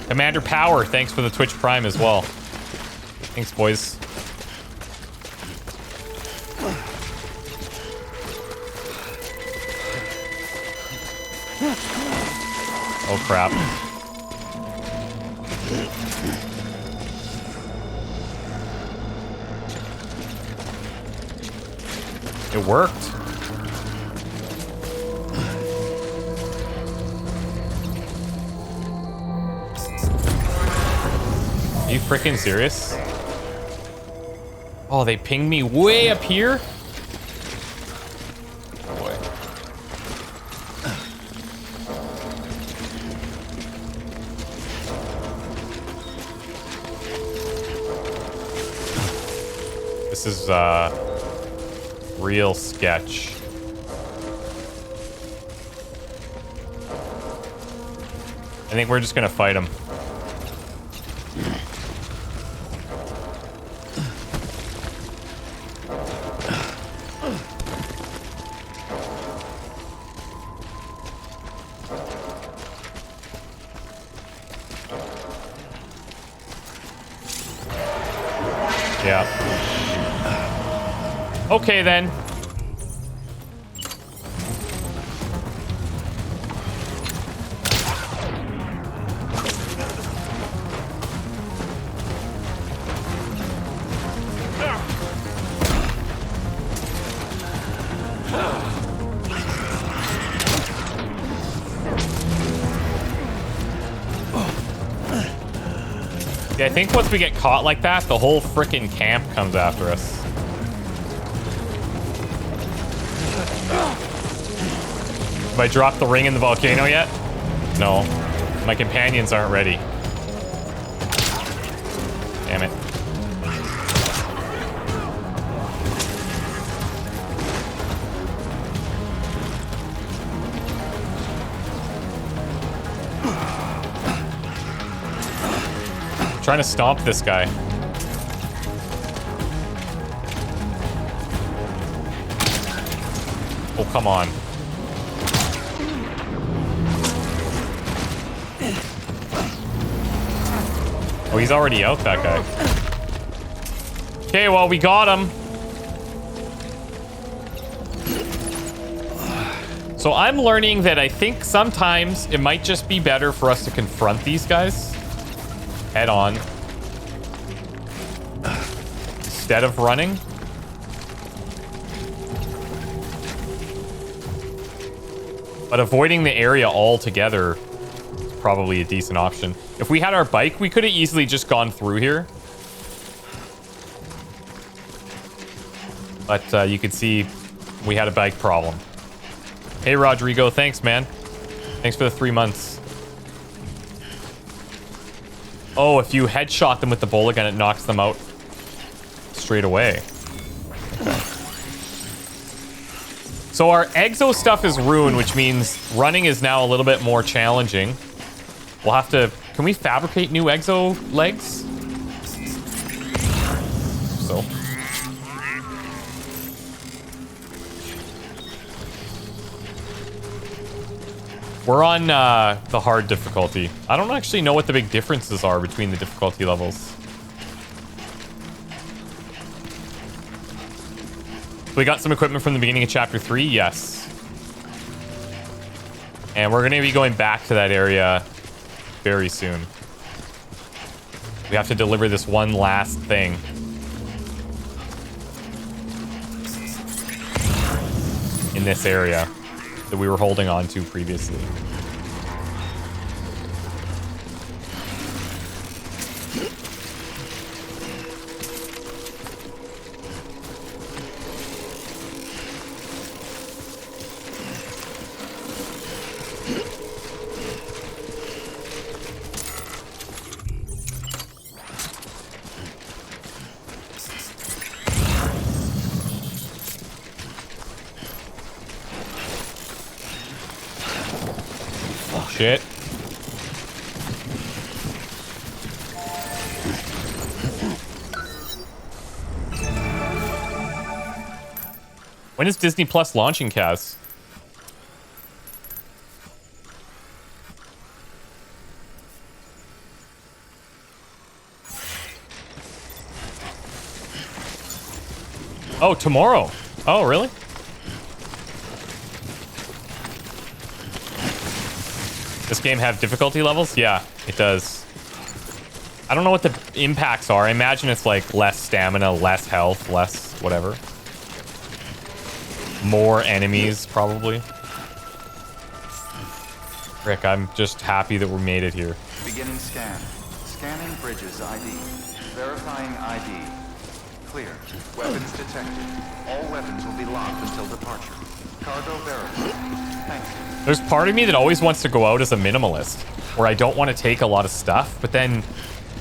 Commander Power, thanks for the Twitch Prime as well. Thanks, boys. Oh, crap. It worked. Are you freaking serious? Oh, they pinged me way up here? Oh boy. This is real sketch. I think we're just gonna fight him. Yeah. Okay then. Yeah, I think once we get caught like that, the whole frickin' camp comes after us. Have I dropped the ring in the volcano yet? No. My companions aren't ready. Damn it. Trying to stomp this guy. Oh, come on. Oh, he's already out, that guy. Okay, well, we got him. So I'm learning that I think sometimes it might just be better for us to confront these guys head on instead of running. But avoiding the area altogether is probably a decent option. If we had our bike, we could have easily just gone through here. But you could see we had a bike problem. Hey, Rodrigo. Thanks, man. Thanks for the 3 months. Oh, if you headshot them with the bullet gun, it knocks them out straight away. Okay. So our exo stuff is ruined, which means running is now a little bit more challenging. We'll have to... Can we fabricate new exo legs? So. We're on the hard difficulty. I don't actually know what the big differences are between the difficulty levels. We got some equipment from the beginning of Chapter 3? Yes. And we're going to be going back to that area very soon. We have to deliver this one last thing. In this area that we were holding on to previously. Shit. When is Disney Plus launching, Kaz? Oh, tomorrow. Oh, really? This game have difficulty levels? Yeah, it does. I don't know what the impacts are. I imagine it's like less stamina, less health, less whatever. More enemies, probably. Rick, I'm just happy that we made it here. Beginning scan. Scanning bridges ID. Verifying ID. Clear. Weapons detected. All weapons will be locked until departure. Cargo verified. Thank you. There's part of me that always wants to go out as a minimalist, where I don't want to take a lot of stuff, but then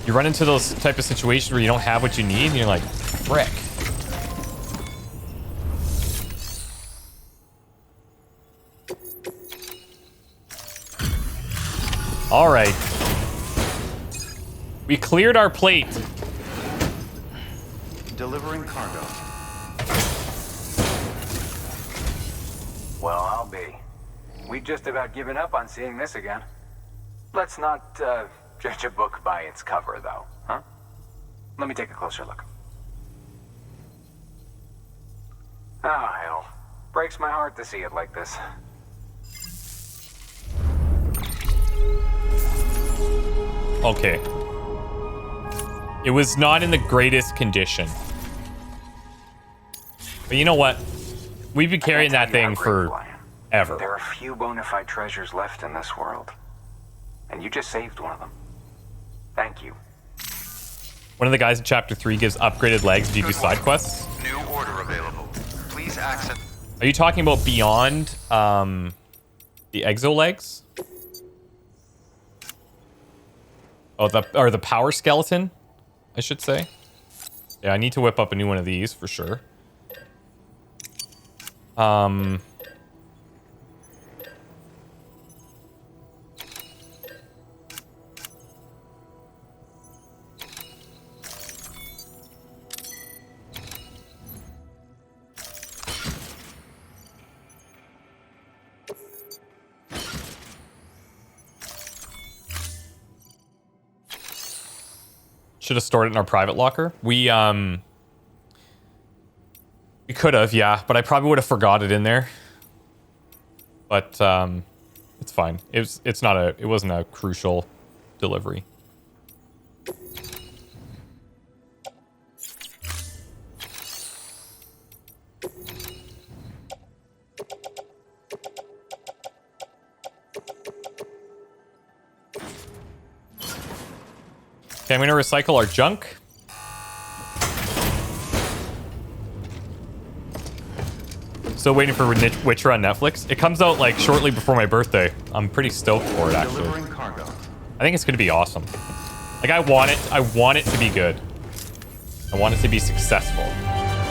you run into those type of situations where you don't have what you need, and you're like, frick. All right. We cleared our plate. Delivering cargo. Well, I'll be. We've just about given up on seeing this again. Let's not judge a book by its cover, though, huh? Let me take a closer look. Oh, hell. Breaks my heart to see it like this. Okay. It was not in the greatest condition. But you know what? We've been carrying that thing for ever. There are few bona fide treasures left in this world. And you just saved one of them. Thank you. One of the guys in Chapter 3 gives upgraded legs if you do side quests. New order available. Please access. Are you talking about beyond the exo legs? Oh, the power skeleton, I should say. Yeah, I need to whip up a new one of these for sure. Should have stored it in our private locker. We could have, yeah, but I probably would have forgot it in there. But it's fine. It wasn't a crucial delivery. Okay, I'm gonna recycle our junk. Still waiting for Witcher on Netflix. It comes out like shortly before my birthday. I'm pretty stoked for it, actually. I think it's gonna be awesome. Like I want it to be good. I want it to be successful.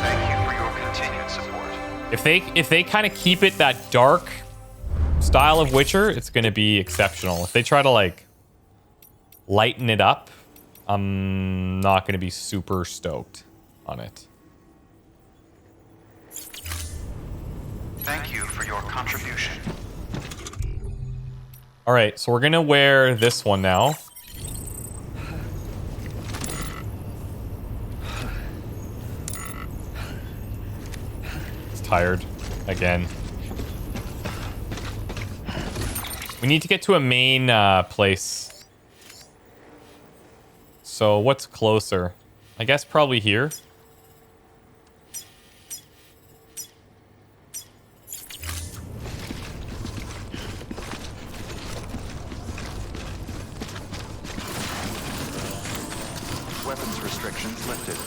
Thank you for your continued support. If they kind of keep it that dark style of Witcher, it's gonna be exceptional. If they try to like lighten it up, I'm not gonna be super stoked on it. Thank you for your contribution. All right, so we're gonna wear this one now. It's tired again. We need to get to a main place. So what's closer? I guess probably here. Weapons restrictions lifted.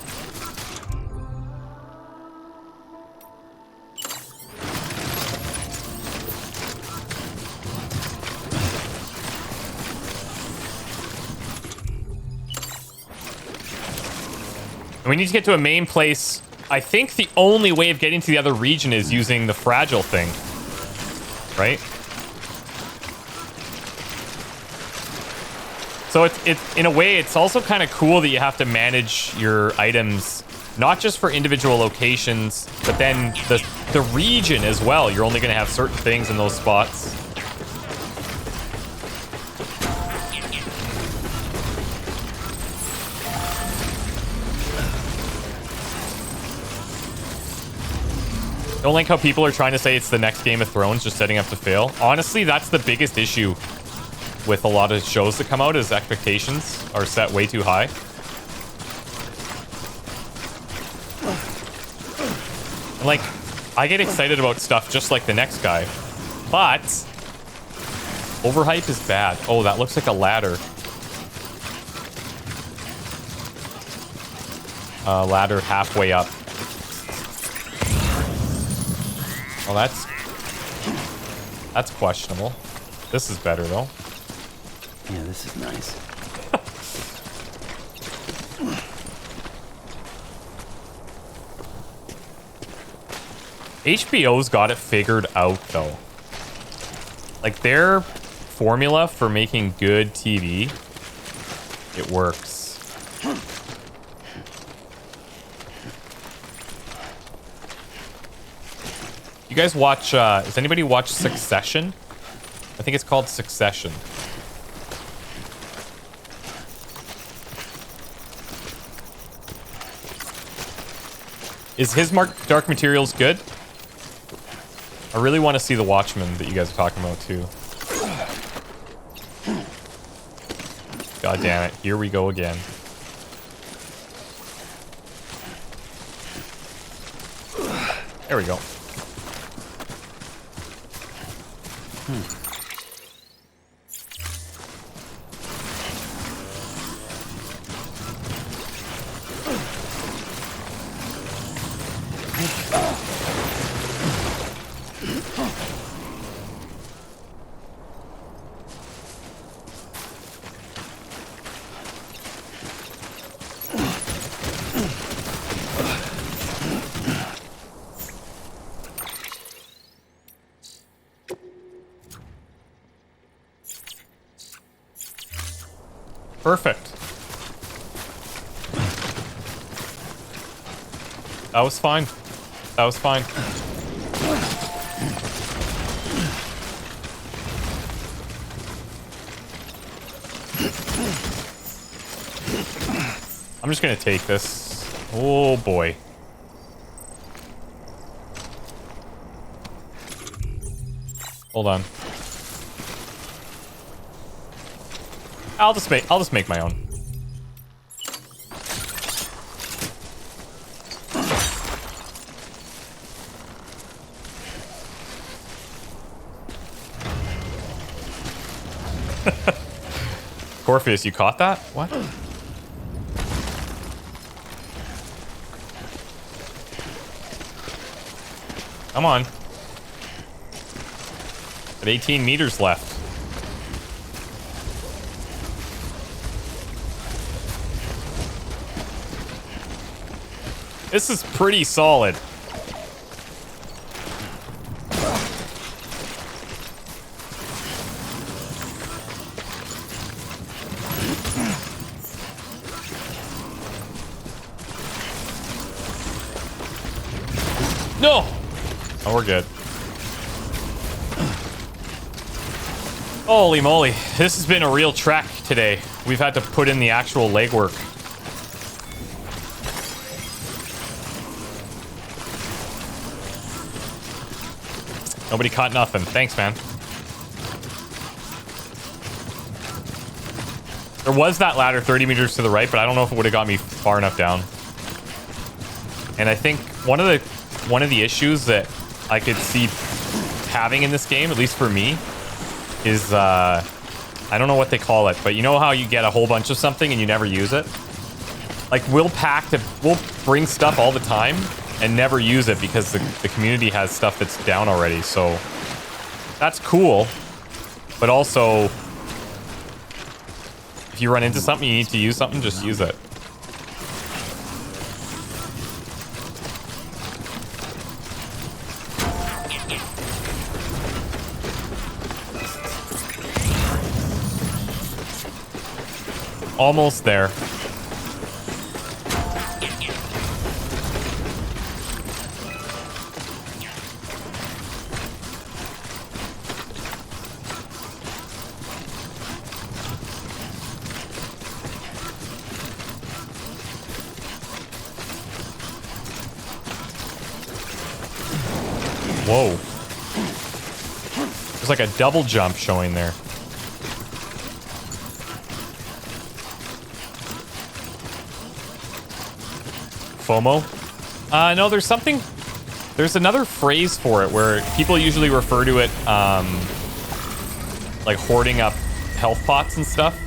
And we need to get to a main place. I think the only way of getting to the other region is using the fragile thing. Right? So it's in a way, it's also kind of cool that you have to manage your items, not just for individual locations, but then the region as well. You're only going to have certain things in those spots. Don't like how people are trying to say it's the next Game of Thrones, just setting up to fail. Honestly, that's the biggest issue with a lot of shows that come out, is expectations are set way too high. And like, I get excited about stuff just like the next guy, but overhype is bad. Oh, that looks like a ladder. Ladder halfway up. Well, that's questionable. This is better though. Yeah, this is nice. HBO's got it figured out though. Like their formula for making good TV, it works. You guys watch, does anybody watch Succession? I think it's called Succession. Is his Dark Materials good? I really want to see The Watchmen that you guys are talking about too. God damn it, here we go again. There we go. Perfect. That was fine. That was fine. I'm just gonna take this. Oh boy. Hold on. I'll just make my own. Orpheus, you caught that? What? Come on. At 18 meters left. This is pretty solid. No! Oh, we're good. Holy moly. This has been a real trek today. We've had to put in the actual legwork. Nobody caught nothing. Thanks, man. There was that ladder 30 meters to the right, but I don't know if it would have got me far enough down. And I think one of the issues that I could see having in this game, at least for me, is I don't know what they call it, but you know how you get a whole bunch of something and you never use it? Like we'll bring stuff all the time and never use it because the community has stuff that's down already. So that's cool, but also if you run into something, you need to use something, just use it. Almost there. Whoa. There's like a double jump showing there. FOMO? No, there's another phrase for it where people usually refer to it, like hoarding up health pots and stuff.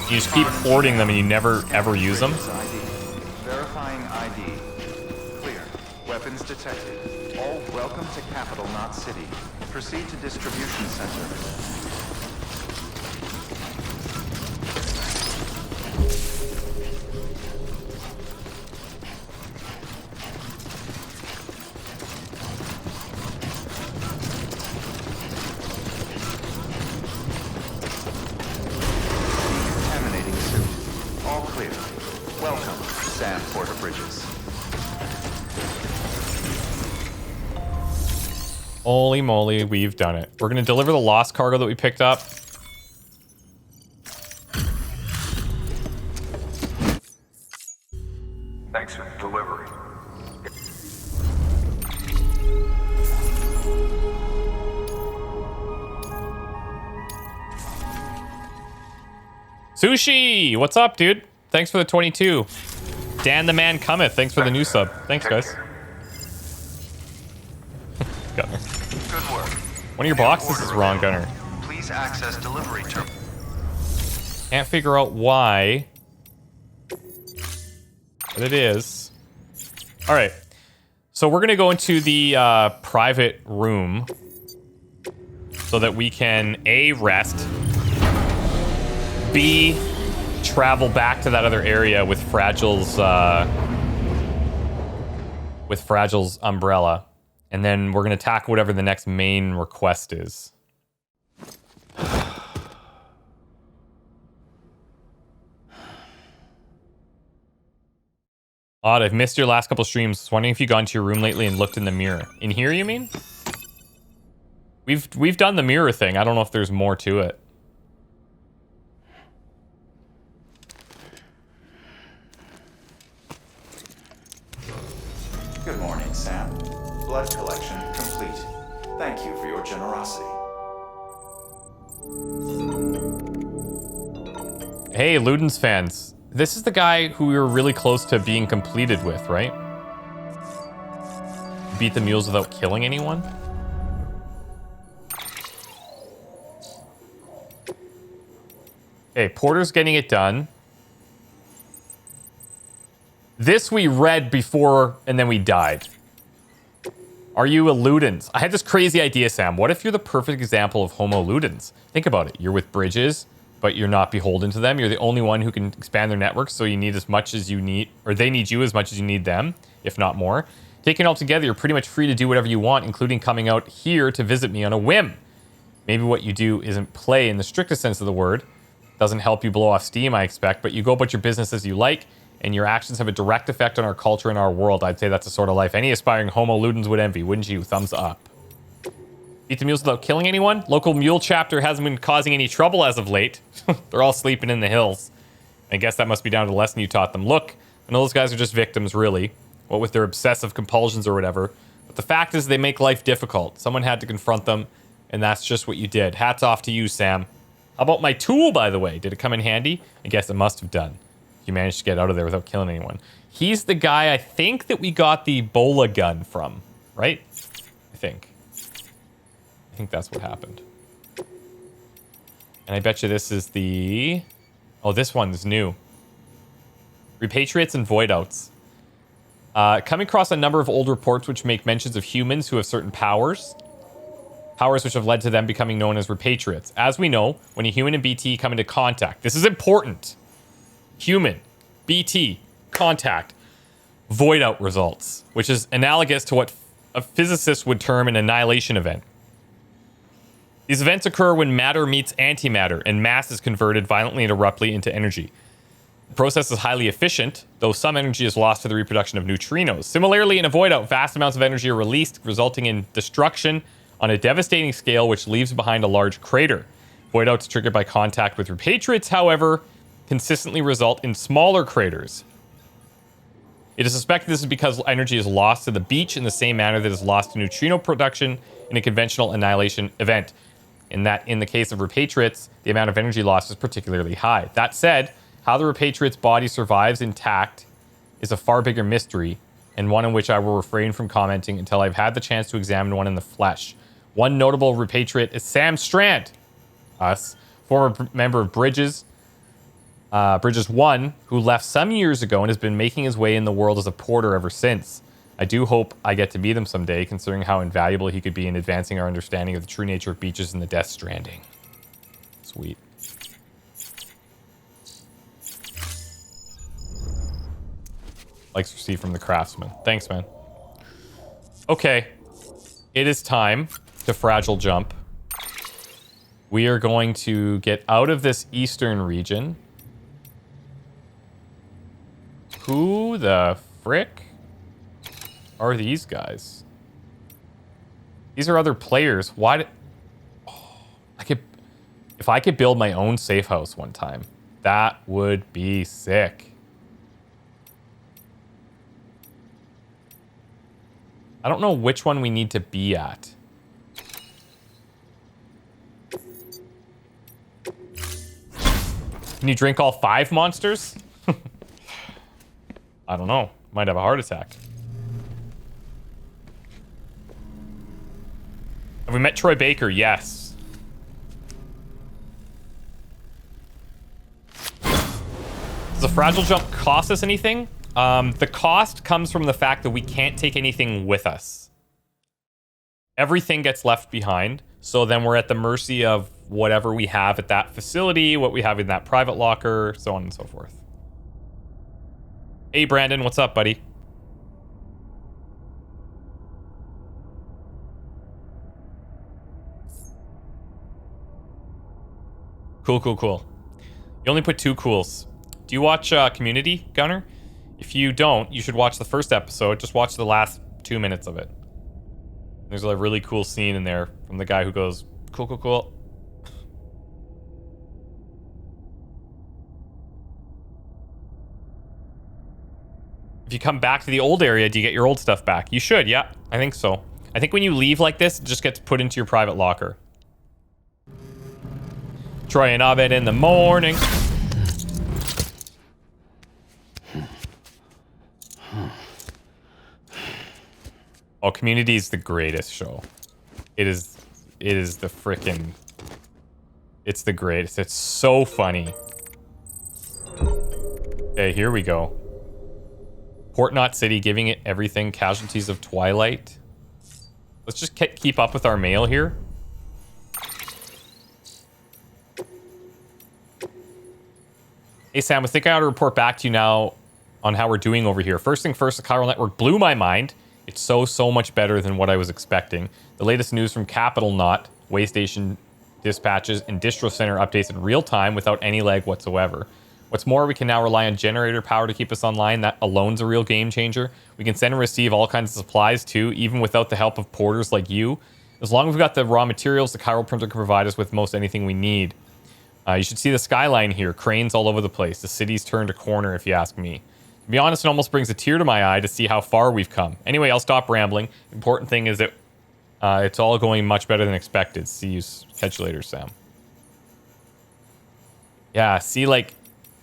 You just keep hoarding them and you never ever use them. Verifying ID. Clear. Weapons detected. All welcome to Capital, not City. Proceed to distribution center. Holy moly, we've done it. We're gonna deliver the lost cargo that we picked up. Thanks for the delivery. Sushi! What's up, dude? Thanks for the 22. Dan the Man Cometh. Thanks for the new sub. Thanks, guys. Gunner. Good work. One of your boxes is wrong, Gunner. Please access delivery terminal. Can't figure out why. But it is. Alright. So we're going to go into the private room so that we can A, rest, B, travel back to that other area with Fragile's umbrella. And then we're going to tackle whatever the next main request is. Odd, I've missed your last couple streams. Was wondering if you got into your room lately and looked in the mirror. In here, you mean? We've done the mirror thing. I don't know if there's more to it. Good morning, Sam. Blood collection complete. Thank you for your generosity. Hey, Ludens fans. This is the guy who we were really close to being completed with, right? Beat the mules without killing anyone? Okay, Porter's getting it done. This we read before, and then we died. Are you a Ludens? I had this crazy idea, Sam. What if you're the perfect example of Homo Ludens? Think about it. You're with Bridges, but you're not beholden to them. You're the only one who can expand their network, so you need as much as you need, or they need you as much as you need them, if not more. Taken all together, you're pretty much free to do whatever you want, including coming out here to visit me on a whim. Maybe what you do isn't play in the strictest sense of the word. Doesn't help you blow off steam, I expect, but you go about your business as you like, and your actions have a direct effect on our culture and our world. I'd say that's the sort of life any aspiring Homo Ludens would envy, wouldn't you? Thumbs up. Beat the mules without killing anyone? Local mule chapter hasn't been causing any trouble as of late. They're all sleeping in the hills. I guess that must be down to the lesson you taught them. Look, I know those guys are just victims, really. What with their obsessive compulsions or whatever. But the fact is they make life difficult. Someone had to confront them, and that's just what you did. Hats off to you, Sam. How about my tool, by the way? Did it come in handy? I guess it must have done. You managed to get out of there without killing anyone. He's the guy I think that we got the Ebola gun from, right? I think that's what happened. And I bet you this is the... Oh, this one's new. Repatriates and void outs. Coming across a number of old reports which make mentions of humans who have certain powers. Powers which have led to them becoming known as repatriates. As we know, when a human and BT come into contact, this is important. Human, BT, contact, void out results, which is analogous to what a physicist would term an annihilation event. These events occur when matter meets antimatter and mass is converted violently and abruptly into energy. The process is highly efficient, though some energy is lost to the reproduction of neutrinos. Similarly, in a void out, vast amounts of energy are released, resulting in destruction on a devastating scale, which leaves behind a large crater. Void outs triggered by contact with repatriates, however, consistently result in smaller craters. It is suspected this is because energy is lost to the beach in the same manner that is lost to neutrino production in a conventional annihilation event. In that, in the case of repatriates, the amount of energy lost is particularly high. That said, how the repatriate's body survives intact is a far bigger mystery, and one in which I will refrain from commenting until I've had the chance to examine one in the flesh. One notable repatriate is Sam Strand, us, former member of Bridges 1, who left some years ago and has been making his way in the world as a porter ever since. I do hope I get to meet him someday, considering how invaluable he could be in advancing our understanding of the true nature of beaches in the Death Stranding. Sweet. Likes received from the craftsman. Thanks, man. Okay. It is time to fragile jump. We are going to get out of this eastern region. Who the frick are these guys? These are other players. Why did... Oh, if I could build my own safe house one time, that would be sick. I don't know which one we need to be at. Can you drink all 5 monsters? I don't know. Might have a heart attack. Have we met Troy Baker? Yes. Does the fragile jump cost us anything? The cost comes from the fact that we can't take anything with us. Everything gets left behind. So then we're at the mercy of whatever we have at that facility, what we have in that private locker, so on and so forth. Hey, Brandon, what's up, buddy? Cool. You only put 2 cools. Do you watch Community, Gunner? If you don't, you should watch the first episode. Just watch the last 2 minutes of it. There's a really cool scene in there from the guy who goes, cool, cool, cool. If you come back to the old area, do you get your old stuff back? You should, yeah. I think so. I think when you leave like this, it just gets put into your private locker. Try an oven in the morning. Oh, Community is the greatest show. It is the frickin'... It's the greatest. It's so funny. Okay, here we go. Port Knot City, giving it everything. Casualties of Twilight. Let's just keep up with our mail here. Hey, Sam, I think I ought to report back to you now on how we're doing over here. First thing first, the Chiral Network blew my mind. It's so much better than what I was expecting. The latest news from Capital Knot, Waystation dispatches, and Distro Center updates in real time without any lag whatsoever. What's more, we can now rely on generator power to keep us online. That alone's a real game changer. We can send and receive all kinds of supplies too, even without the help of porters like you. As long as we've got the raw materials, the chiral printer can provide us with most anything we need. You should see the skyline here. Cranes all over the place. The city's turned a corner, if you ask me. To be honest, it almost brings a tear to my eye to see how far we've come. Anyway, I'll stop rambling. The important thing is that it's all going much better than expected. See you. Catch you later, Sam. Yeah, see, like,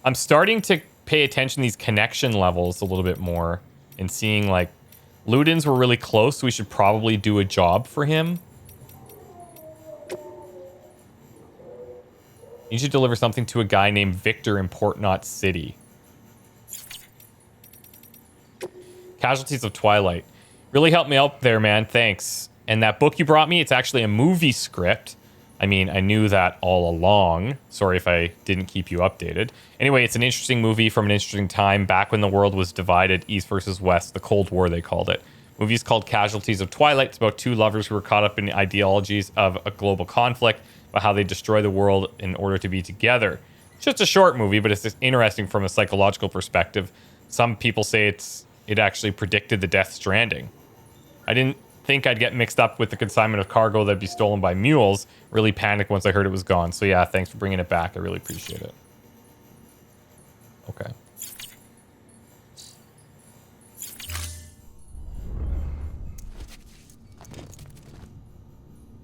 I'm starting to pay attention to these connection levels a little bit more and seeing, like, Ludens were really close, so we should probably do a job for him. You should deliver something to a guy named Victor in Port Knot City. Casualties of Twilight. Really helped me out there, man. Thanks. And that book you brought me, it's actually a movie script. I mean, I knew that all along. Sorry if I didn't keep you updated. Anyway, it's an interesting movie from an interesting time, back when the world was divided, East versus West, the Cold War, they called it. The movie's called Casualties of Twilight. It's about two lovers who were caught up in the ideologies of a global conflict, about how they destroy the world in order to be together. It's just a short movie, but it's just interesting from a psychological perspective. Some people say it actually predicted the Death Stranding. I didn't think I'd get mixed up with the consignment of cargo that'd be stolen by mules. Really panicked once I heard it was gone. So yeah, thanks for bringing it back. I really appreciate it. Okay.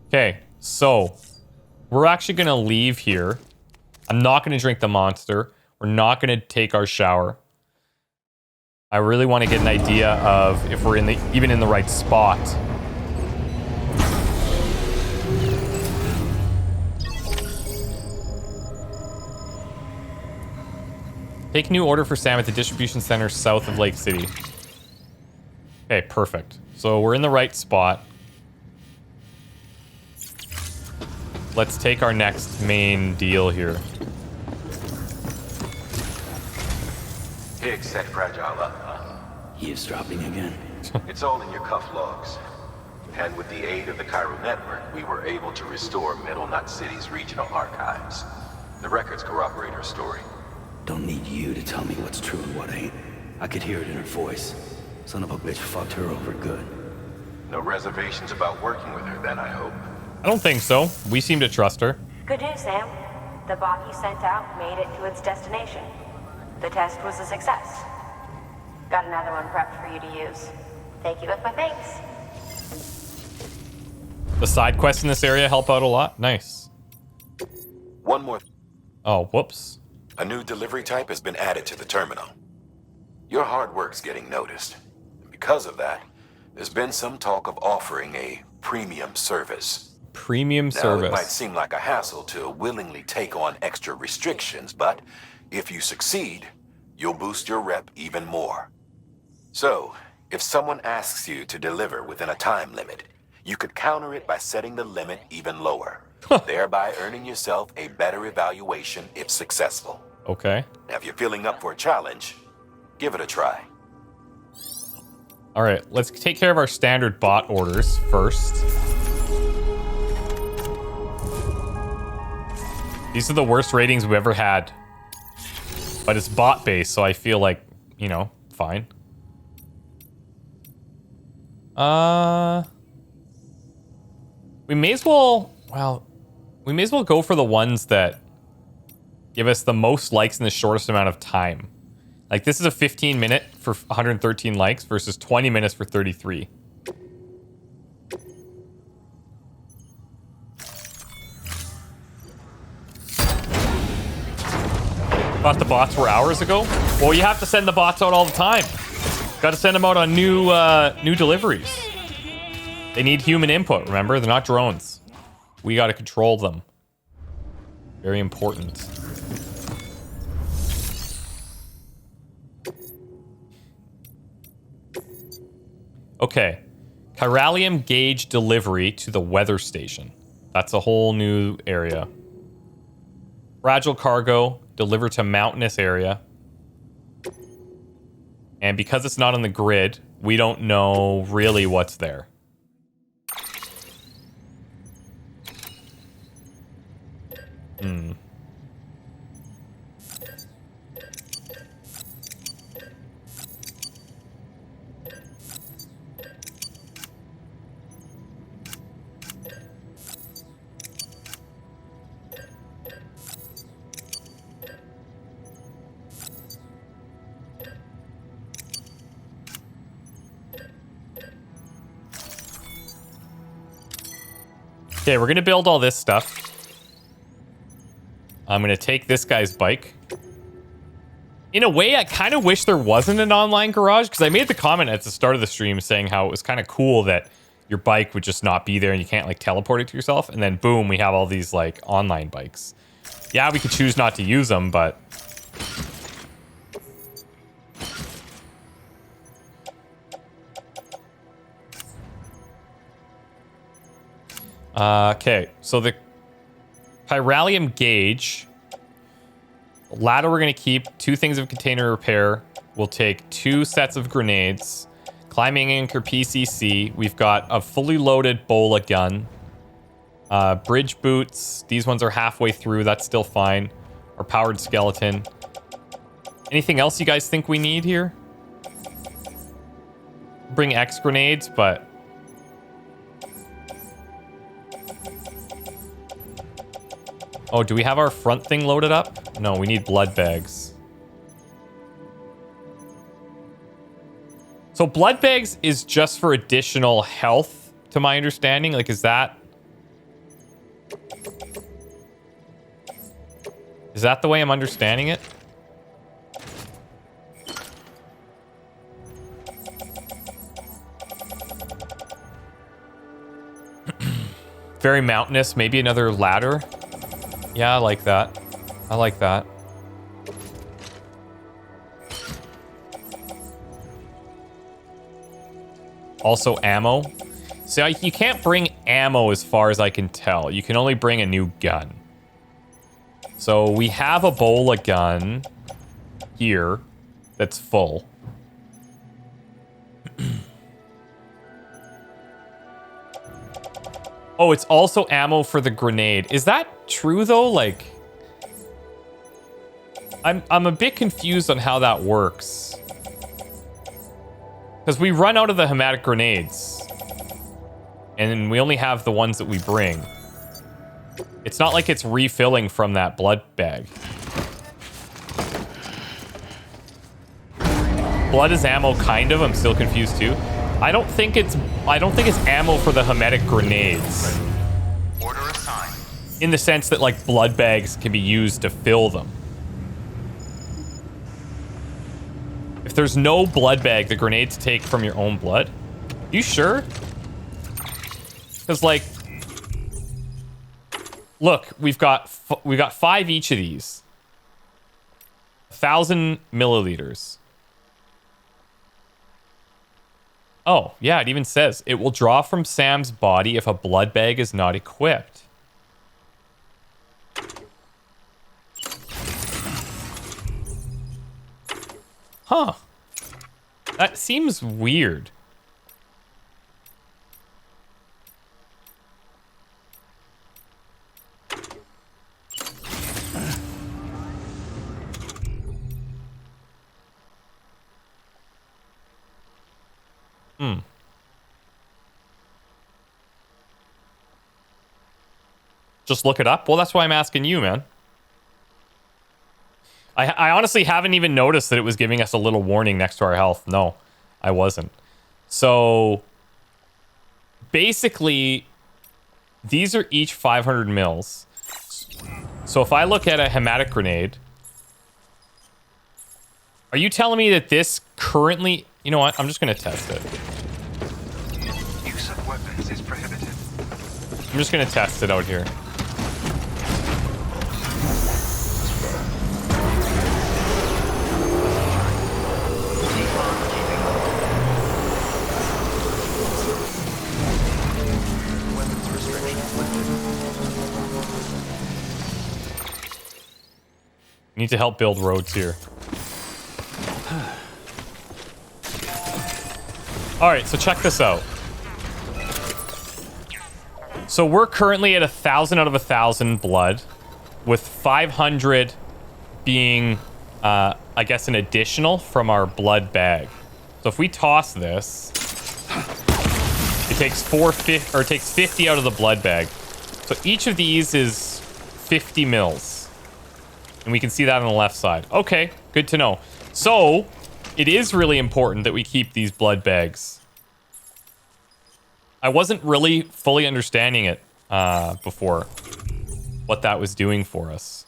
Okay, so we're actually going to leave here. I'm not going to drink the monster. We're not going to take our shower. I really want to get an idea of if we're even in the right spot. Take new order for Sam at the distribution center south of Lake City. Okay, perfect. So we're in the right spot. Let's take our next main deal here. Higgs set Fragile up, huh? Eavesdropping again. It's all in your cuff logs. And with the aid of the Chiral Network, we were able to restore Middle Knot City's regional archives. The records corroborate her story. Don't need you to tell me what's true and what ain't. I could hear it in her voice. Son of a bitch fucked her over good. No reservations about working with her then, I hope. I don't think so. We seem to trust her. Good news, Sam. The bot you sent out made it to its destination. The test was a success. Got another one prepped for you to use. Take you with my thanks. The side quests in this area help out a lot. Nice. One more. Oh, whoops. A new delivery type has been added to the terminal. Your hard work's getting noticed. And because of that, there's been some talk of offering a premium service. Premium service. Now, it might seem like a hassle to willingly take on extra restrictions, but if you succeed, you'll boost your rep even more. So, if someone asks you to deliver within a time limit, you could counter it by setting the limit even lower, thereby earning yourself a better evaluation if successful. Okay. Now, if you're feeling up for a challenge, give it a try. All right, let's take care of our standard bot orders first. These are the worst ratings we've ever had. But it's bot-based, so I feel like, you know, fine. We may as well, well, we may as well go for the ones that give us the most likes in the shortest amount of time. Like, this is a 15 minute for 113 likes versus 20 minutes for 33. Thought the bots were hours ago? Well, you have to send the bots out all the time. Got to send them out on new deliveries. They need human input, remember? They're not drones. We got to control them. Very important. Okay. Chiralium gauge delivery to the weather station. That's a whole new area. Fragile cargo delivered to mountainous area. And because it's not on the grid, we don't know really what's there. Okay, we're gonna build all this stuff. I'm gonna take this guy's bike. In a way, I kind of wish there wasn't an online garage, because I made the comment at the start of the stream saying how it was kind of cool that your bike would just not be there and you can't like teleport it to yourself, and then boom, we have all these like online bikes. Yeah, we could choose not to use them, but okay, so the chiralium gauge ladder we're going to keep. 2 things of container repair. We'll take 2 sets of grenades. Climbing anchor PCC. We've got a fully loaded bola gun. Bridge boots. These ones are halfway through. That's still fine. Our powered skeleton. Anything else you guys think we need here? Bring X grenades, but oh, do we have our front thing loaded up? No, we need blood bags. So blood bags is just for additional health, to my understanding. Like, is that the way I'm understanding it? Very mountainous. Maybe another ladder. Yeah, I like that. I like that. Also ammo. So you can't bring ammo as far as I can tell. You can only bring a new gun. So we have a bola gun here that's full. Oh, it's also ammo for the grenade. Is that true though? Like, I'm a bit confused on how that works. Because we run out of the hematic grenades. And we only have the ones that we bring. It's not like it's refilling from that blood bag. Blood is ammo, kind of. I'm still confused too. I don't think it's ammo for the hematic grenades. Order assigned. In the sense that like blood bags can be used to fill them. If there's no blood bag, the grenades take from your own blood. You sure? Because like, look, we've got 5 each of these. 1,000 milliliters. Oh, yeah, it even says it will draw from Sam's body if a blood bag is not equipped. Huh. That seems weird. Just look it up? Well, that's why I'm asking you, man. I honestly haven't even noticed that it was giving us a little warning next to our health. No, I wasn't. So, basically, these are each 500 mils. So if I look at a hematic grenade, are you telling me that this currently... You know what? I'm just going to test it. Use of weapons is prohibited. I'm just going to test it out here. Need to help build roads here. Alright, so check this out. So we're currently at 1,000 out of 1,000 blood, with 500 being, I guess, an additional from our blood bag. So if we toss this, it takes 50 out of the blood bag. So each of these is 50 mils. And we can see that on the left side. Okay, good to know. So, it is really important that we keep these blood bags. I wasn't really fully understanding it before, what that was doing for us.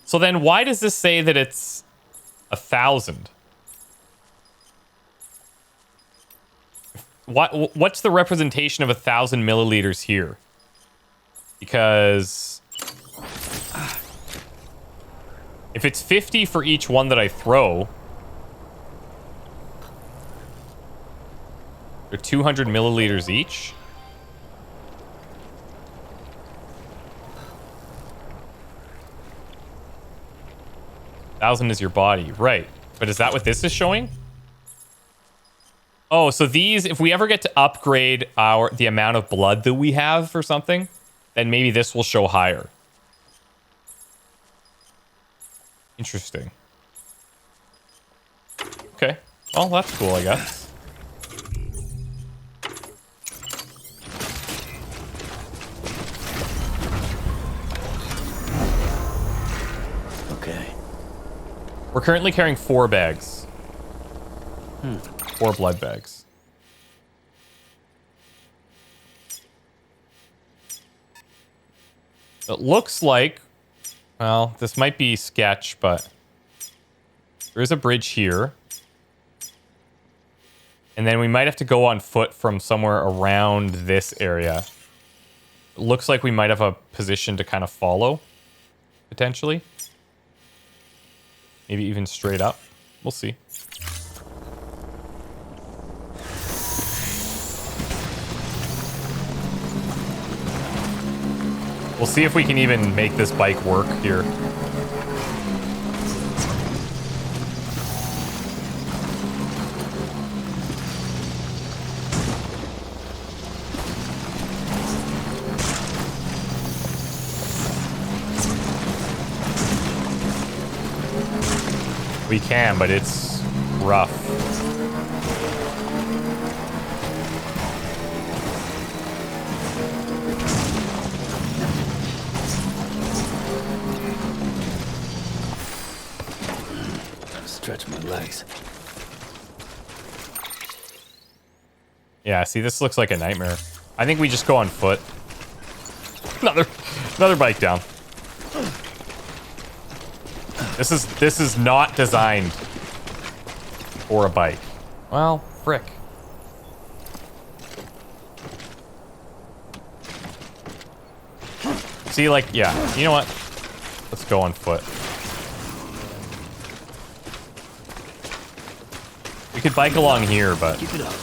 So then, why does this say that it's 1,000? What's the representation of 1,000 milliliters here? Because if it's 50 for each one that I throw, they're 200 milliliters each. Thousand is your body, right? But is that what this is showing? Oh, so these, if we ever get to upgrade the amount of blood that we have for something, then maybe this will show higher. Interesting. Okay. Well, that's cool, I guess. Okay. We're currently carrying 4 bags. 4 blood bags. It looks like, well, this might be sketch, but there is a bridge here. And then we might have to go on foot from somewhere around this area. It looks like we might have a position to kind of follow, potentially. Maybe even straight up. We'll see. We'll see if we can even make this bike work here. We can, but it's rough. Stretch my legs. Yeah, see, this looks like a nightmare. I think we just go on foot. Another bike down. This is not designed for a bike. Well, frick. See, like, yeah, you know what? Let's go on foot. We could bike along here, but... Keep it up.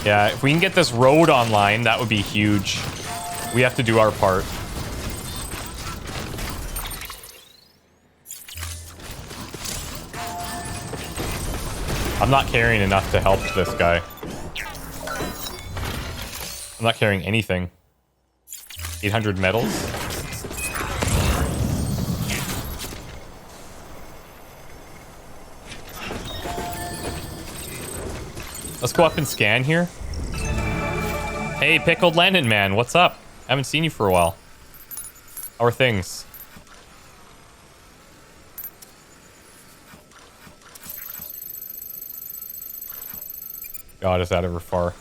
Yeah, if we can get this road online, that would be huge. We have to do our part. I'm not carrying enough to help this guy. I'm not carrying anything. 800 medals. Let's go up and scan here. Hey, Pickled Lennon Man, what's up? Haven't seen you for a while. How are things? God, is that ever far?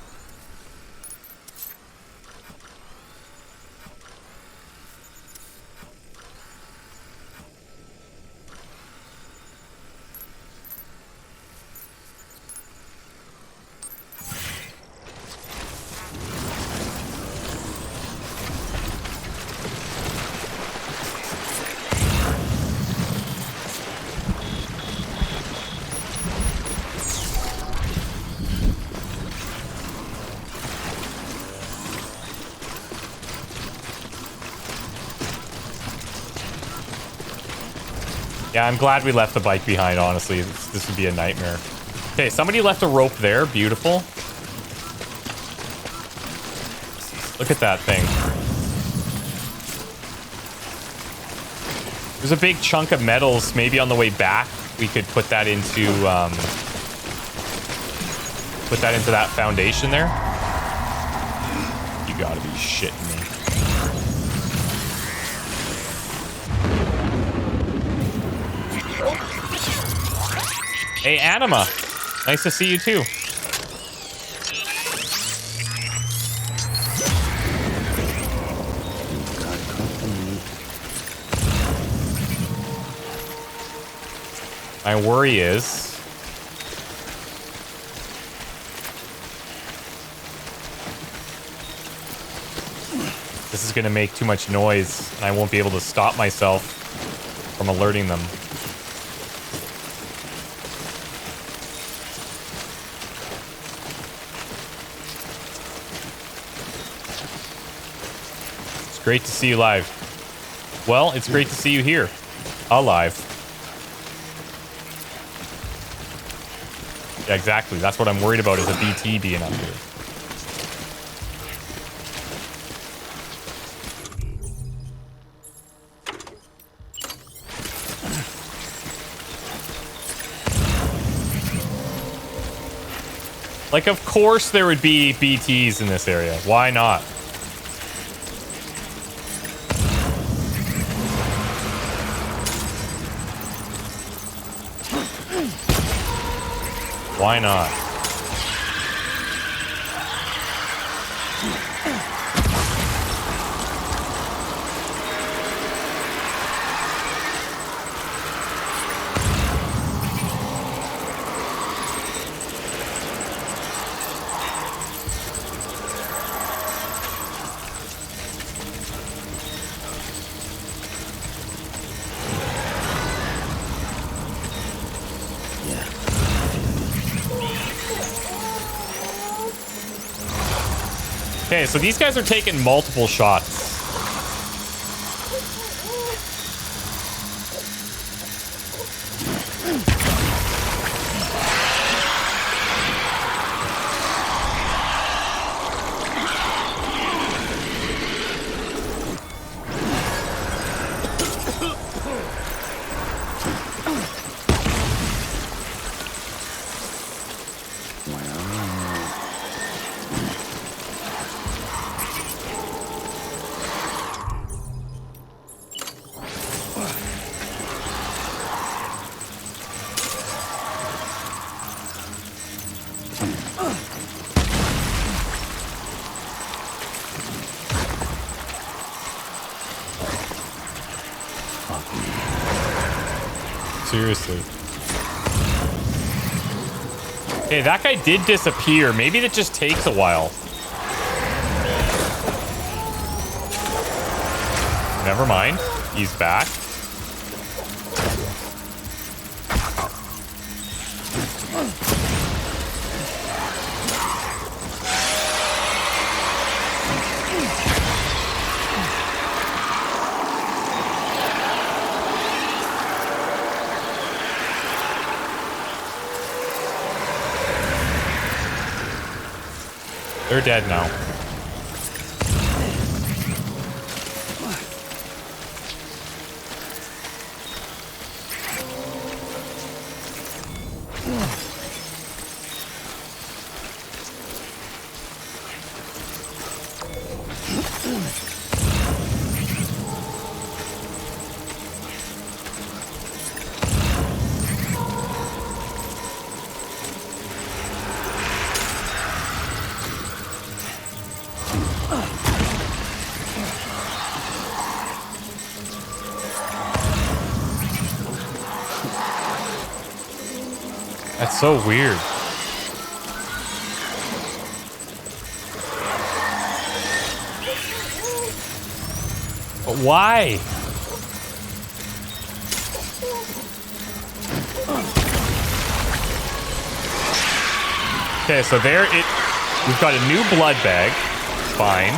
Yeah, I'm glad we left the bike behind, honestly. This would be a nightmare. Okay, somebody left a rope there. Beautiful. Look at that thing. There's a big chunk of metals. Maybe on the way back, we could put that into that foundation there. You gotta be shitting me. Hey, Anima. Nice to see you too. My worry is this is going to make too much noise and I won't be able to stop myself from alerting them. Great to see you live. Well, it's great to see you here. Alive. Yeah, exactly. That's what I'm worried about is a BT being up here. Like, of course there would be BTs in this area. Why not? Why not? Okay, so these guys are taking multiple shots. Seriously. Okay, that guy did disappear. Maybe that just takes a while. Never mind. He's back. They're dead now. So weird. But why? Okay, so there it. We've got a new blood bag. Fine.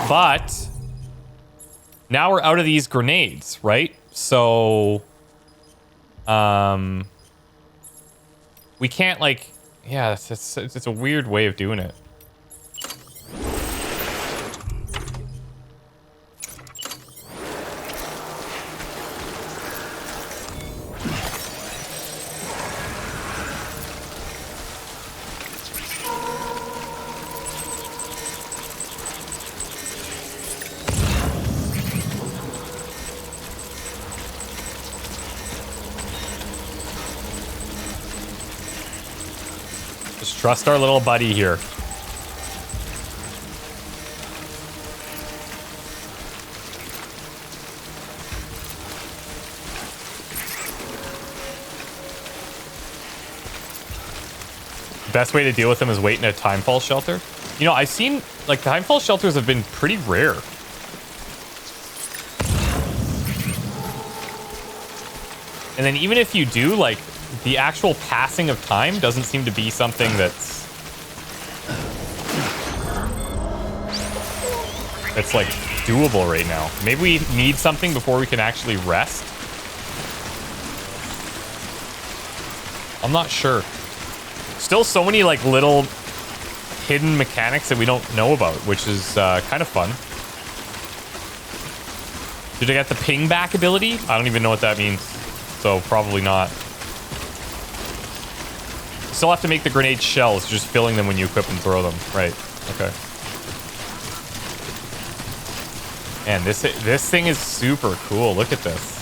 But now we're out of these grenades, right? So we can't like, yeah, it's a weird way of doing it. Just trust our little buddy here. Best way to deal with them is wait in a timefall shelter. You know, I've seen, like, timefall shelters have been pretty rare. And then even if you do, like, the actual passing of time doesn't seem to be something that's like doable right now. Maybe we need something before we can actually rest. I'm not sure. Still so many like little hidden mechanics that we don't know about, which is kind of fun. Did I get the ping back ability? I don't even know what that means. So probably not. Still have to make the grenade shells, just filling them when you equip and throw them. Right. Okay. Man, this thing is super cool. Look at this.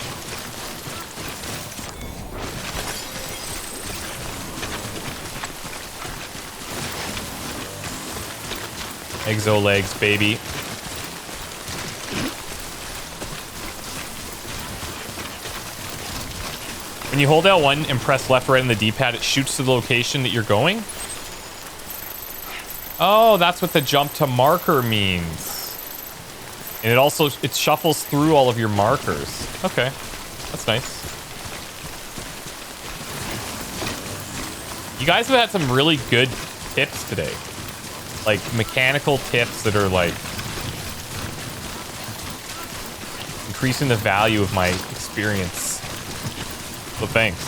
Exo legs, baby. When you hold L1 and press left, right on the D-pad, it shoots to the location that you're going? Oh, that's what the jump to marker means. And it shuffles through all of your markers. Okay, that's nice. You guys have had some really good tips today. Like, mechanical tips that are, like, increasing the value of my experience. So thanks.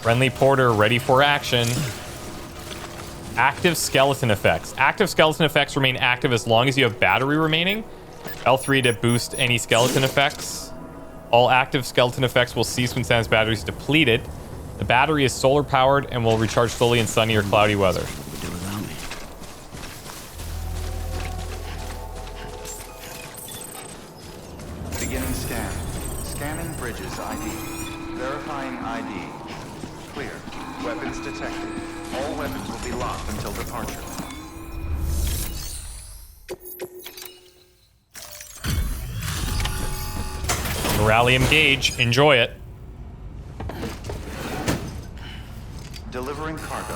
Friendly porter ready for action. Active skeleton effects. Active skeleton effects remain active as long as you have battery remaining. L3 to boost any skeleton effects. All active skeleton effects will cease when Sam's battery is depleted. The battery is solar powered and will recharge slowly in sunny or cloudy weather. Beginning scan. Scanning bridges ID. Verifying ID. Clear. Weapons detected. All weapons will be locked until departure. Moralium gauge. Enjoy it. Delivering cargo.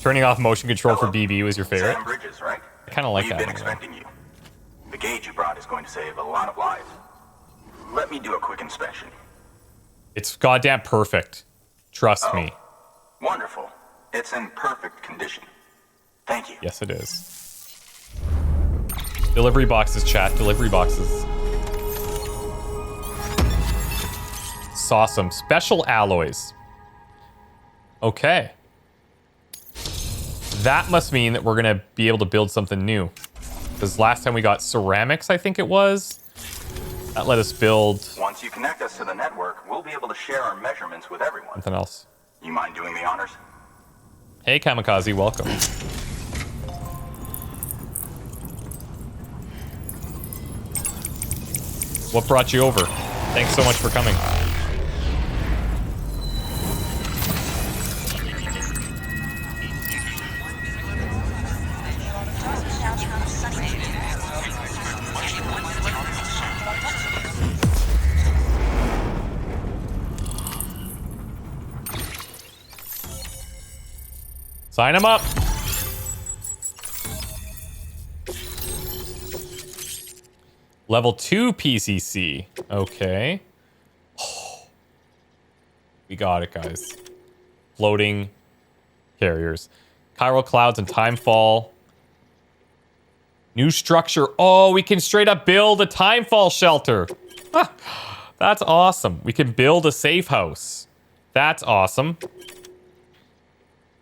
Turning off motion control for BB was your favorite. Sam Bridges, right? I kind of like We've that been one. expecting you. The gauge you brought is going to save a lot of lives. Let me do a quick inspection. It's goddamn perfect. Trust me. Wonderful. It's in perfect condition. Thank you. Yes, it is. Delivery boxes, chat. Delivery boxes. It's awesome. Special alloys. Okay. That must mean that we're going to be able to build something new. Because last time we got ceramics, I think it was. That let us build... Once you connect us to the network, we'll be able to share our measurements with everyone. something else. You mind doing the honors? Hey, Kamikaze. Welcome. What brought you over? Thanks so much for coming. Sign him up. Level 2 PCC. Okay. Oh. We got it, guys. Floating carriers. Chiral clouds and timefall. New structure. Oh, we can straight up build a timefall shelter. That's awesome. We can build a safe house. That's awesome.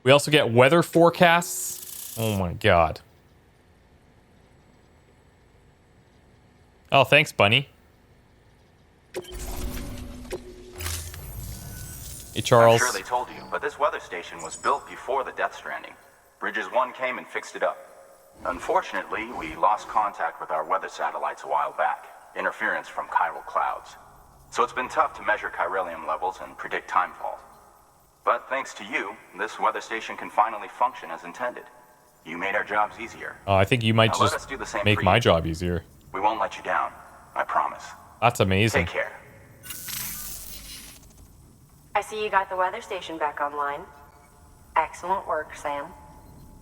We also get weather forecasts. Oh my god. Oh, thanks, Bunny. Hey, Charles. I'm sure they told you, but this weather station was built before the Death Stranding. Bridges 1 came and fixed it up. Unfortunately, we lost contact with our weather satellites a while back. Interference from chiral clouds. So it's been tough to measure chiralium levels and predict timefall. But thanks to you, this weather station can finally function as intended. You made our jobs easier. Oh, I think you might Now just let us do the same make for my you. job easier. We won't let you down. I promise. That's amazing. Take care. I see you got the weather station back online. Excellent work, Sam.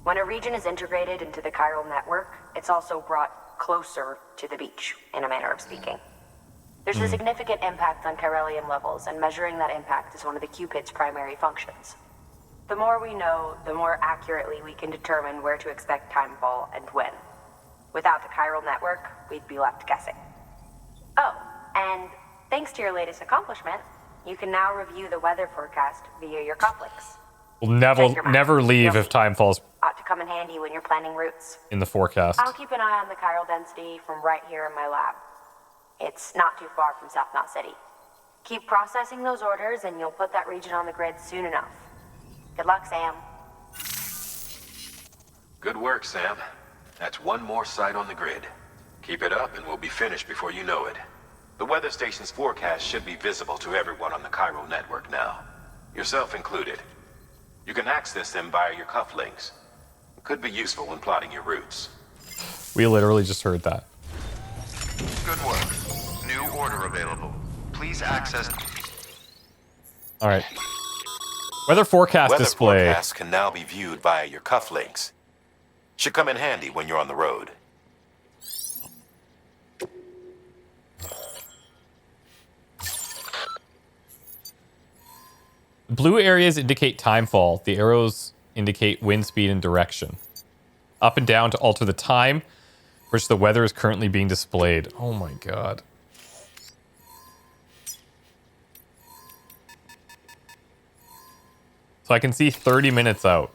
When a region is integrated into the chiral network, it's also brought closer to the beach, in a manner of speaking. There's a significant impact on chiralium levels, and measuring that impact is one of the Cupid's primary functions. The more we know, the more accurately we can determine where to expect timefall and when. Without the chiral network, we'd be left guessing. Oh, and thanks to your latest accomplishment, you can now review the weather forecast via your cufflinks. We'll never leave if time falls Ought to come in handy when you're planning routes. in the forecast. I'll keep an eye on the chiral density from right here in my lab. It's not too far from South Knot City. Keep processing those orders and you'll put that region on the grid soon enough. Good luck, Sam. Good work, Sam. That's one more site on the grid. Keep it up and we'll be finished before you know it. The weather station's forecast should be visible to everyone on the chiral network now, yourself included. You can access them via your cufflinks. It could be useful when plotting your routes. We literally just heard that. Good work. New order available. Please access... All right. Weather forecast Weather display. forecasts can now be viewed via your cufflinks. Should come in handy when you're on the road. Blue areas indicate timefall. The arrows indicate wind speed and direction. Up and down to alter the time which the weather is currently being displayed. Oh my god. So I can see 30 minutes out.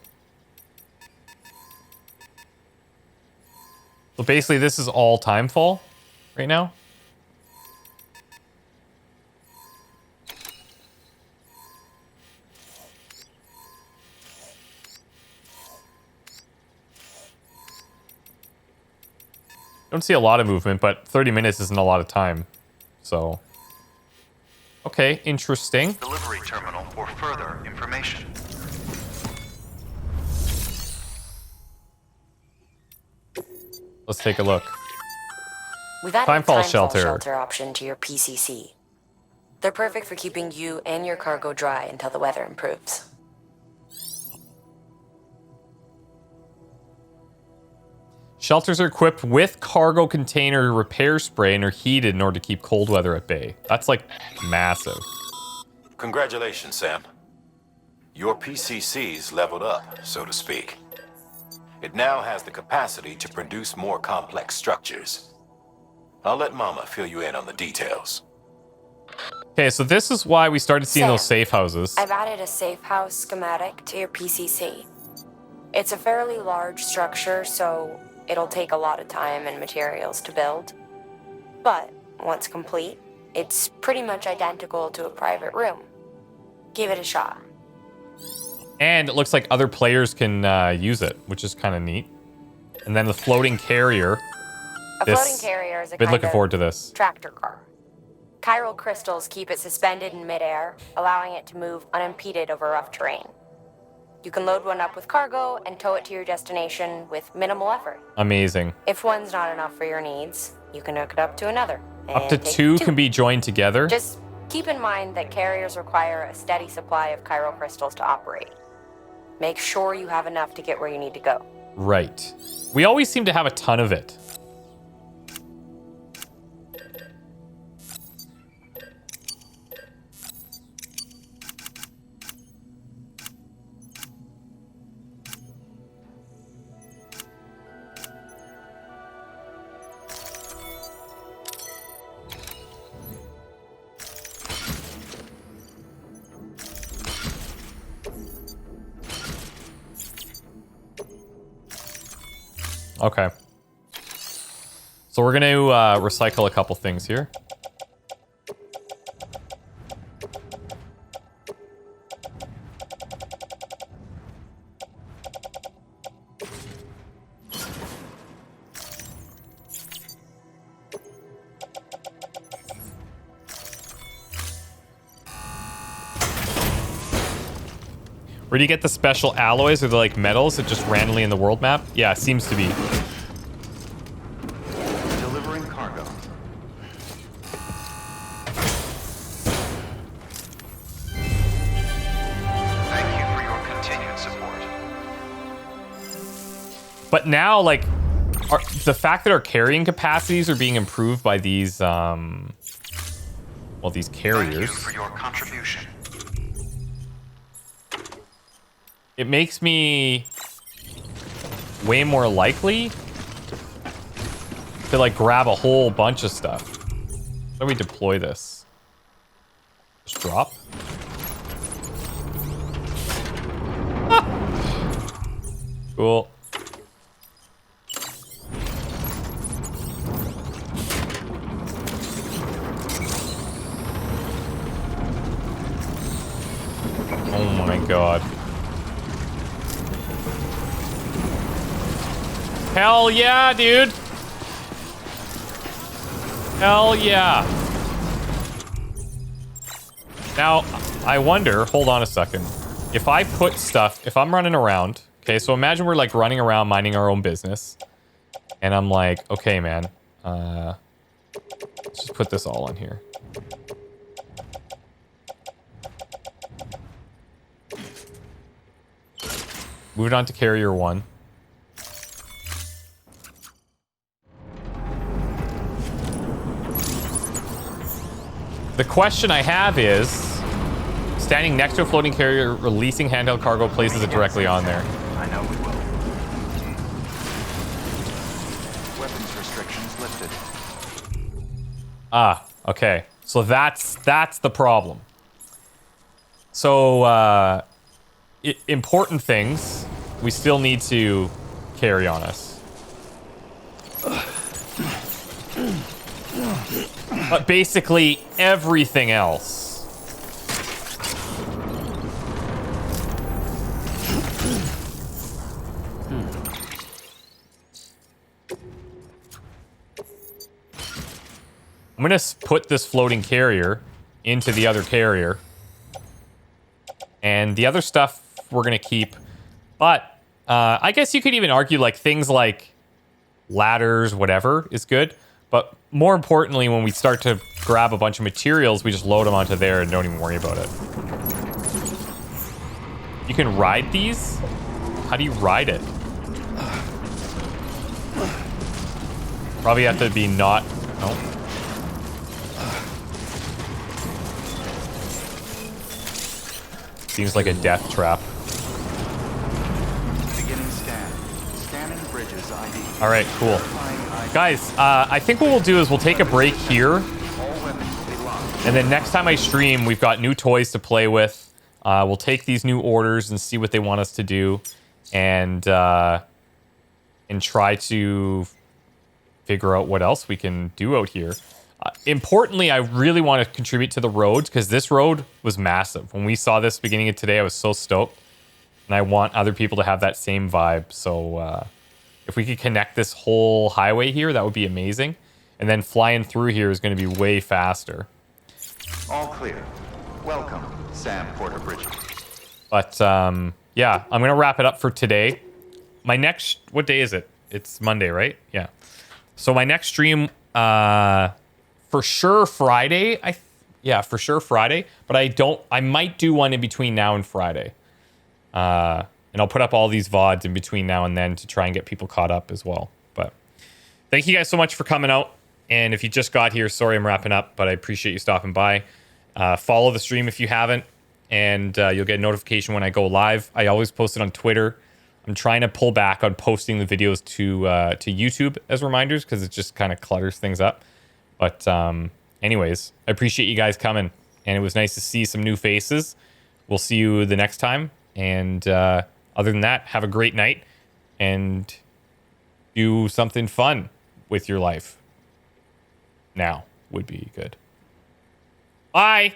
So basically this is all timefall right now. Don't see a lot of movement, but 30 minutes isn't a lot of time. So, okay, interesting. Delivery terminal for further information. Let's take a look. We've added Timefall a shelter. shelter option to your PCC. They're perfect for keeping you and your cargo dry until the weather improves. Shelters are equipped with cargo container repair spray and are heated in order to keep cold weather at bay. That's like massive. Congratulations, Sam. Your PCC's leveled up, so to speak. It now has the capacity to produce more complex structures. I'll let Mama fill you in on the details. Okay, so this is why we started seeing Sam, those safe houses. I've added a safe house schematic to your PCC. It's a fairly large structure, so it'll take a lot of time and materials to build. But once complete, it's pretty much identical to a private room. Give it a shot. And it looks like other players can use it, which is kind of neat. And then the floating carrier. A floating carrier is a Been kind looking of forward to this. tractor car. Chiral crystals keep it suspended in midair, allowing it to move unimpeded over rough terrain. You can load one up with cargo and tow it to your destination with minimal effort. Amazing. If one's not enough for your needs, you can hook it up to another. Up to two can be joined together. Just keep in mind that carriers require a steady supply of chiral crystals to operate. Make sure you have enough to get where you need to go. Right. We always seem to have a ton of it. Okay. So we're going to recycle a couple things here. Where do you get the special alloys or the like metals that just randomly in the world map? Yeah, it seems to be. Delivering cargo. Thank you for your continued support. But now, like, the fact that our carrying capacities are being improved by these, well, these carriers. Thank you for your contribution. It makes me way more likely to like grab a whole bunch of stuff. How do we deploy this? Just drop. Ah. Cool. Oh my god. Hell yeah, dude. Hell yeah. Now, I wonder, hold on a second. If I put stuff, if I'm running around, okay, so imagine we're like running around minding our own business. And I'm like, okay, man, let's just put this all on here. Moving on to carrier 1. The question I have is, standing next to a floating carrier, releasing handheld cargo places it directly on there. I know we will. Weapons restrictions lifted. Ah, okay. So that's the problem. So, important things we still need to carry on us. But basically everything else. I'm gonna put this floating carrier into the other carrier. And the other stuff we're gonna keep. But I guess you could even argue like things like ladders, whatever, is good. But more importantly, when we start to grab a bunch of materials, we just load them onto there and don't even worry about it. You can ride these? How do you ride it? Probably have to be not... No. Seems like a death trap. Beginning scan. Scanning bridges ID. All right, cool. Guys, I think what we'll do is we'll take a break here. And then next time I stream, we've got new toys to play with. We'll take these new orders and see what they want us to do. And try to figure out what else we can do out here. Importantly, I really want to contribute to the roads because this road was massive. When we saw this beginning of today, I was so stoked. And I want other people to have that same vibe. So if we could connect this whole highway here, that would be amazing. And then flying through here is going to be way faster. All clear. Welcome, Sam Porter Bridges. But yeah, I'm gonna wrap it up for today. My next, what day is it? It's Monday, right? Yeah. So my next stream, for sure Friday. For sure Friday. But I might do one in between now and Friday. And I'll put up all these VODs in between now and then to try and get people caught up as well. But thank you guys so much for coming out. And if you just got here, sorry I'm wrapping up, but I appreciate you stopping by. Follow the stream if you haven't, and you'll get a notification when I go live. I always post it on Twitter. I'm trying to pull back on posting the videos to YouTube as reminders because it just kind of clutters things up. But anyways, I appreciate you guys coming, and it was nice to see some new faces. We'll see you the next time. And other than that, have a great night and do something fun with your life. Now would be good. Bye.